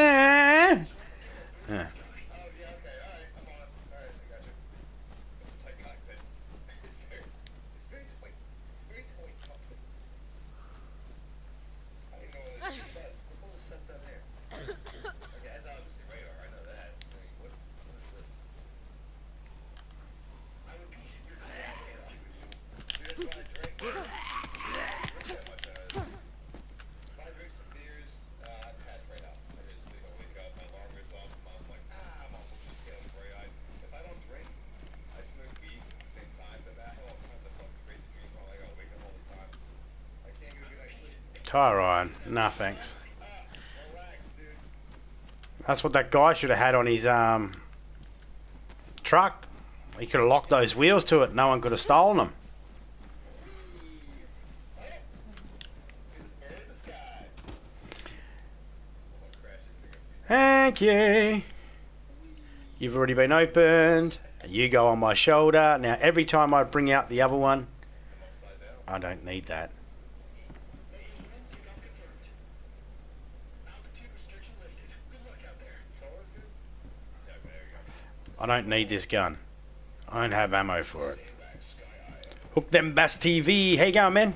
Tire iron. Nah, thanks. That's what that guy should have had on his truck. He could have locked those wheels to it. No one could have stolen them. Thank you. You've already been opened. You go on my shoulder. Now every time I bring out the other one, I don't need that. I don't need this gun. I don't have ammo for it. Hook them Bass TV. How you going, man?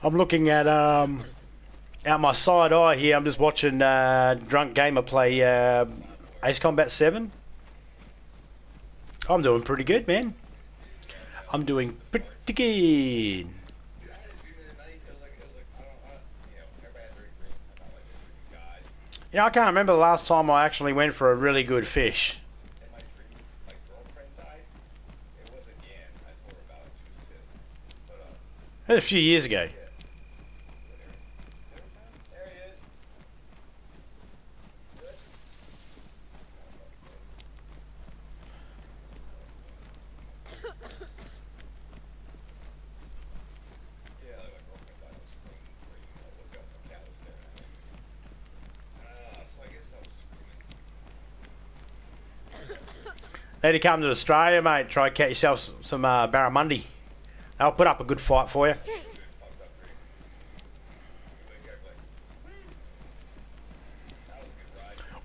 I'm looking at out my side eye here. I'm just watching Drunk Gamer play Ace Combat 7. I'm doing pretty good, man. I'm doing pretty good. Yeah, I can't remember the last time I actually went for a really good fish. It was a few years ago. Need to come to Australia, mate. Try to catch yourself some barramundi. They'll put up a good fight for you.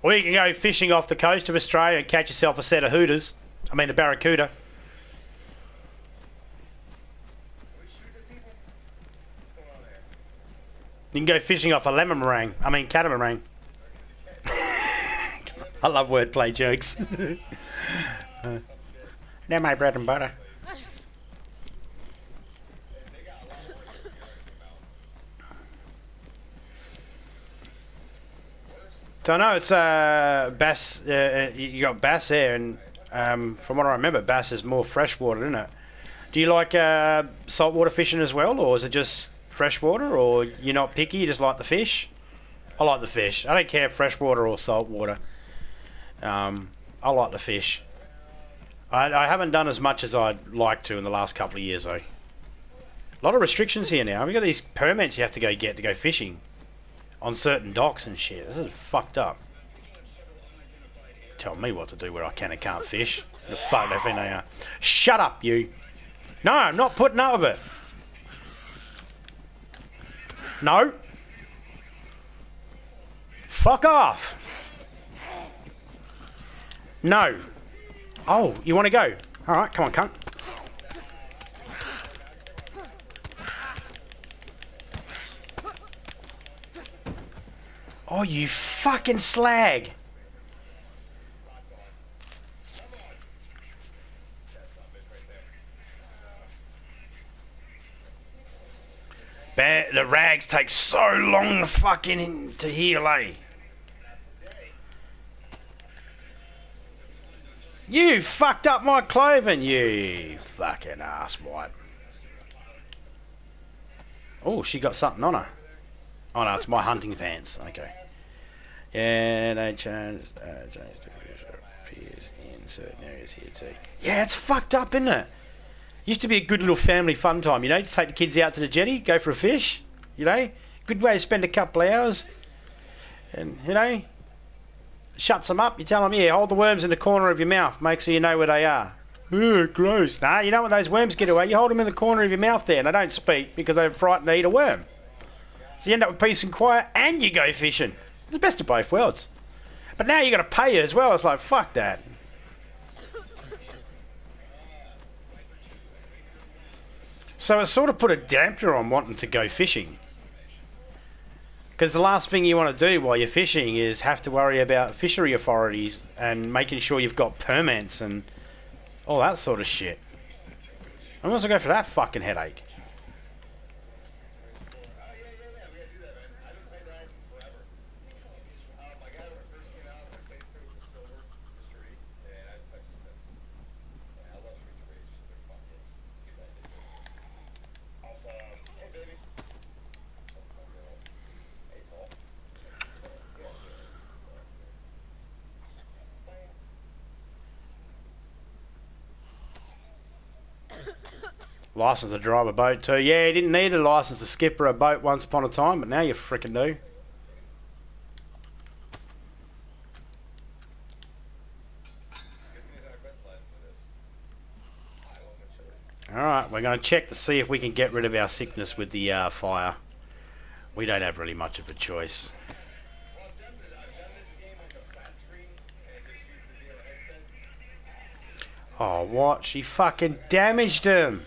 Or you can go fishing off the coast of Australia and catch yourself a set of hooters. I mean a barracuda. You can go fishing off a lemon meringue. I mean catamaran. I love wordplay jokes. They're my bread and butter. So I know it's bass. You got bass there, and from what I remember, bass is more freshwater, isn't it? Do you like saltwater fishing as well, or is it just freshwater, or you're not picky? You just like the fish? I like the fish. I don't care if freshwater or saltwater. I like the fish. I haven't done as much as I'd like to in the last couple of years, though. A lot of restrictions here now. We've got these permits you have to go get to go fishing on certain docks and shit. This is fucked up. Tell me what to do where I can and can't fish. The fuck they think they are. Shut up, you. No, I'm not putting up with it. No. Fuck off. No. Oh, you want to go? Alright, come on, cunt. Oh, you fucking slag. The rags take so long to fucking to heal, eh? You fucked up my clothing, you fucking asswipe. Oh, she got something on her. Oh no, it's my hunting pants. Okay. Yeah, they changed appears in certain areas here too. Yeah, it's fucked up, isn't it? Used to be a good little family fun time, you know, to take the kids out to the jetty, go for a fish, you know. Good way to spend a couple of hours. And, you know, shuts them up. You tell them, yeah, hold the worms in the corner of your mouth, make sure you know where they are. Ooh, gross. Nah, you know when those worms get away, you hold them in the corner of your mouth there, and they don't speak because they're frightened to eat a worm. So you end up with peace and quiet, and you go fishing. It's the best of both worlds. But now you got to pay as well. It's like, fuck that. So it sort of put a damper on wanting to go fishing. Because the last thing you want to do while you're fishing is have to worry about fishery authorities and making sure you've got permits and all that sort of shit. I might as well go for that fucking headache. License to drive a boat too. Yeah, you didn't need a license to skipper a boat once upon a time, but now you frickin' do. Alright, we're going to check to see if we can get rid of our sickness with the fire. We don't have really much of a choice. Oh, what? She fucking damaged him.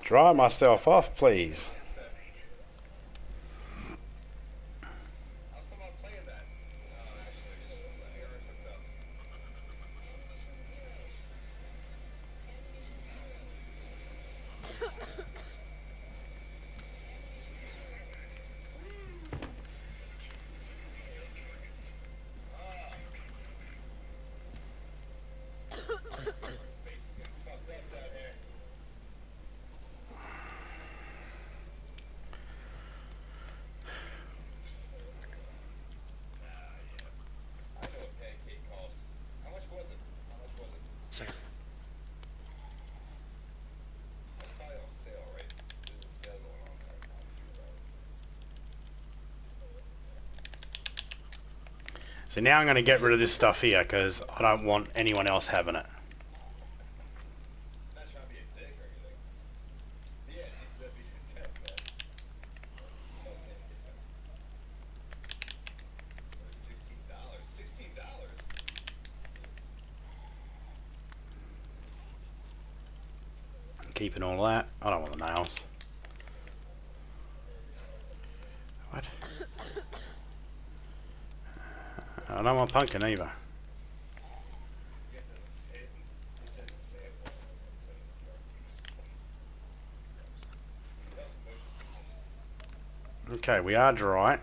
Dry myself off, please. So now I'm going to get rid of this stuff here because I don't want anyone else having it. I'm keeping all that. I don't want the nails. What? I don't want pumpkin either. Okay, we are dry.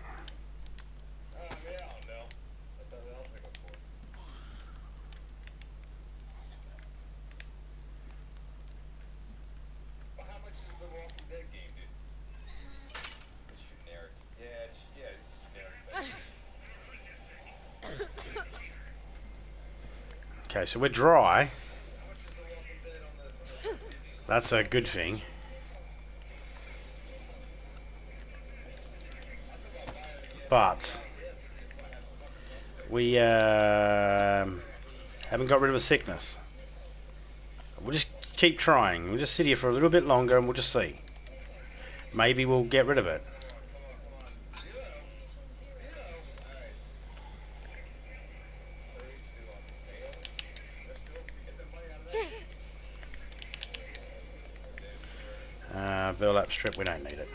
Okay, so we're dry. That's a good thing. But we haven't got rid of a sickness. We'll just keep trying. We'll just sit here for a little bit longer and we'll just see. Maybe we'll get rid of it. Burlap strip, we don't need it.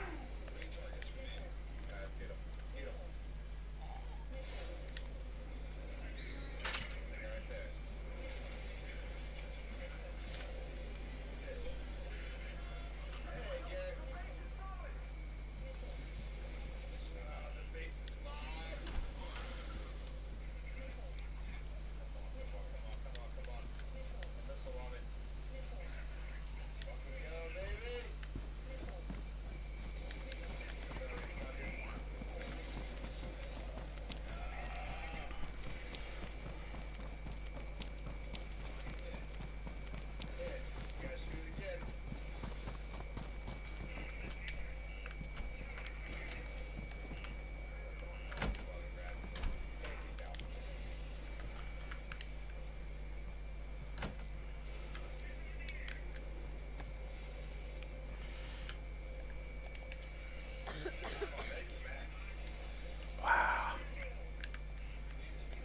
Wow.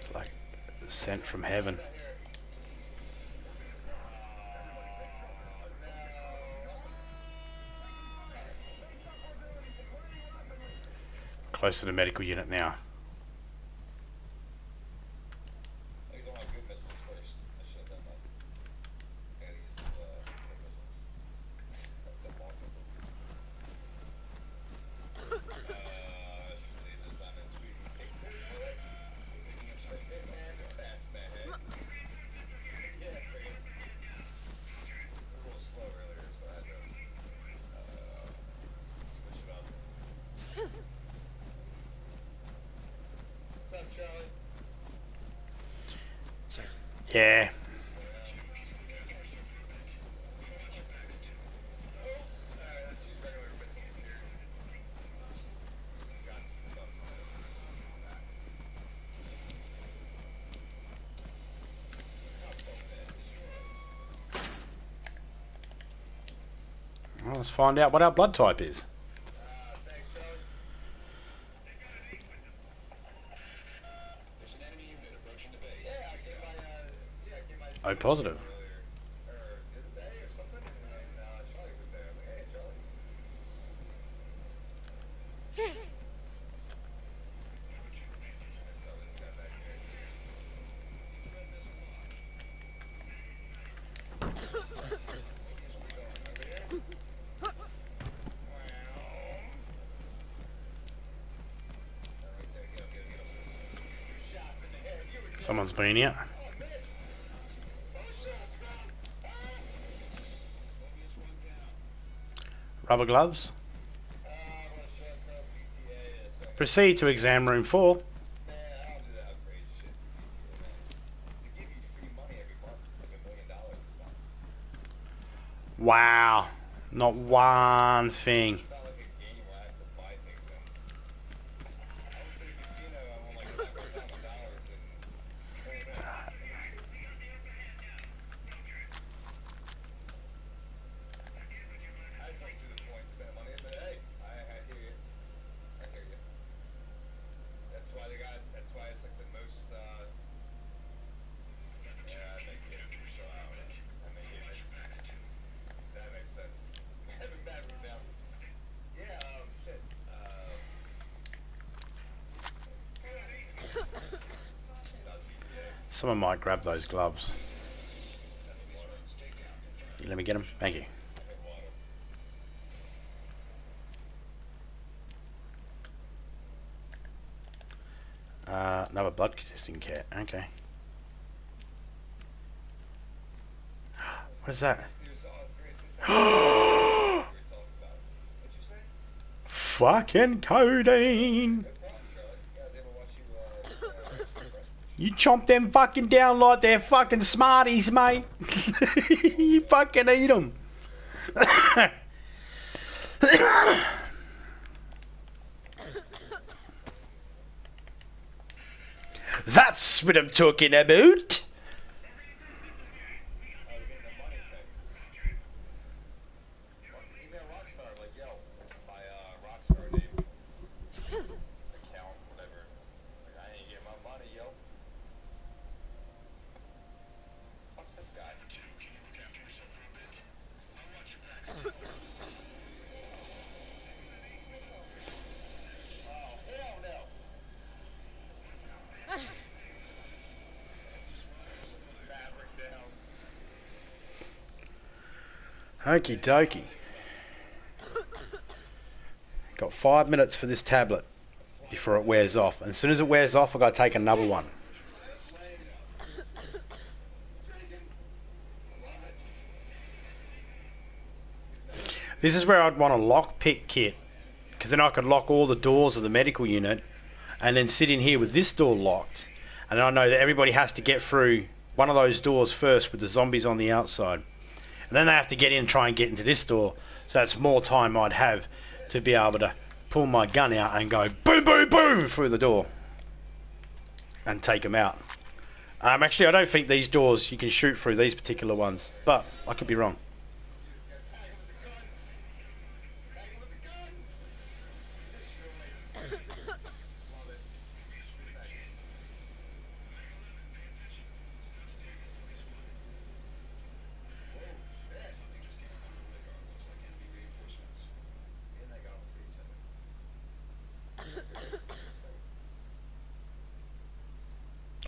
It's like sent from heaven. Close to the medical unit now. Yeah. Well, let's find out what our blood type is. O positive. Someone's been here. Rubber gloves. Proceed to exam room 4. Wow. Not one thing. Someone might grab those gloves. Let me get them. Thank you. Another blood testing kit. Okay. What is that? Fucking codeine. You chomp them fucking down like they're fucking Smarties, mate. You fucking eat them. That's what I'm talking about. Okie dokie. Got 5 minutes for this tablet before it wears off. And as soon as it wears off, I've got to take another one. This is where I'd want a lockpick kit, because then I could lock all the doors of the medical unit and then sit in here with this door locked. And I know that everybody has to get through one of those doors first with the zombies on the outside. And then they have to get in and try and get into this door. So that's more time I'd have to be able to pull my gun out and go boom, boom, boom through the door and take them out. Actually, I don't think these doors you can shoot through, these particular ones, but I could be wrong.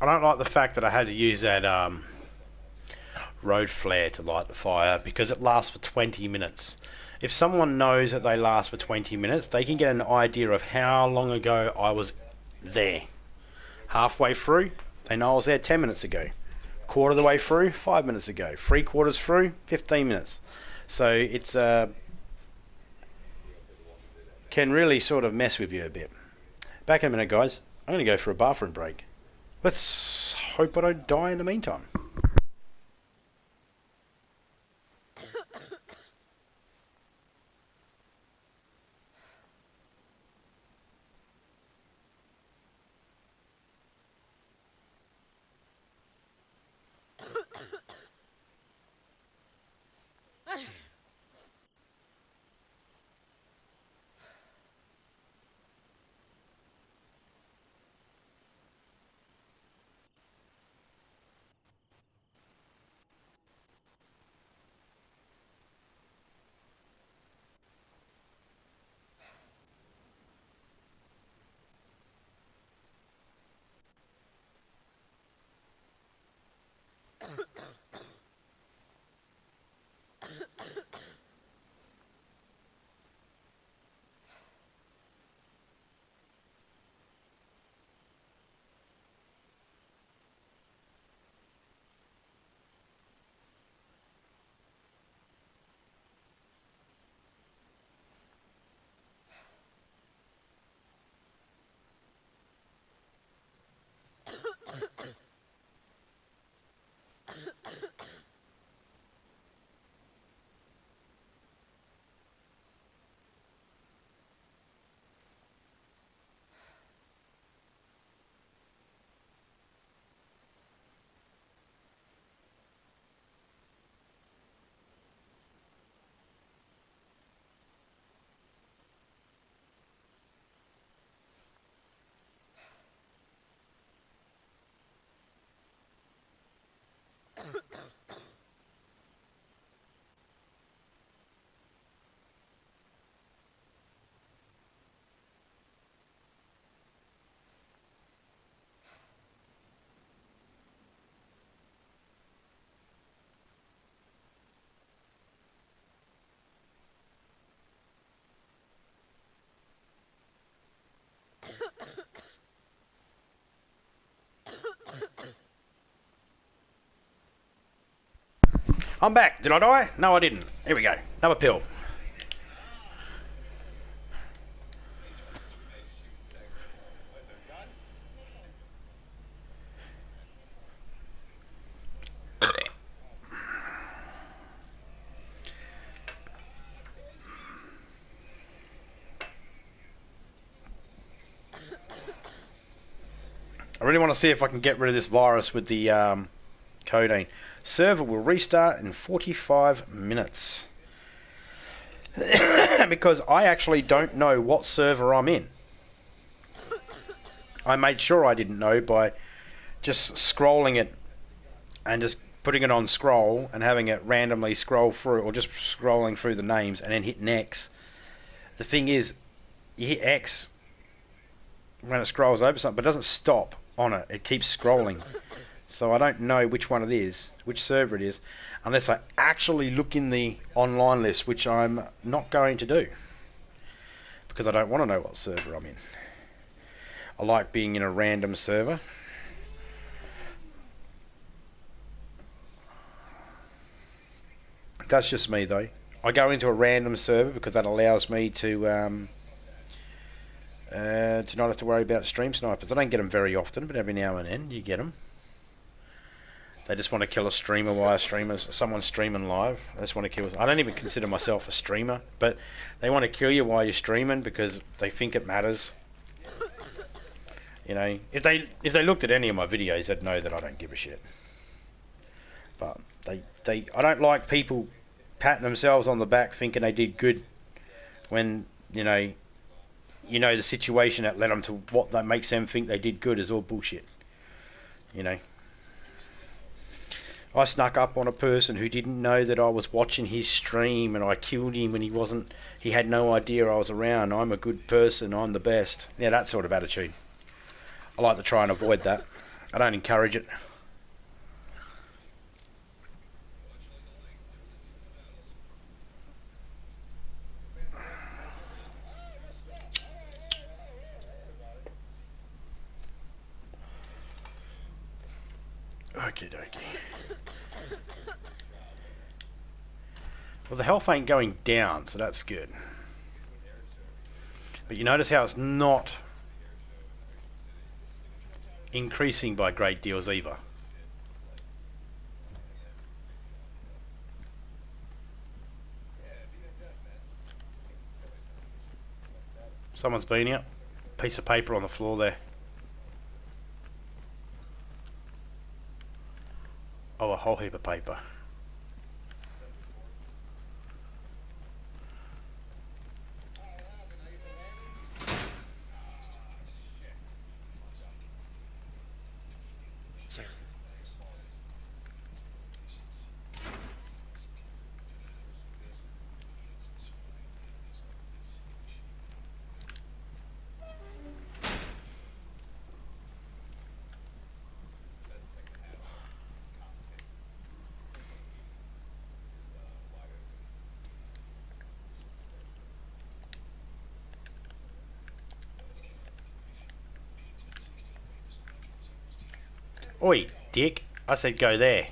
I don't like the fact that I had to use that road flare to light the fire, because it lasts for 20 minutes. If someone knows that they last for 20 minutes, they can get an idea of how long ago I was there. Halfway through, they know I was there 10 minutes ago. Quarter of the way through, 5 minutes ago. 3/4 through, 15 minutes. So it's can really sort of mess with you a bit. Back in a minute, guys. I'm going to go for a bathroom break. Let's hope I don't die in the meantime. I'm back. Did I die? No, I didn't. Here we go. Another pill. I really want to see if I can get rid of this virus with the codeine. Server will restart in 45 minutes. Because I actually don't know what server I'm in. I made sure I didn't know by just scrolling it and just putting it on scroll and having it randomly scroll through, or just scrolling through the names and then hitting X. The thing is, you hit X when it scrolls over something, but it doesn't stop on it. It keeps scrolling. So I don't know which one it is, which server it is, unless I actually look in the online list, which I'm not going to do, because I don't want to know what server I'm in. I like being in a random server. That's just me though. I go into a random server because that allows me to not have to worry about stream snipers. I don't get them very often, but every now and then you get them. They just want to kill a streamer while someone's streaming live. They just want to kill us. I don't even consider myself a streamer, but they want to kill you while you're streaming because they think it matters. You know, if they looked at any of my videos, they'd know that I don't give a shit. But I don't like people patting themselves on the back thinking they did good when you know the situation that led them to what that makes them think they did good is all bullshit. You know, I snuck up on a person who didn't know that I was watching his stream, and I killed him, and he had no idea I was around. I'm a good person, I'm the best. Yeah, that sort of attitude. I like to try and avoid that. I don't encourage it. Okie dokie. Well, the health ain't going down, so that's good. But you notice how it's not increasing by great deals either. Someone's been here. Piece of paper on the floor there. Oh, a whole heap of paper. Oi, dick. I said go there.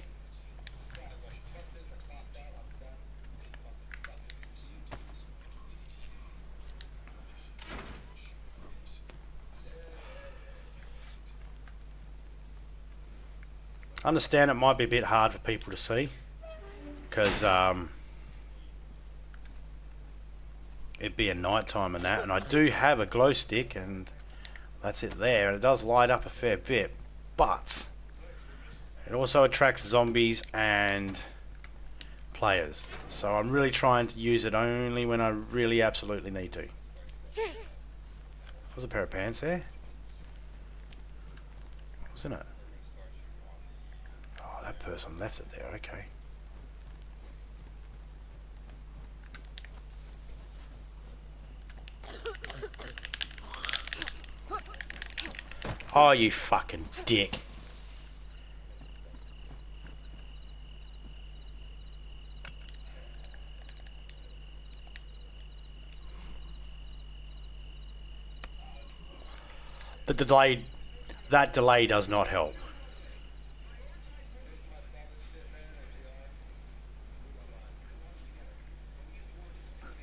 I understand it might be a bit hard for people to see because it'd be a night time and that, and I do have a glow stick and that's it there, and it does light up a fair bit, but it also attracts zombies and players, so I'm really trying to use it only when I really absolutely need to. There's a pair of pants there. Wasn't it? Oh, that person left it there, okay. Oh, you fucking dick. That delay does not help.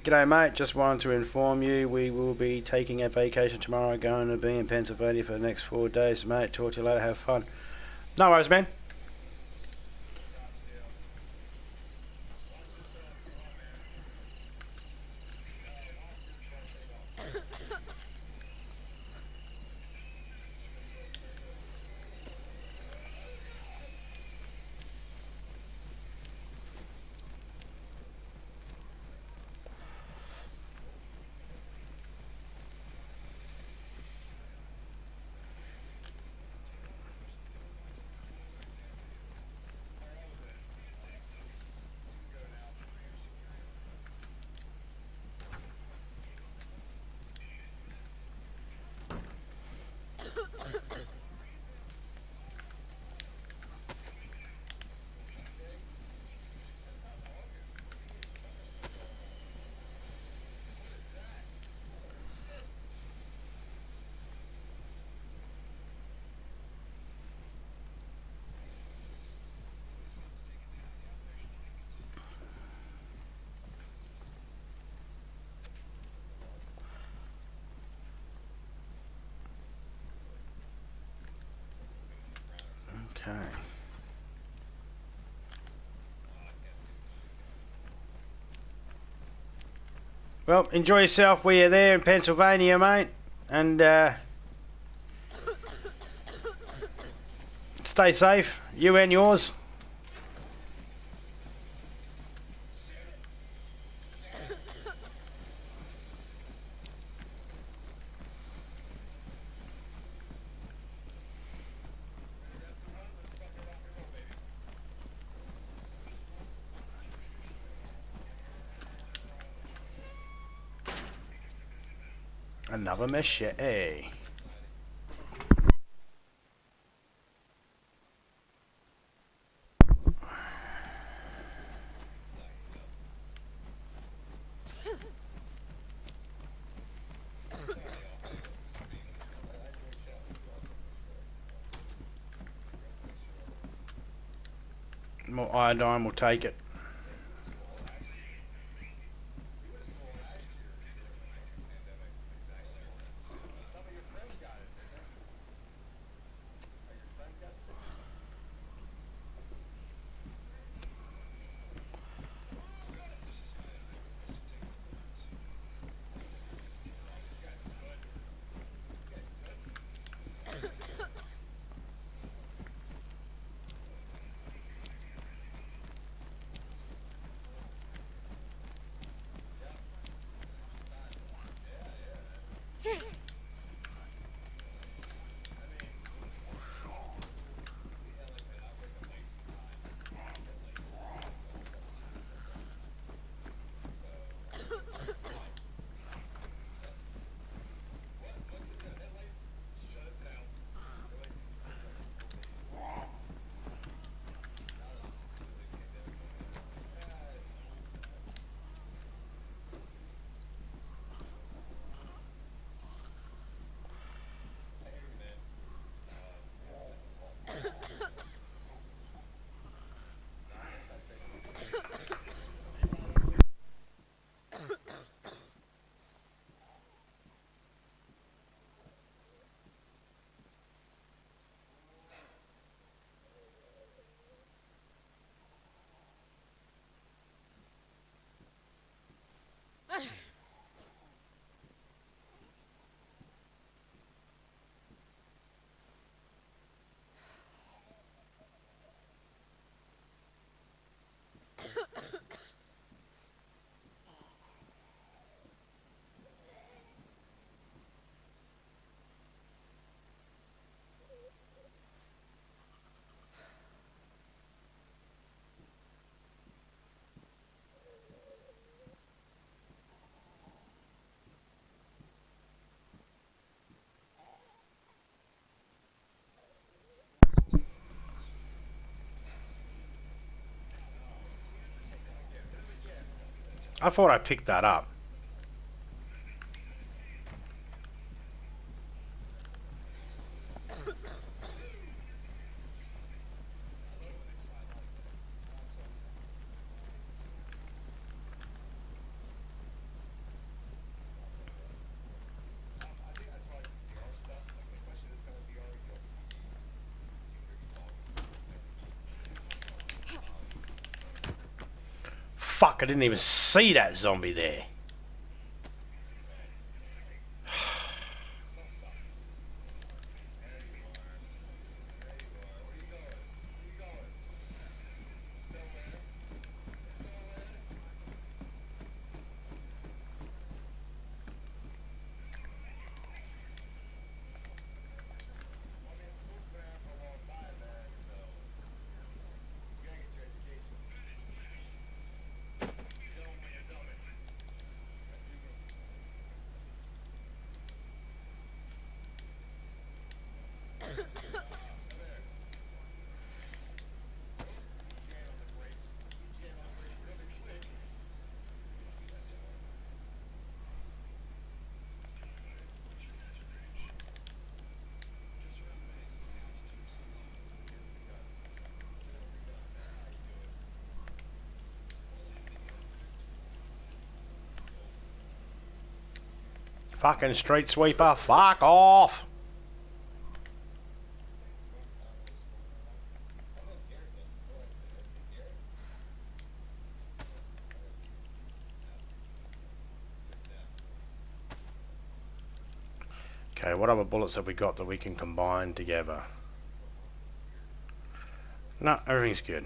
G'day mate, just wanted to inform you we will be taking a vacation tomorrow, going to be in Pennsylvania for the next 4 days mate. Talk to you later, have fun. No worries man. Okay. Well, enjoy yourself while you're there in Pennsylvania, mate. And stay safe, you and yours. Another machete. More iodine will take it. I thought I picked that up. Fuck, I didn't even see that zombie there. Fucking street sweeper, fuck off! Okay, what other bullets have we got that we can combine together? No, everything's good.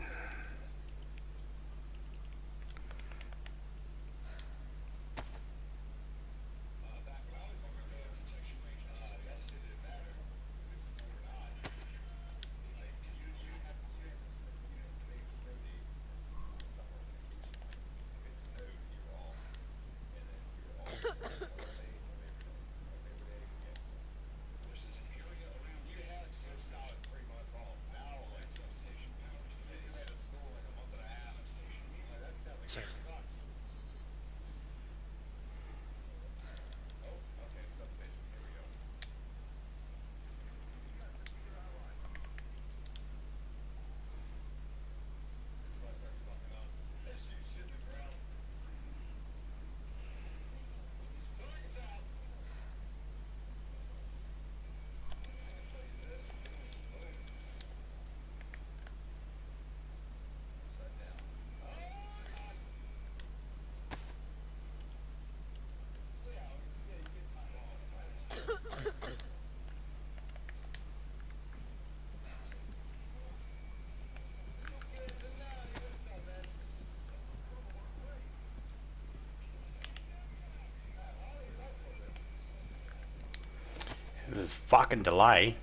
This fucking delay.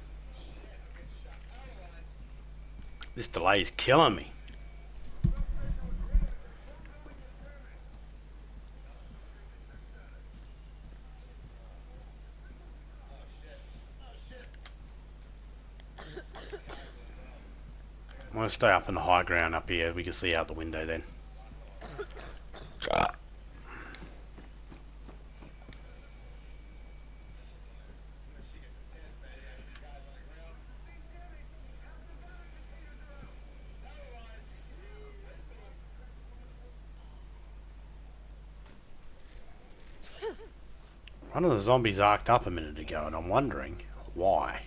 This delay is killing me. I'm going to stay up in the high ground up here. We can see out the window then. One of the zombies arced up a minute ago and I'm wondering why.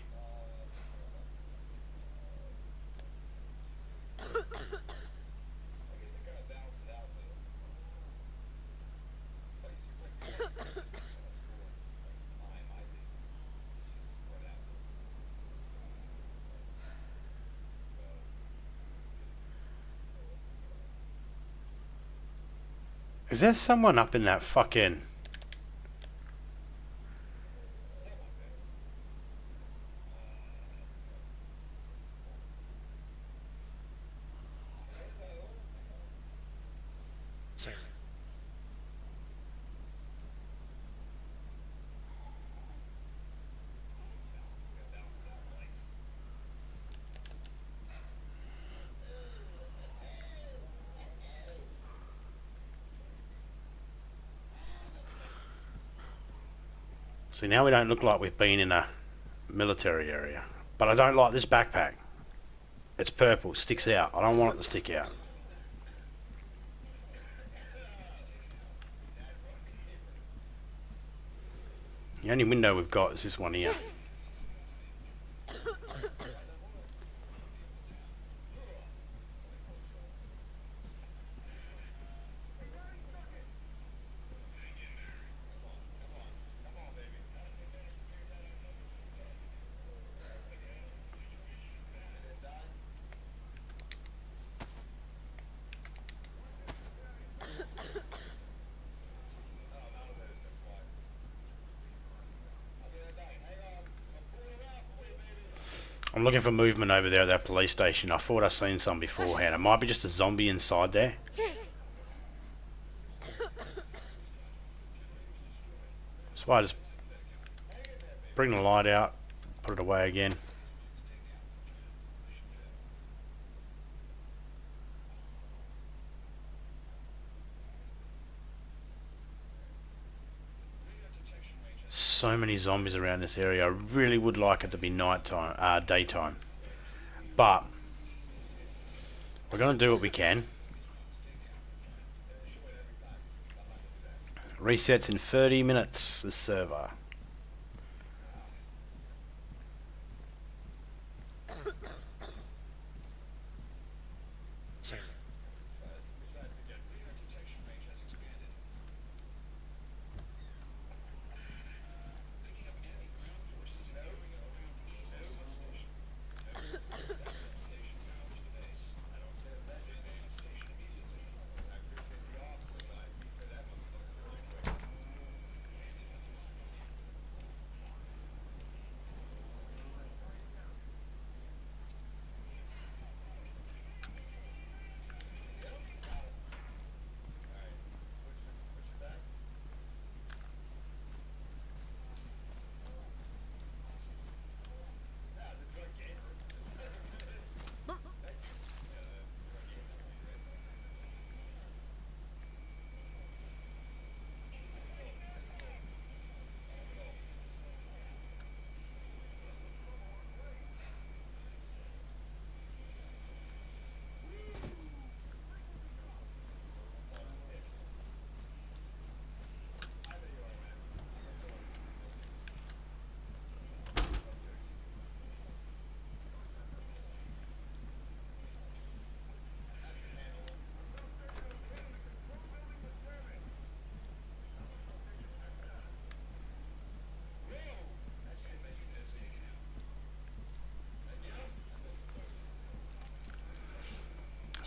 Is there someone up in that fucking... See, now we don't look like we've been in a military area. But I don't like this backpack. It's purple, sticks out. I don't want it to stick out. The only window we've got is this one here. I'm looking for movement over there at that police station. I thought I seen some beforehand. It might be just a zombie inside there. That's why I just bring the light out, put it away again. So many zombies around this area. I really would like it to be nighttime, daytime. But we're going to do what we can. Resets in 30 minutes, the server.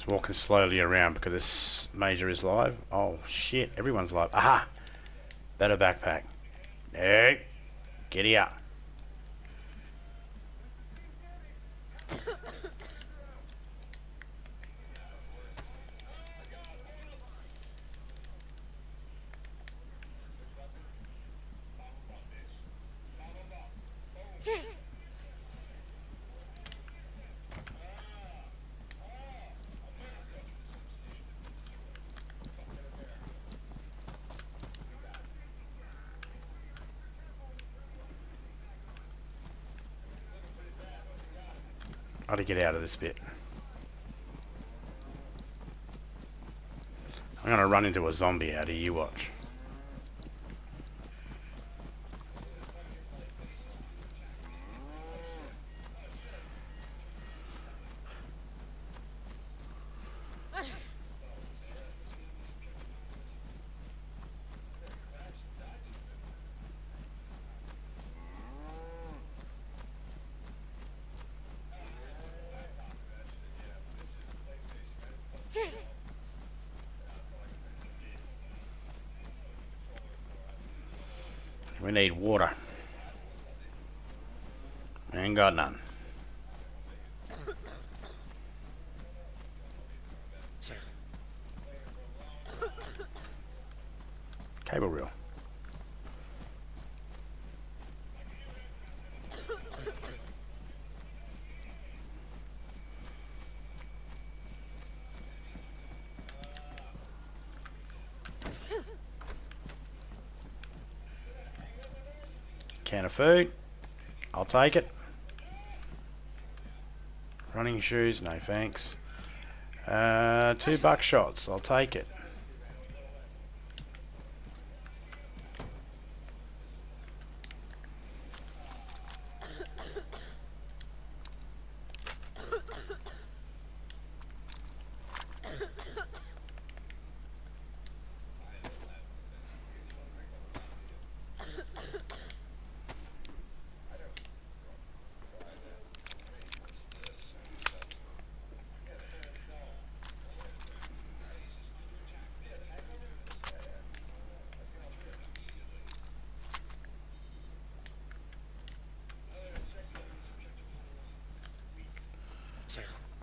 Walking slowly around because this major is live. Oh shit, everyone's live. Aha! Better backpack. No! Giddy up. I gotta get out of this bit. I'm gonna run into a zombie out here, you watch. We need water. Ain't got none. Cable reel. Can of food. I'll take it. Running shoes, no thanks. $2 buckshots, I'll take it.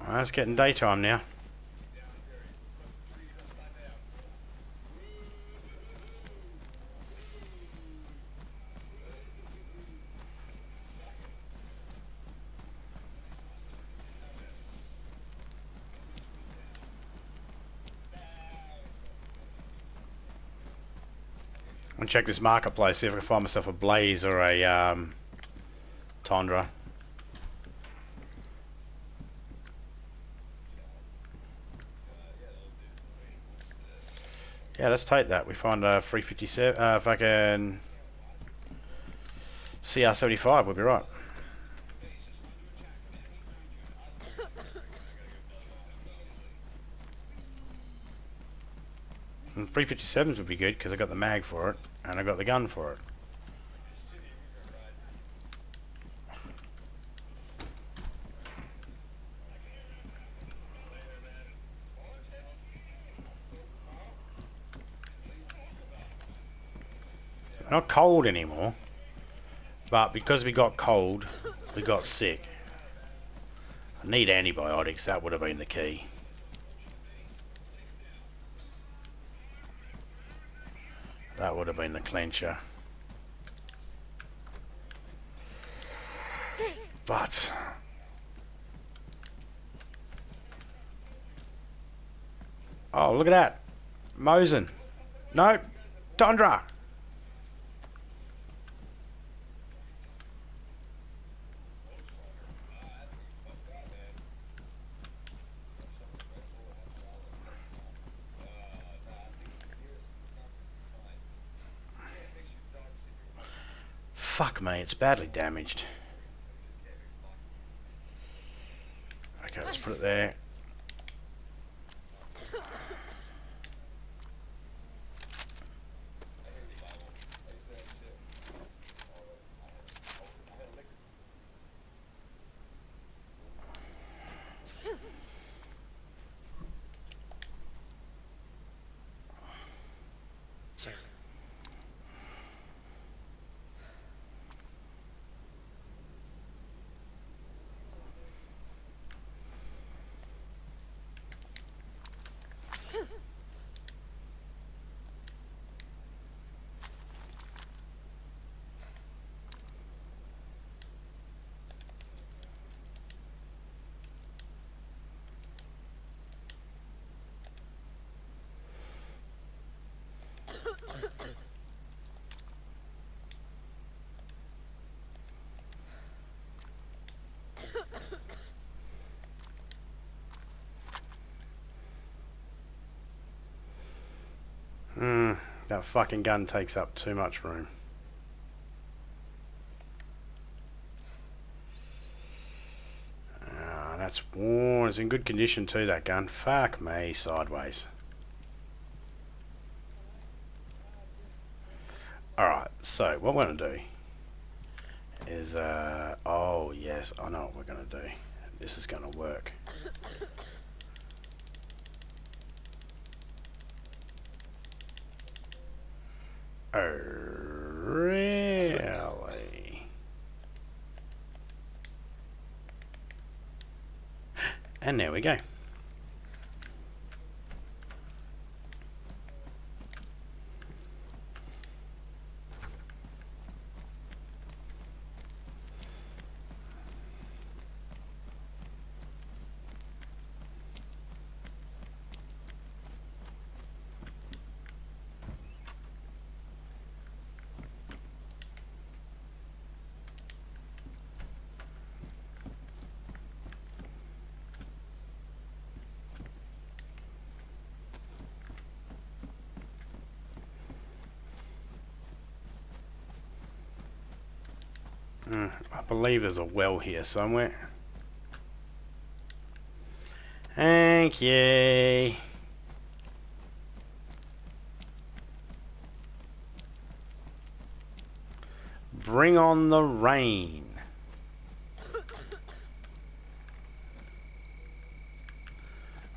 Well, it's getting daytime now. I'll check this marketplace, see if I can find myself a Blaze or a Tundra. Yeah, let's take that. We find a 357, fucking CR75, we'll be right. And 357s would be good because I got the mag for it and I got the gun for it. Not cold anymore, but because we got cold, we got sick. I need antibiotics, that would have been the key. That would have been the clincher. But oh, look at that. Mosin. No, Tundra. Fuck me, it's badly damaged. Okay, let's put it there. That fucking gun takes up too much room. That's worn. It's in good condition too, that gun. Fuck me, sideways. Alright, so what we're going to do is, oh yes, I know what we're going to do. This is going to work. Oh, really? And there we go. I believe there's a well here somewhere. Thank you. Bring on the rain.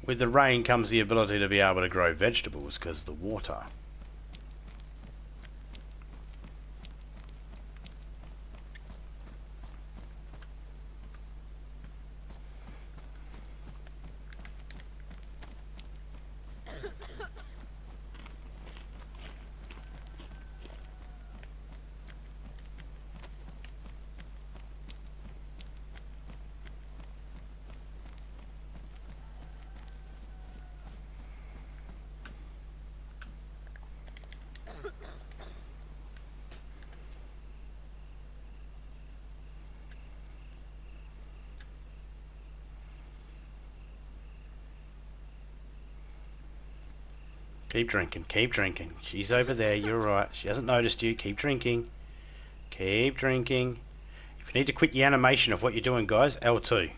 With the rain comes the ability to be able to grow vegetables because of the water. Keep drinking, keep drinking. She's over there, you're right. She hasn't noticed you. Keep drinking. Keep drinking. If you need to quit the animation of what you're doing, guys, L2.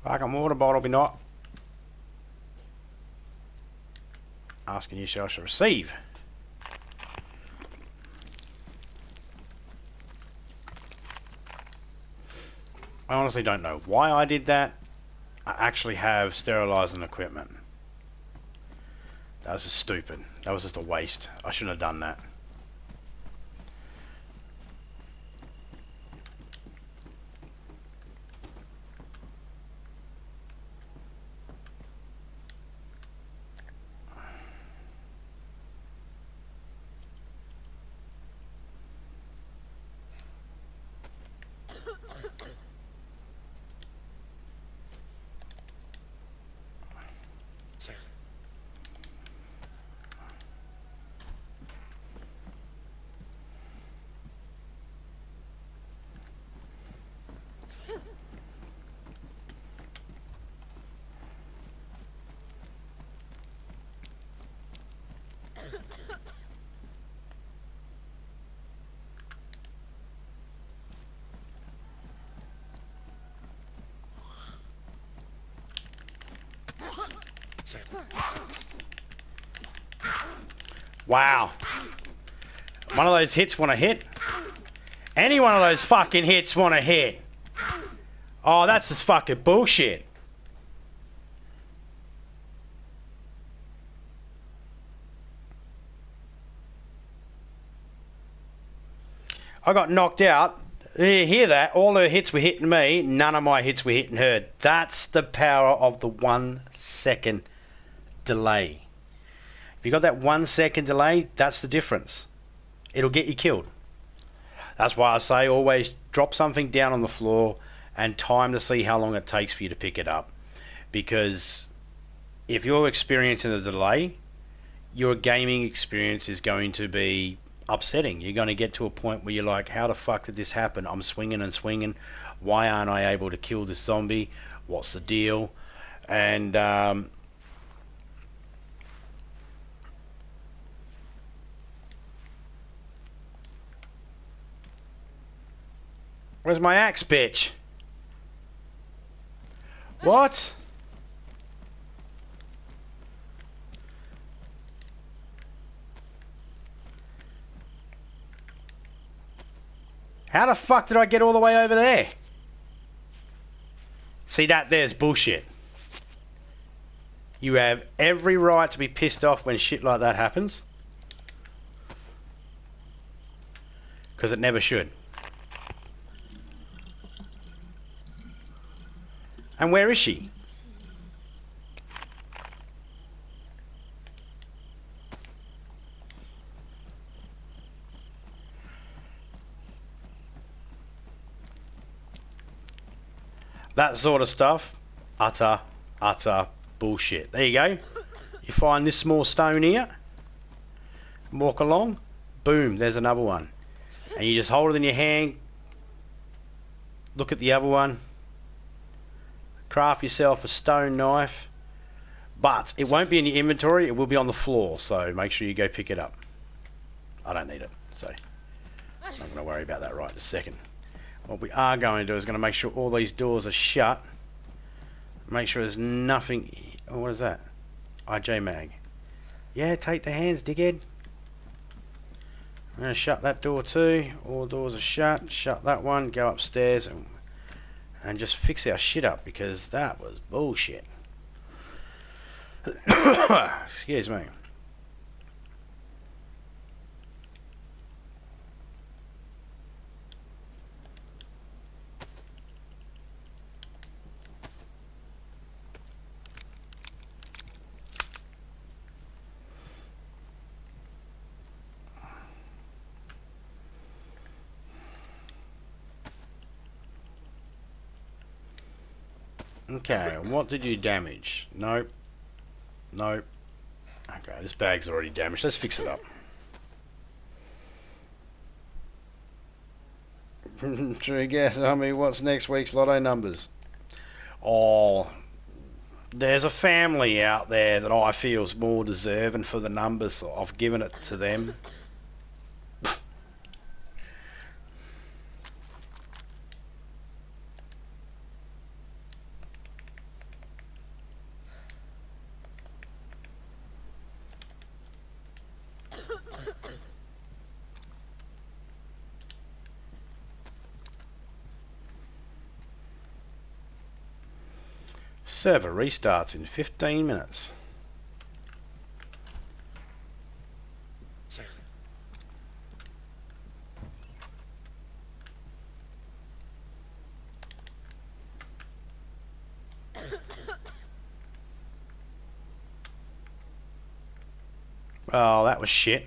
Fucking water bottle be not. Asking you shall receive. I honestly don't know why I did that. I actually have sterilizing equipment. That was just stupid. That was just a waste. I shouldn't have done that. Wow. One of those hits want to hit. Any one of those fucking hits want to hit. Oh, that's just fucking bullshit. I got knocked out. You hear that? All her hits were hitting me. None of my hits were hitting her. That's the power of the 1 second delay. If you got that 1 second delay, that's the difference. It'll get you killed. That's why I say always drop something down on the floor and time to see how long it takes for you to pick it up. Because if you're experiencing a delay, your gaming experience is going to be upsetting. You're going to get to a point where you're like, how the fuck did this happen? I'm swinging and swinging. Why aren't I able to kill this zombie? What's the deal? And where's my axe, bitch? What? How the fuck did I get all the way over there? See, that there's bullshit. You have every right to be pissed off when shit like that happens. Because it never should. And where is she? That sort of stuff, utter bullshit. There you go. You find this small stone here, walk along, boom, there's another one. And you just hold it in your hand, look at the other one, craft yourself a stone knife, but it won't be in your inventory, it will be on the floor, so make sure you go pick it up. I don't need it, so I'm not going to worry about that right in a second. What we are going to do is going to make sure all these doors are shut. Make sure there's nothing... Oh, what is that? IJ Mag. Yeah, take the hands, dickhead. I'm going to shut that door too. All doors are shut. Shut that one. Go upstairs and just fix our shit up because that was bullshit. Excuse me. Okay, and what did you damage? Nope. Nope. Okay, this bag's already damaged. Let's fix it up. True guess. I mean, what's next week's lotto numbers? Oh, there's a family out there that I feel is more deserving for the numbers, so I've given it to them. Server restarts in 15 minutes. Oh, that was shit.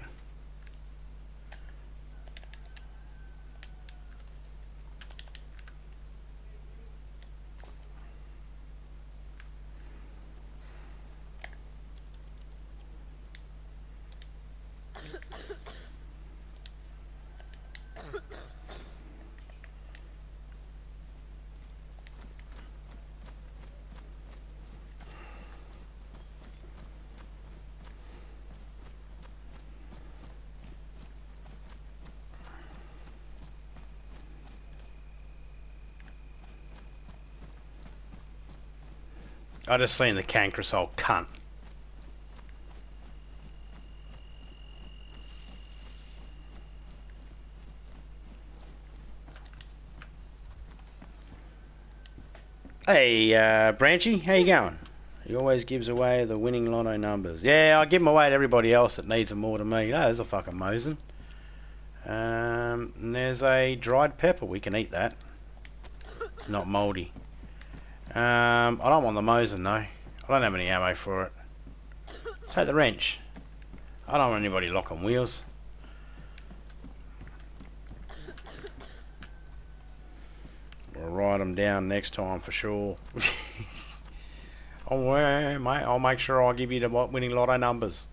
I just seen the cankerous old cunt. Hey, Branchy, how you going? He always gives away the winning lotto numbers. Yeah, I give them away to everybody else that needs them more than me. Oh, there's a fucking Mosin. And there's a dried pepper. We can eat that. It's not mouldy. I don't want the Mosin though. I don't have any ammo for it. Take the wrench. I don't want anybody locking wheels. We'll write them down next time for sure. Oh yeah, mate, I'll make sure I give you the winning lotto numbers.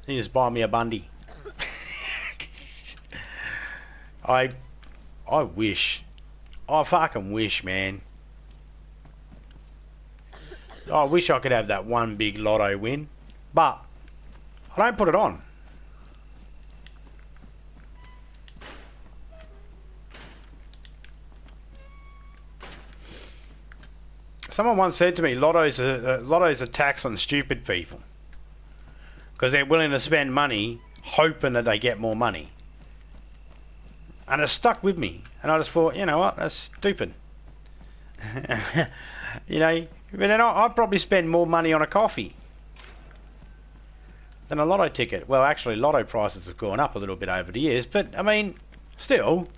You just buy me a Bundy. I wish. I fucking wish, man. I wish I could have that one big lotto win, but I don't put it on. Someone once said to me, lotto's a tax on stupid people, because they're willing to spend money hoping that they get more money. And it stuck with me, and I just thought, you know what, that's stupid. You know, but then I'd probably spend more money on a coffee than a lotto ticket. Well, actually, lotto prices have gone up a little bit over the years, but I mean, still.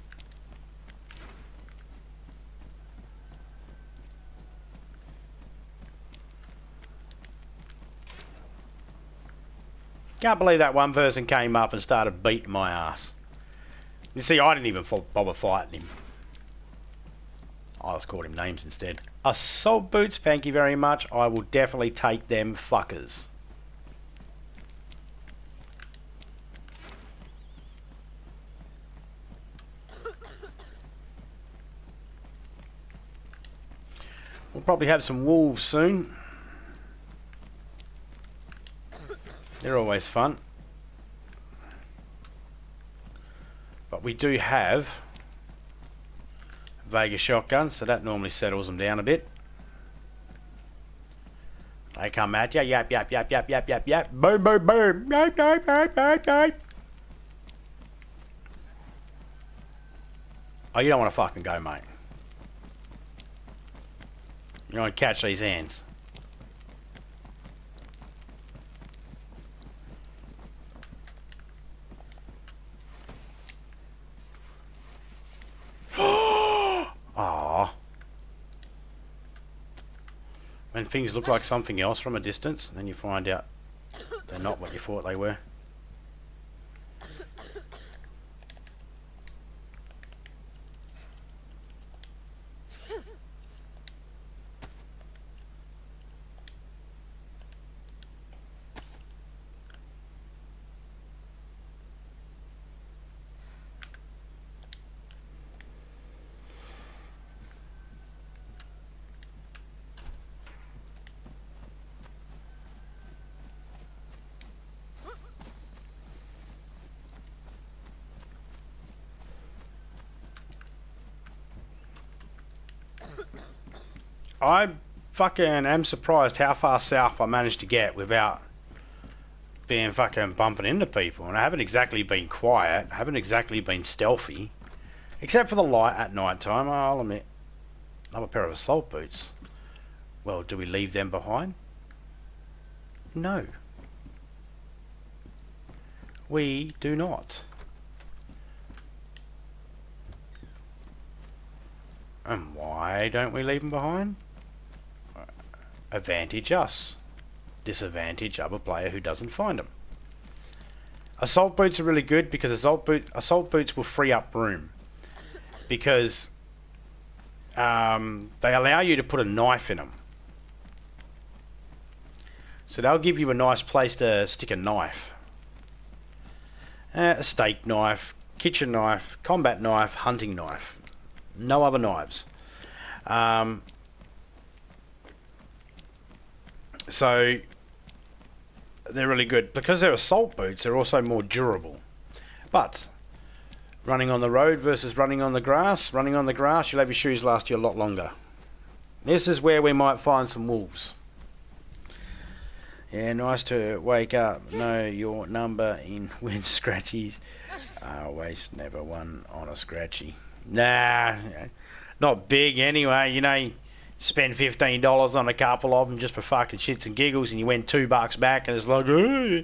Can't believe that one person came up and started beating my ass. You see, I didn't even bother fighting him. I just called him names instead. Assault boots, thank you very much. I will definitely take them fuckers. We'll probably have some wolves soon. They're always fun. But we do have Vegas shotguns, so that normally settles them down a bit. They come at you, yap, yap, yap, yap, yap, yap, yap, boom, boom, boom, yap, yap, yap, yap, yap. Oh, you don't want to fucking go, mate. You want to catch these hands. Aww. When things look like something else from a distance, then you find out they're not what you thought they were. I fucking am surprised how far south I managed to get without being fucking bumping into people. And I haven't exactly been quiet, I haven't exactly been stealthy. Except for the light at night time, I'll admit. Another pair of assault boots. Well, do we leave them behind? No. We do not. And why don't we leave them behind? Advantage us. Disadvantage other player who doesn't find them. Assault boots are really good because assault boots will free up room. Because they allow you to put a knife in them. So they'll give you a nice place to stick a knife. A steak knife, kitchen knife, combat knife, hunting knife. No other knives. So they're really good. Because they're assault boots, they're also more durable. But running on the road versus running on the grass, you'll have your shoes last you a lot longer. This is where we might find some wolves. Yeah, nice to wake up, know your number in win scratchies. I always never won on a scratchy. Nah, not big anyway. You know, you spend $15 on a couple of them just for fucking shits and giggles, and you win $2 back, and it's like, ooh.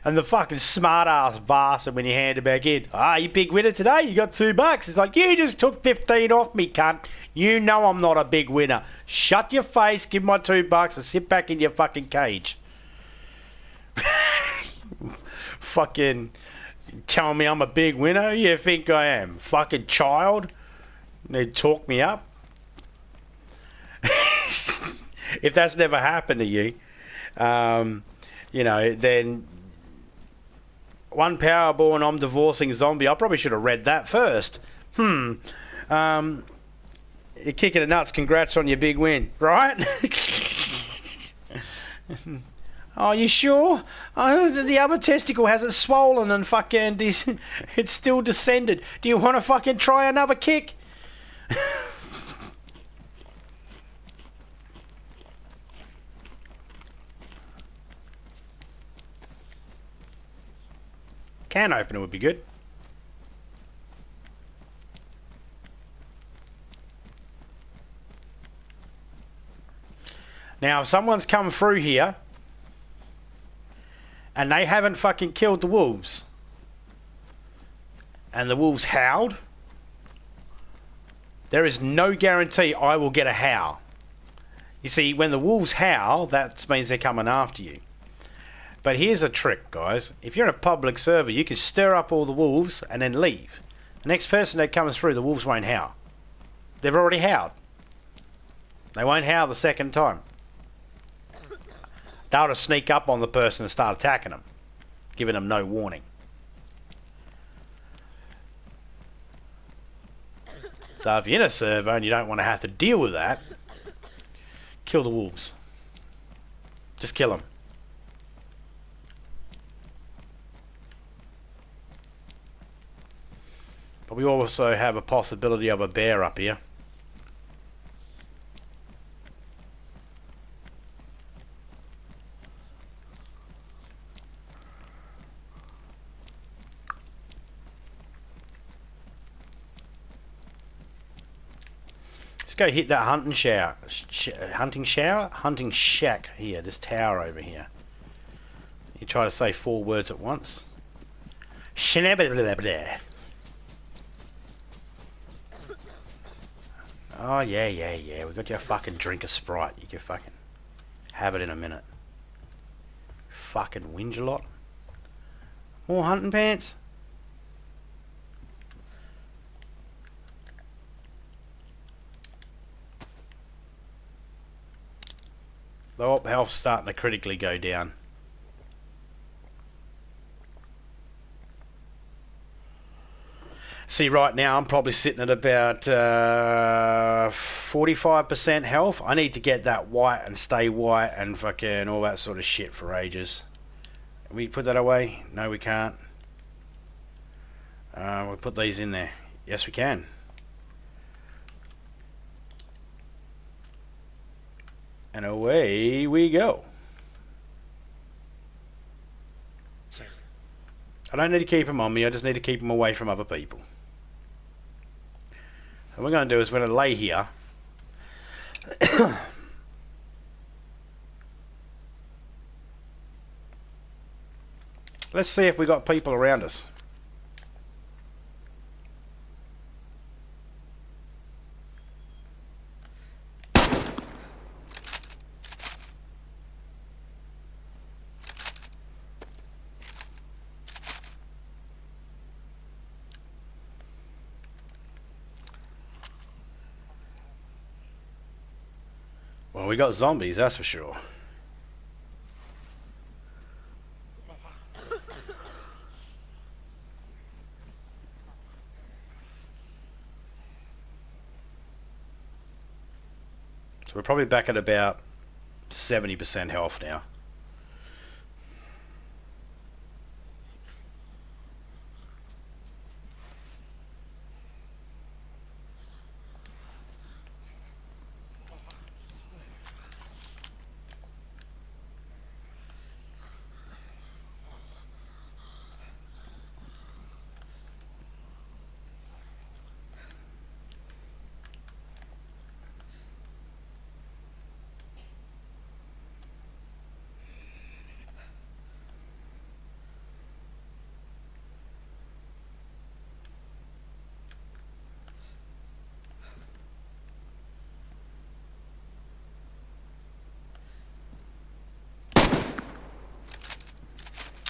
And the fucking smart ass bastard when you hand it back in, you big winner today, you got $2. It's like, you just took 15 off me, cunt. You know I'm not a big winner. Shut your face, give my $2 and sit back in your fucking cage. Fucking telling me I'm a big winner? Who you think I am? Fucking child? They talk me up? If that's never happened to you, you know, then one Powerball and I'm divorcing zombie. I probably should have read that first. You're kicking the nuts. Congrats on your big win, right? Are you sure? The other testicle hasn't swollen and fucking it's still descended. Do you want to fucking try another kick? Can opener would be good. Now, if someone's come through here and they haven't fucking killed the wolves, and the wolves howled, there is no guarantee I will get a howl. You see, when the wolves howl, that means they're coming after you. But here's a trick, guys. If you're in a public server, you can stir up all the wolves and then leave. The next person that comes through, the wolves won't howl. They've already howled. They won't howl the second time. They'll just sneak up on the person and start attacking them, giving them no warning. So if you're in a server and you don't want to have to deal with that, kill the wolves. Just kill them. But we also have a possibility of a bear up here. Let's go hit that hunting shack here, this tower over here. You try to say 4 words at once. Oh, yeah. We got your fucking drink of Sprite. You can fucking have it in a minute. Fucking whinge a lot. More hunting pants? The health's starting to critically go down. See, right now I'm probably sitting at about 45% health. I need to get that white and stay white and fucking all that sort of shit for ages. Can we put that away? No, we can't. We'll put these in there. Yes, we can. And away we go. I don't need to keep them on me, I just need to keep them away from other people. What we're going to do is we're going to lay here. Let's see if we got people around us. Well, we got zombies, that's for sure. So we're probably back at about 70% health now.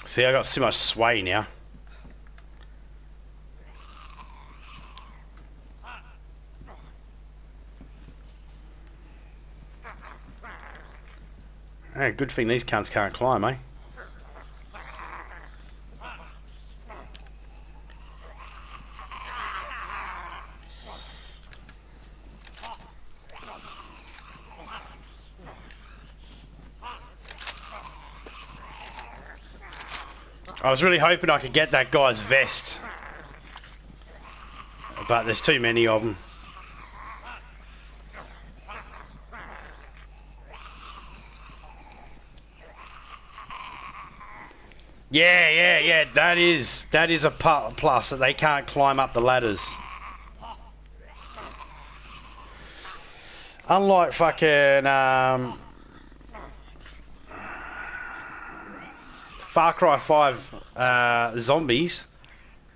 See, I got too much sway now. Hey, good thing these cunts can't climb, eh? I was really hoping I could get that guy's vest, but there's too many of them. Yeah, that is a plus, that they can't climb up the ladders. Unlike fucking Far Cry 5 zombies,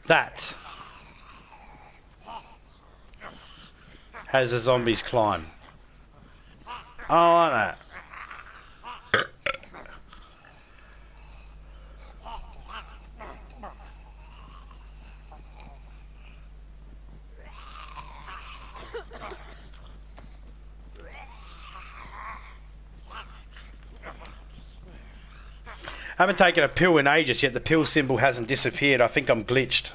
that has a zombies climb. I like that. I haven't taken a pill in ages yet. The pill symbol hasn't disappeared. I think I'm glitched.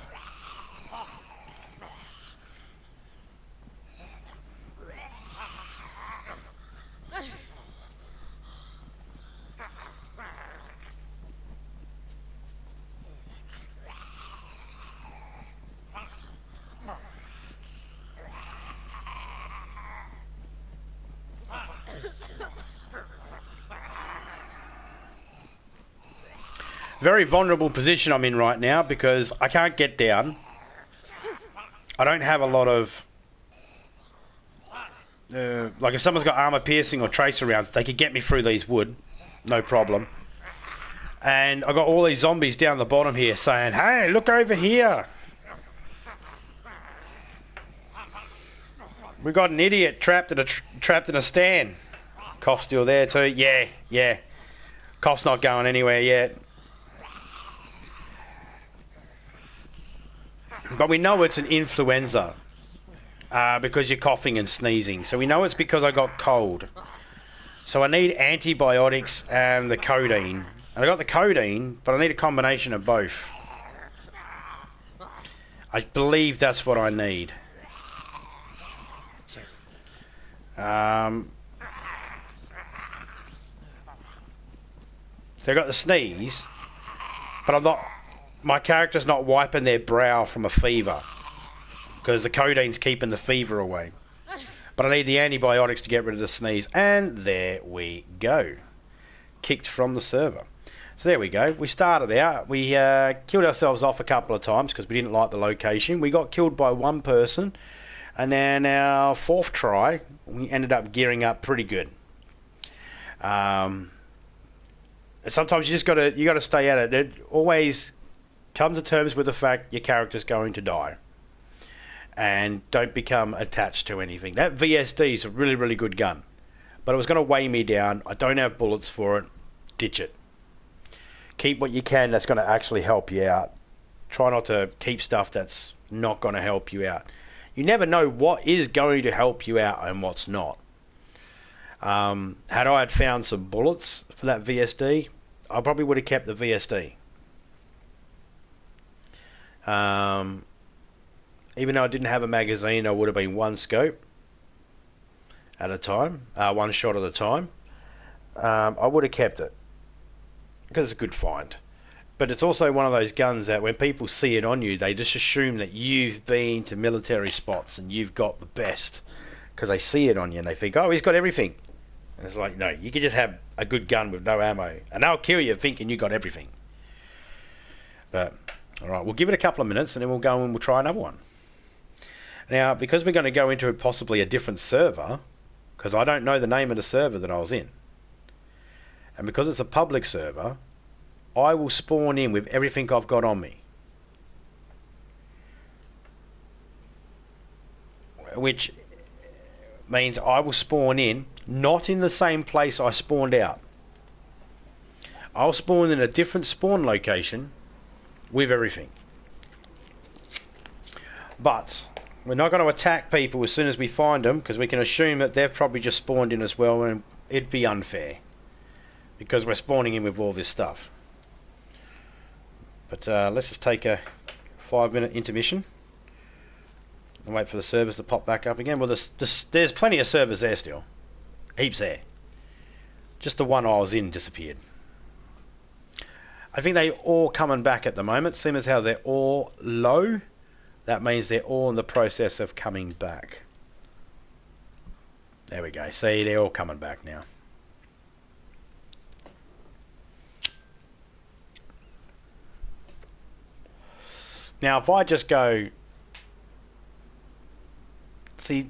Very vulnerable position I'm in right now because I can't get down. I don't have a lot of... like if someone's got armor piercing or tracer rounds, they could get me through these wood. No problem. And I got all these zombies down the bottom here saying, hey, look over here. We got an idiot trapped in a stand. Cough's still there too. Yeah. Cough's not going anywhere yet. But we know it's an influenza because you're coughing and sneezing. So we know it's because I got cold. So I need antibiotics and the codeine. And I got the codeine, but I need a combination of both. I believe that's what I need. So I got the sneeze, but I'm not... My character's not wiping their brow from a fever because the codeine's keeping the fever away. But I need the antibiotics to get rid of the sneeze. And there we go. Kicked from the server. So there we go. We started out. We killed ourselves off a couple of times because we didn't like the location. We got killed by one person. And then our fourth try, we ended up gearing up pretty good. Sometimes you gotta stay at it. Always come to terms with the fact your character's going to die. And don't become attached to anything. That VSD is a really, really good gun. But it was going to weigh me down. I don't have bullets for it. Ditch it. Keep what you can that's going to actually help you out. Try not to keep stuff that's not going to help you out. You never know what is going to help you out and what's not. Had I had found some bullets for that VSD, I probably would have kept the VSD. Even though I didn't have a magazine, I would have been one scope at a time, one shot at a time. I would have kept it because it's a good find. But it's also one of those guns that when people see it on you, they just assume that you've been to military spots and you've got the best because they see it on you and they think, oh, he's got everything. And it's like, no, you can just have a good gun with no ammo and they'll kill you thinking you got everything. But, alright, we'll give it a couple of minutes and then we'll go and we'll try another one. Now, because we're going to go into possibly a different server, because I don't know the name of the server that I was in, and because it's a public server, I will spawn in with everything I've got on me. Which means I will spawn in, not in the same place I spawned out. I'll spawn in a different spawn location with everything. But we're not going to attack people as soon as we find them because we can assume that they've probably just spawned in as well and it'd be unfair because we're spawning in with all this stuff. But let's just take a 5-minute intermission and wait for the servers to pop back up again. Well, there's plenty of servers there still. Heaps there. Just the one I was in disappeared. I think they're all coming back at the moment. Seeing as how they're all low, that means they're all in the process of coming back. There we go. See, they're all coming back now. Now, if I just go... See,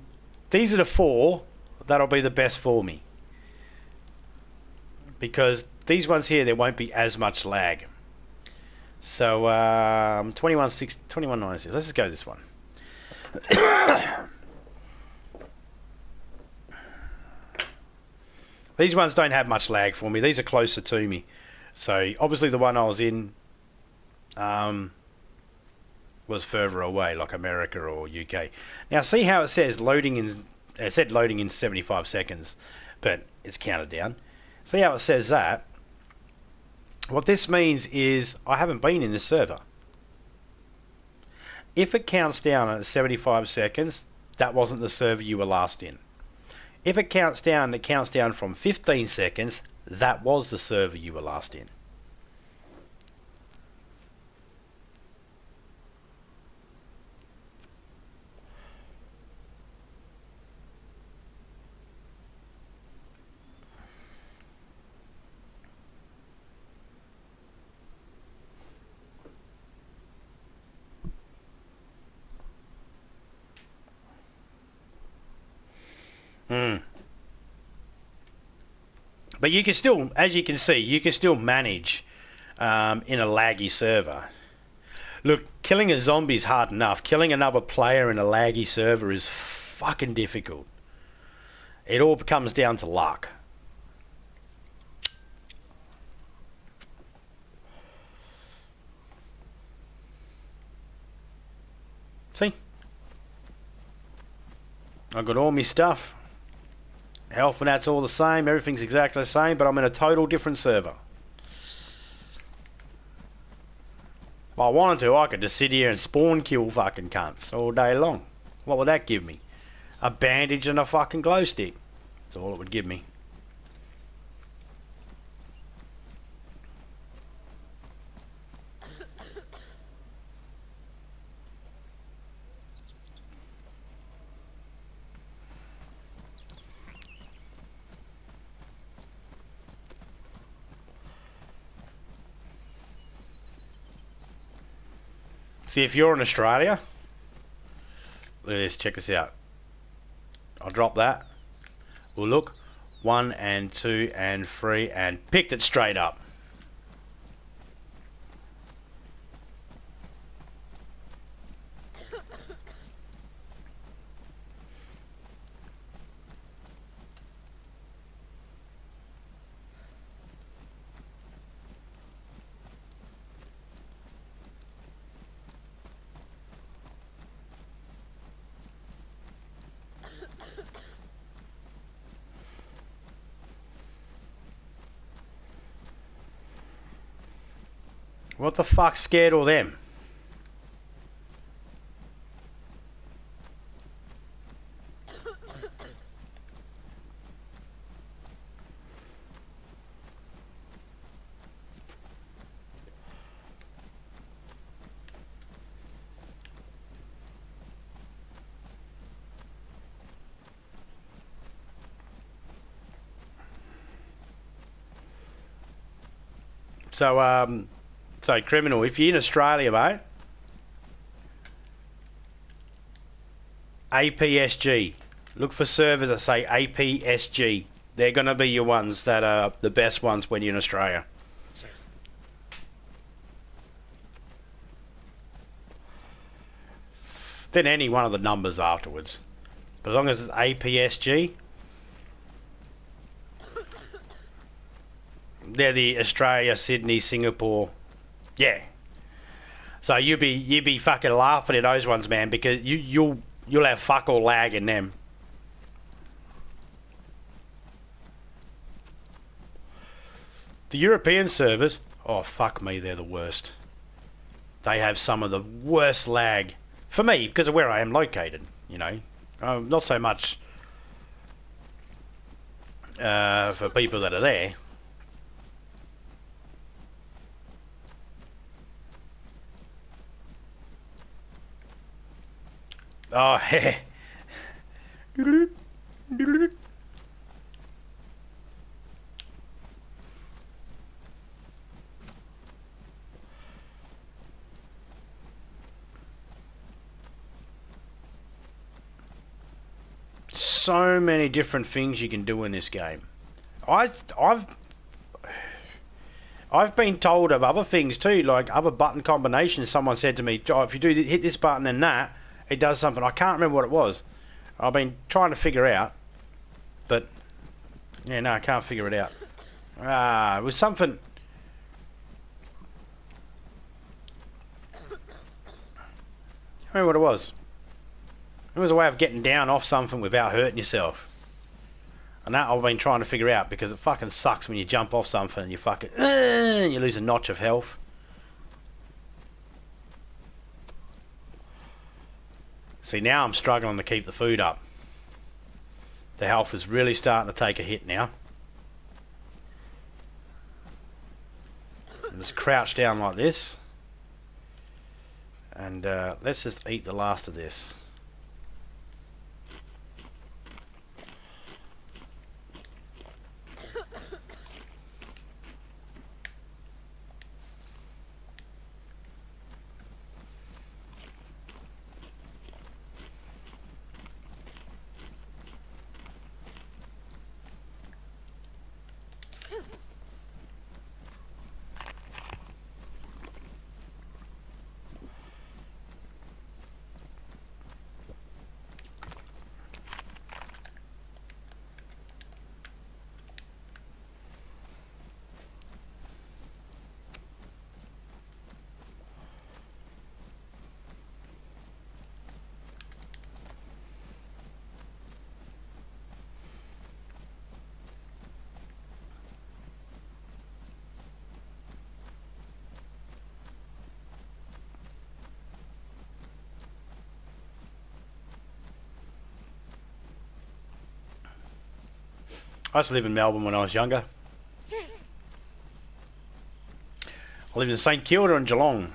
these are the 4 that'll be the best for me. Because these ones here, there won't be as much lag. So, 2196. Let's just go this one. These ones don't have much lag for me. These are closer to me. So, obviously the one I was in was further away, like America or UK. Now, see how it says loading in... It said loading in 75 seconds, but it's counted down. See how it says that? What this means is I haven't been in this server. If it counts down at 75 seconds, that wasn't the server you were last in. If it counts down from 15 seconds, that was the server you were last in. But you can still, as you can see, you can still manage in a laggy server. Look, killing a zombie is hard enough. Killing another player in a laggy server is fucking difficult. It all comes down to luck. See? I've got all my stuff. Health and that's all the same. Everything's exactly the same, but I'm in a total different server. If I wanted to, I could just sit here and spawn kill fucking cunts all day long. What would that give me? A bandage and a fucking glow stick. That's all it would give me. See, if you're in Australia, look at this, check this out. I'll drop that. We'll look. 1 and 2 and 3 and picked it straight up. What the fuck scared all them? So criminal, if you're in Australia, mate, APSG. Look for servers that say APSG. They're going to be your ones that are the best ones when you're in Australia. Then any one of the numbers afterwards. But as long as it's APSG, they're the Australia, Sydney, Singapore. Yeah. So you'd be fucking laughing at those ones, man, because you'll have fuck all lag in them. The European servers, oh fuck me, they're the worst. They have some of the worst lag for me because of where I am located. You know, not so much for people that are there. Oh, heh. So many different things you can do in this game. I've been told of other things too, like other button combinations. Someone said to me, "Oh, if you do hit this button and that, it does something." I can't remember what it was. I've been trying to figure out, but yeah, no, I can't figure it out. It was something. I remember what it was. It was a way of getting down off something without hurting yourself. And that I've been trying to figure out because it fucking sucks when you jump off something and you fucking and you lose a notch of health. See, now I'm struggling to keep the food up. The health is really starting to take a hit now. I'm just crouch down like this. And let's just eat the last of this. I used to live in Melbourne when I was younger. I lived in St Kilda and Geelong.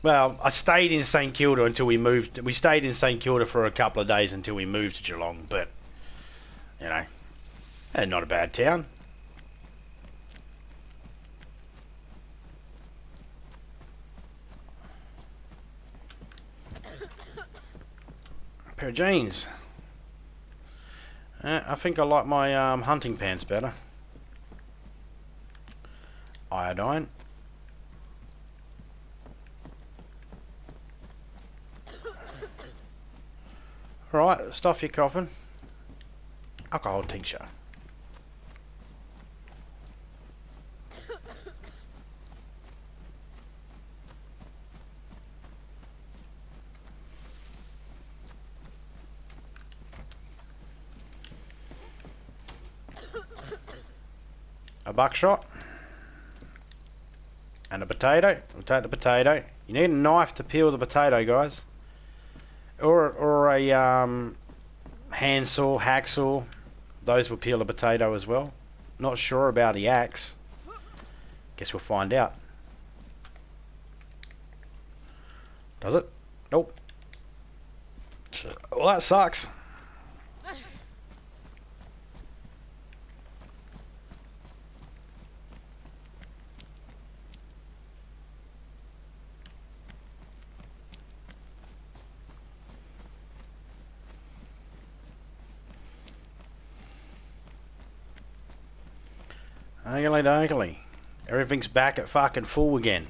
Well, I stayed in St Kilda until we moved. We stayed in St Kilda for a couple of days until we moved to Geelong, but, you know, not a bad town. Pair of jeans. I think I like my hunting pants better. Iodine. Right, stuff your coffin. Alcohol tincture. A buckshot. And a potato. We'll take the potato. You need a knife to peel the potato, guys. Or a handsaw, hacksaw. Those will peel a potato as well. Not sure about the axe. Guess we'll find out. Does it? Nope. Well, that sucks. Ugly. Everything's back at fucking full again.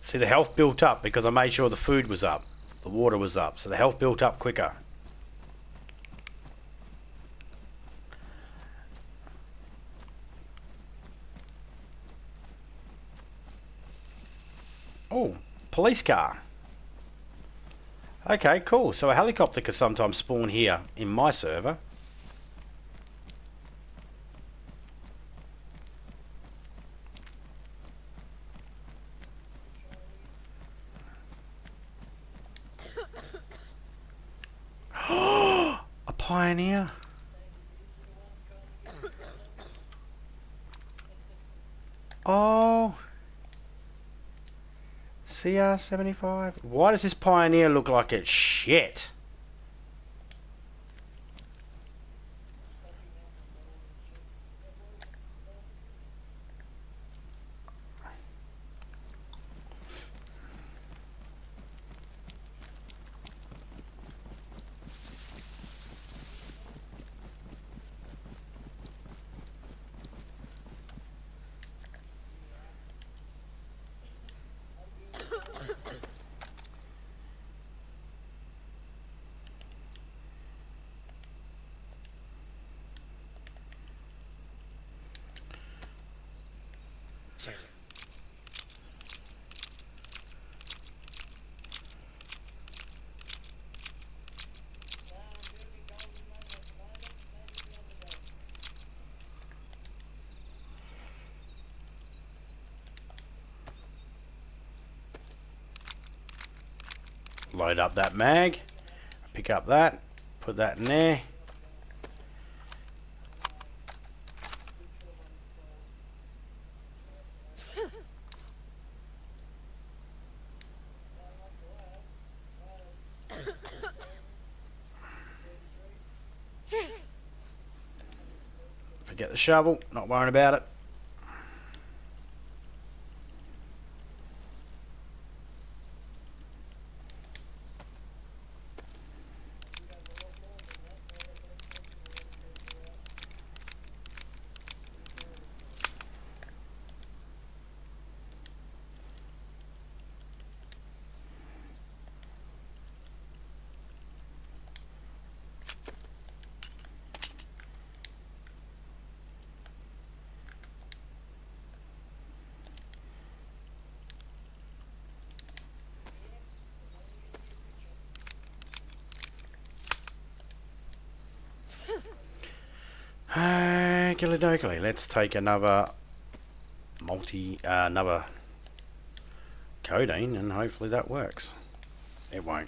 See, the health built up because I made sure the food was up. The water was up. So the health built up quicker. Oh, police car. Okay, cool. So a helicopter could sometimes spawn here in my server. A pioneer. Oh. CR75. Why does this pioneer look like it's shit? Load up that mag, pick up that, put that in there. Forget the shovel, not worrying about it. Okey-dokey, let's take another another codeine and hopefully that works. It won't.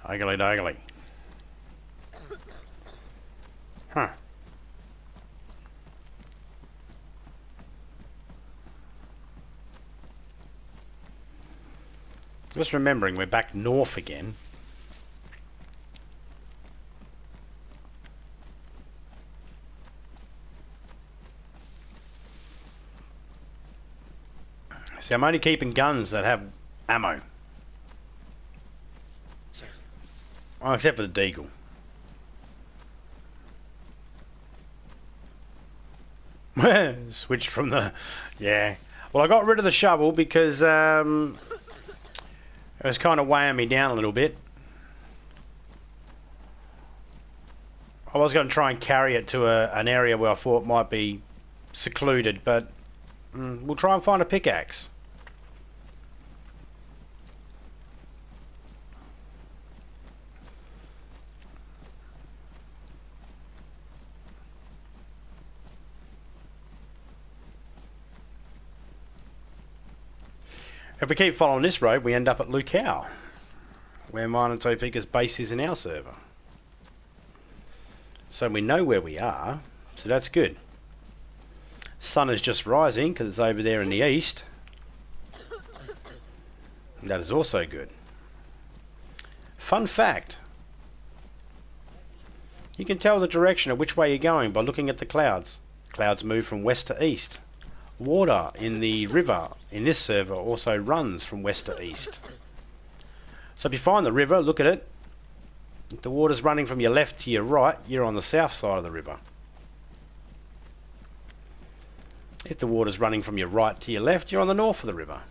Ugly doggly. Huh. Just remembering we're back north again. See, I'm only keeping guns that have ammo. Oh, except for the deagle. Switched from the... Yeah. Well, I got rid of the shovel because it was kind of weighing me down a little bit. I was going to try and carry it to an area where I thought might be secluded, but we'll try and find a pickaxe. If we keep following this road, we end up at Lukau, where mine and Tofika's base is in our server. So we know where we are, so that's good. Sun is just rising because it's over there in the east. That is also good. Fun fact. You can tell the direction of which way you're going by looking at the clouds. Clouds move from west to east. Water in the river in this server also runs from west to east. So if you find the river, look at it. If the water's running from your left to your right, you're on the south side of the river. If the water's running from your right to your left, you're on the north of the river.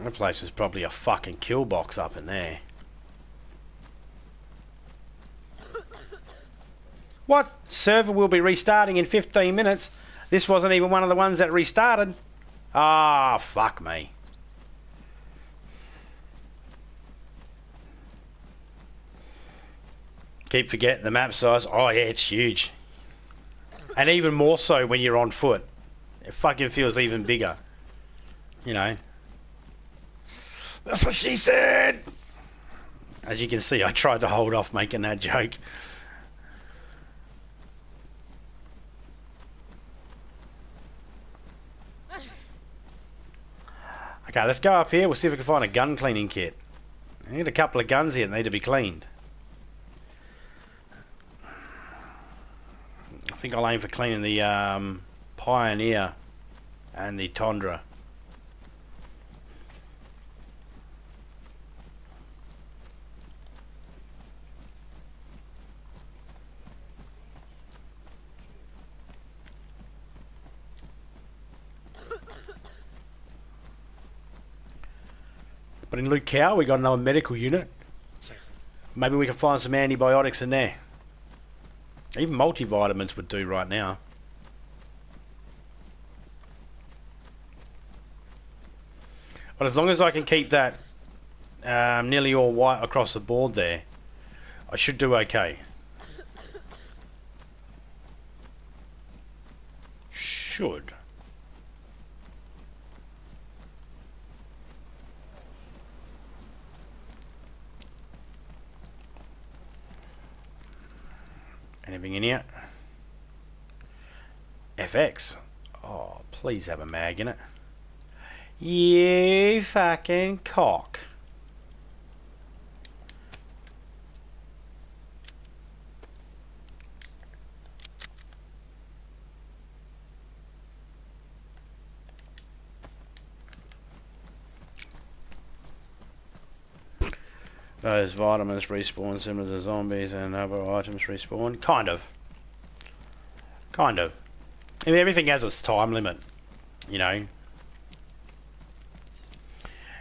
That place is probably a fucking kill box up in there. What? Server will be restarting in 15 minutes. This wasn't even one of the ones that restarted. Ah, fuck me. Keep forgetting the map size. Oh yeah, it's huge. And even more so when you're on foot. It fucking feels even bigger. You know. That's what she said! As you can see, I tried to hold off making that joke. Okay, let's go up here. We'll see if we can find a gun cleaning kit. I need a couple of guns here that need to be cleaned. I think I'll aim for cleaning the Pioneer and the Tundra. But in Lukau, we got another medical unit. Maybe we can find some antibiotics in there. Even multivitamins would do right now. But as long as I can keep that nearly all white across the board there, I should do okay. Should. Anything in here? FX. Oh, please have a mag in it. You fucking cock. Those vitamins respawn similar to zombies and other items respawn. Kind of. Kind of. I mean, everything has its time limit, you know.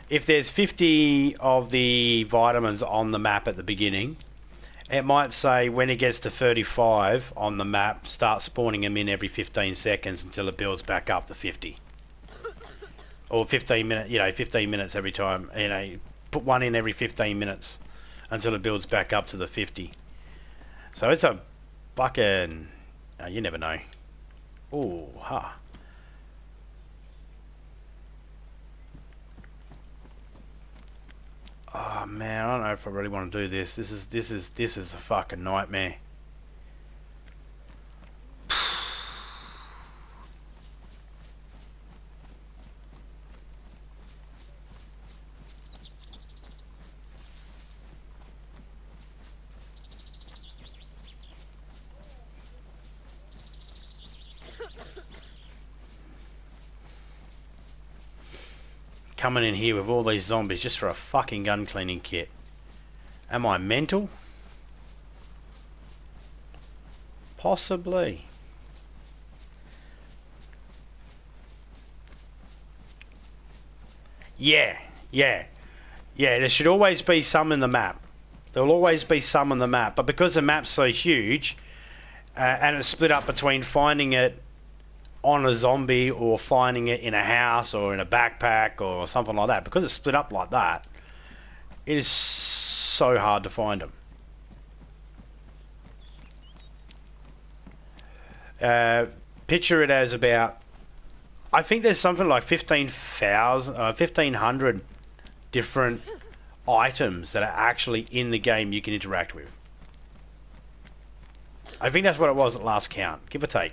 If there's 50 of the vitamins on the map at the beginning, it might say when it gets to 35 on the map, start spawning them in every 15 seconds until it builds back up to 50. Or 15 minutes, you know, 15 minutes every time, you know. Put one in every 15 minutes until it builds back up to the 50. So it's a fucking... you never know. Ooh, ha. Oh man, I don't know if I really want to do this. This is a fucking nightmare. Coming in here with all these zombies just for a fucking gun cleaning kit. Am I mental? Possibly. Yeah, yeah. Yeah, there should always be some in the map. There will always be some on the map. But because the map's so huge, and it's split up between finding it on a zombie or finding it in a house or in a backpack or something like that, because it's split up like that, it is so hard to find them. Picture it as about, I think there's something like 1,500 different items that are actually in the game you can interact with. I think that's what it was at last count, give or take.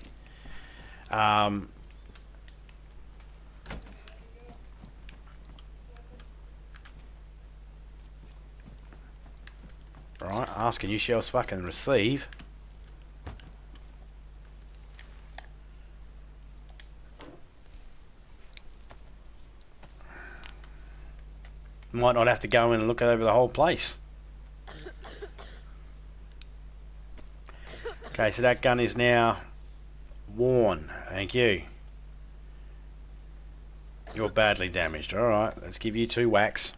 Right, ask and you shall fucking receive. Might not have to go in and look over the whole place. Okay, so that gun is now worn. Thank you. You're badly damaged. Alright, let's give you 2 whacks.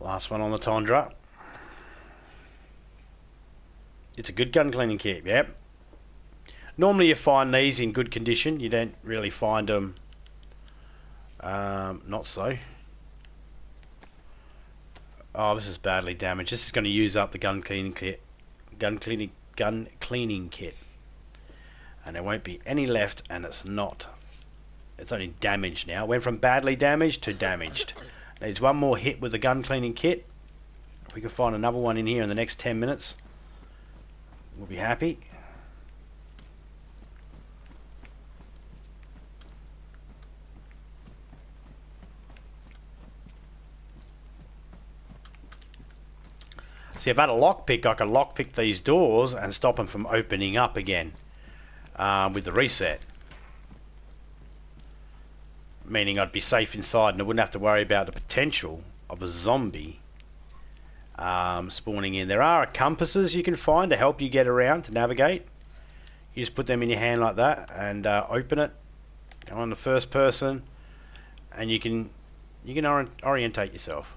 Last one on the Tundra. It's a good gun cleaning kit, yep. Normally you find these in good condition. You don't really find them not so. Oh, this is badly damaged. This is going to use up the gun cleaning kit. Gun cleaning kit. And there won't be any left, and it's not. It's only damaged now. Went from badly damaged to damaged. Needs one more hit with the gun cleaning kit. If we can find another one in here in the next 10 minutes, we'll be happy. See, if I had a lockpick, I could lockpick these doors and stop them from opening up again with the reset. Meaning I'd be safe inside and I wouldn't have to worry about the potential of a zombie spawning in. There are compasses you can find to help you get around, to navigate. You just put them in your hand like that and open it. Go on the first person and you can orientate yourself.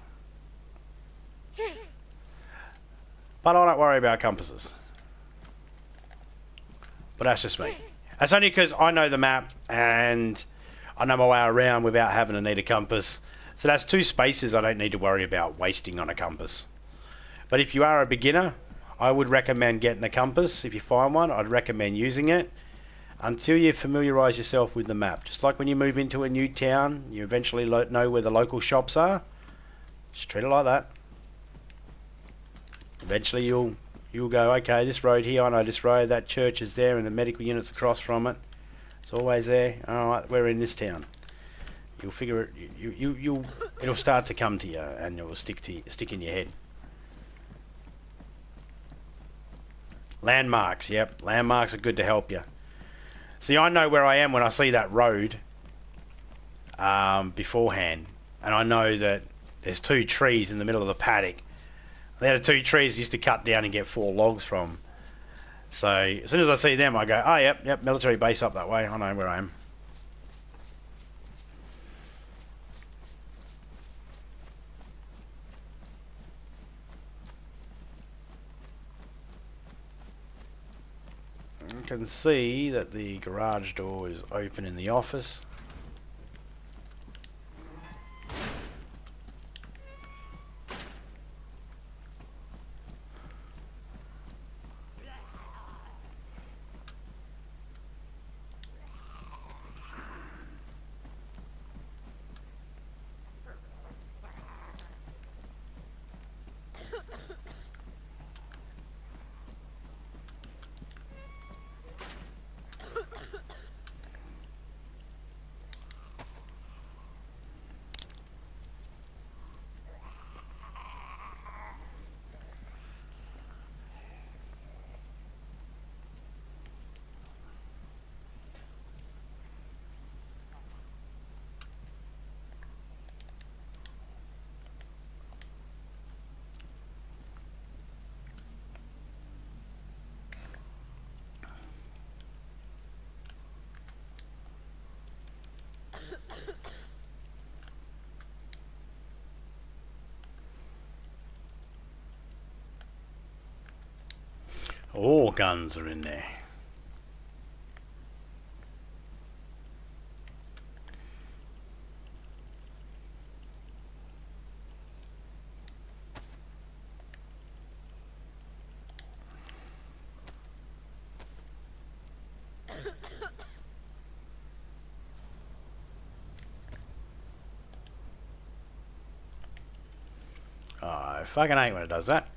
But I don't worry about compasses. But that's just me. That's only because I know the map and I know my way around without having to need a compass. So that's 2 spaces I don't need to worry about wasting on a compass. But if you are a beginner, I would recommend getting a compass. If you find one, I'd recommend using it until you familiarise yourself with the map. Just like when you move into a new town, you eventually know where the local shops are. Just treat it like that. Eventually you'll go, okay, this road here, I know this road, that church is there and the medical unit's across from it. It's always there. Alright, we're in this town. You'll figure it, it'll start to come to you and it will stick in your head. Landmarks, yep, landmarks are good to help you. See, I know where I am when I see that road beforehand, and I know that there's 2 trees in the middle of the paddock. They're the 2 trees I used to cut down and get 4 logs from. So as soon as I see them, I go, oh yep, military base up that way. I know where I am. can see that the garage door is open in the office. All guns are in there. Oh, I fucking hate when it does that.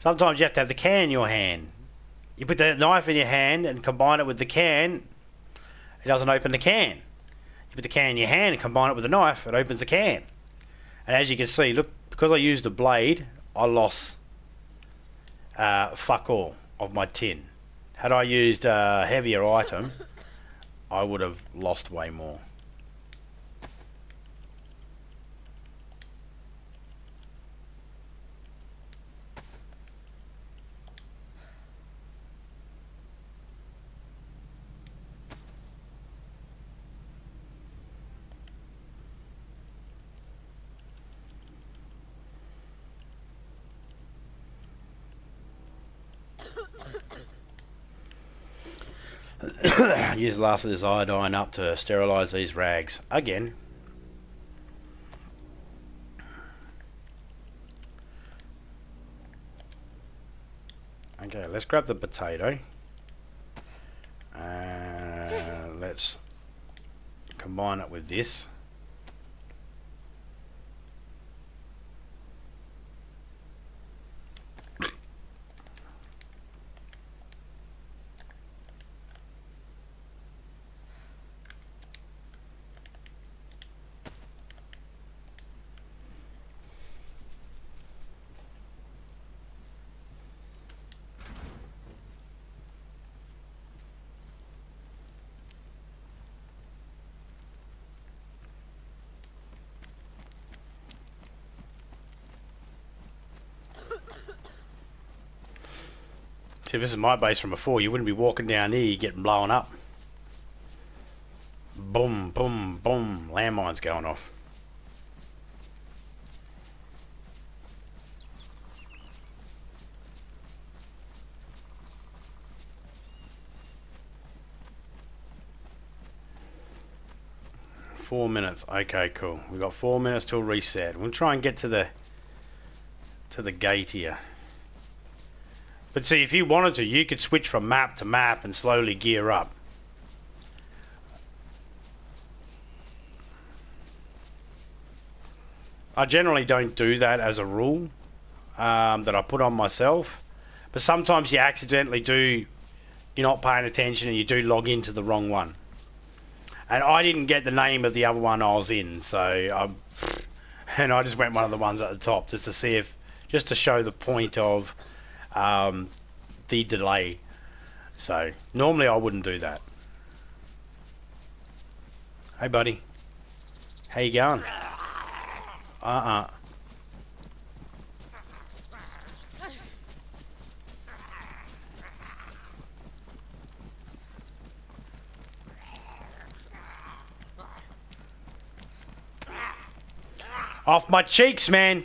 Sometimes you have to have the can in your hand. You put the knife in your hand and combine it with the can, it doesn't open the can. You put the can in your hand and combine it with the knife, it opens the can. And as you can see, look, because I used the blade, I lost fuck all of my tin. Had I used a heavier item, I would have lost way more. Use the last of this iodine up to sterilise these rags again. Okay, let's grab the potato and let's combine it with this. See, if this is my base from before, you wouldn't be walking down here, you're getting blown up. Boom, boom, boom, landmines going off. .4 minutes. Okay, cool. We've got 4 minutes till reset. We'll try and get to the gate here. But see, if you wanted to, you could switch from map to map and slowly gear up. I generally don't do that as a rule that I put on myself. But sometimes you accidentally do, you're not paying attention and you do log into the wrong one. And I didn't get the name of the other one I was in, so I just went one of the ones at the top just to see if, just to show the point of the delay. So normally I wouldn't do that. Hey buddy, how you going? Off my cheeks, man.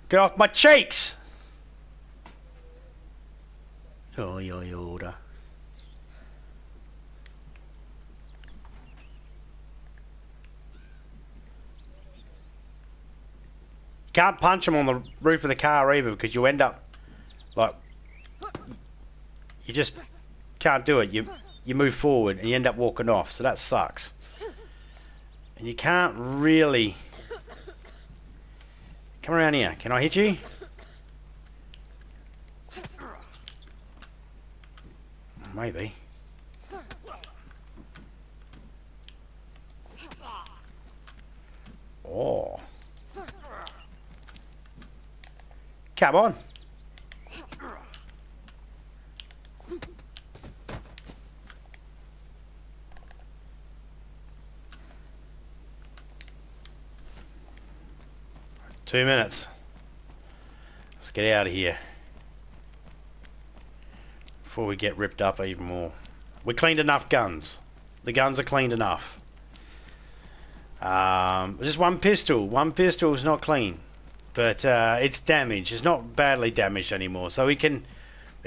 Get off my cheeks! Oh, your order. Can't punch them on the roof of the car either because you end up like you just can't do it. You move forward and you end up walking off, so that sucks. And you can't really come around here. Can I hit you? Maybe. Oh. Come on. Two minutes. Let's get out of here before we get ripped up even more. We cleaned enough guns. The guns are cleaned enough. Just one pistol. One pistol is not clean. But it's damaged. It's not badly damaged anymore, so it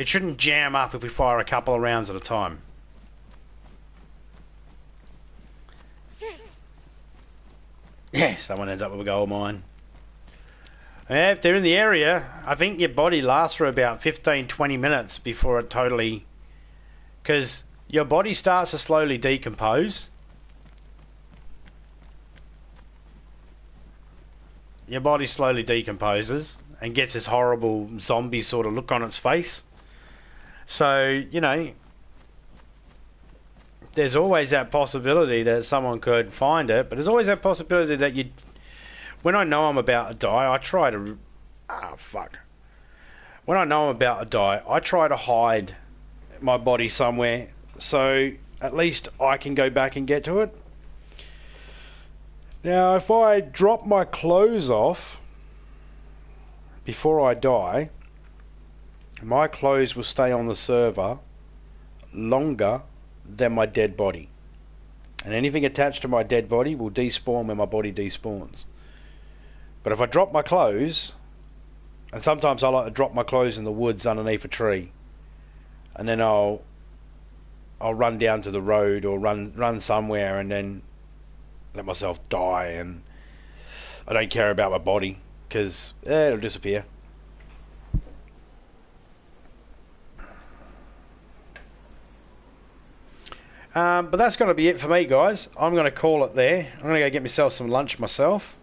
shouldn't jam up if we fire a couple of rounds at a time. Yeah, someone ends up with a gold mine. Yeah, if they're in the area, I think your body lasts for about 15-20 minutes before it totally... Because your body starts to slowly decompose. Your body slowly decomposes and gets this horrible zombie sort of look on its face. So, you know, there's always that possibility that someone could find it, but there's always that possibility that you... When I know I'm about to die, I try to... Ah, fuck. When I know I'm about to die, I try to hide my body somewhere so at least I can go back and get to it. Now, if I drop my clothes off before I die, my clothes will stay on the server longer than my dead body. And anything attached to my dead body will despawn when my body despawns. But if I drop my clothes, and sometimes I like to drop my clothes in the woods underneath a tree, and then I'll run down to the road or run somewhere and then let myself die, and I don't care about my body because it'll disappear. But that's going to be it for me, guys. I'm going to call it there. I'm going to go get myself some lunch myself.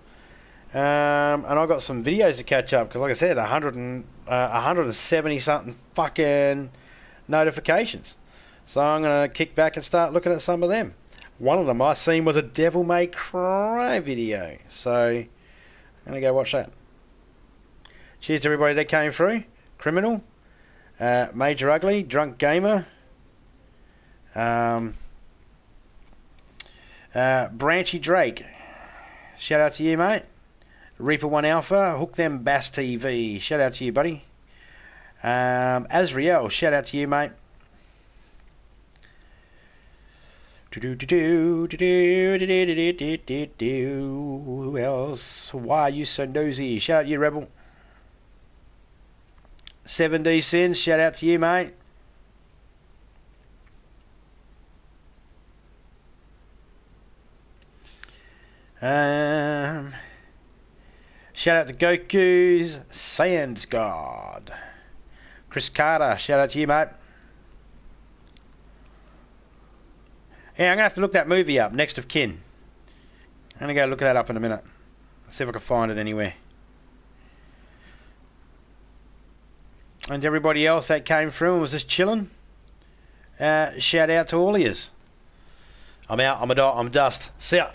And I've got some videos to catch up because, like I said, 170 something fucking notifications. So I'm going to kick back and start looking at some of them. One of them I seen was a Devil May Cry video. So I'm going to go watch that. Cheers to everybody that came through. Criminal, Major Ugly, Drunk Gamer, Branchy Drake. Shout out to you, mate. Reaper 1 Alpha, Hook Them Bass TV. Shout out to you, buddy. Azriel, shout out to you, mate. Who else? Why are you so nosy? Shout out to you, Rebel. 7D Sins, shout out to you, mate. Shout out to Goku's Sand God. Chris Carter, shout out to you, mate. Yeah, I'm going to have to look that movie up, Next of Kin. I'm going to go look that up in a minute. See if I can find it anywhere. And everybody else that came through and was just chilling, shout out to all of yous. I'm out, I'm dust. See ya.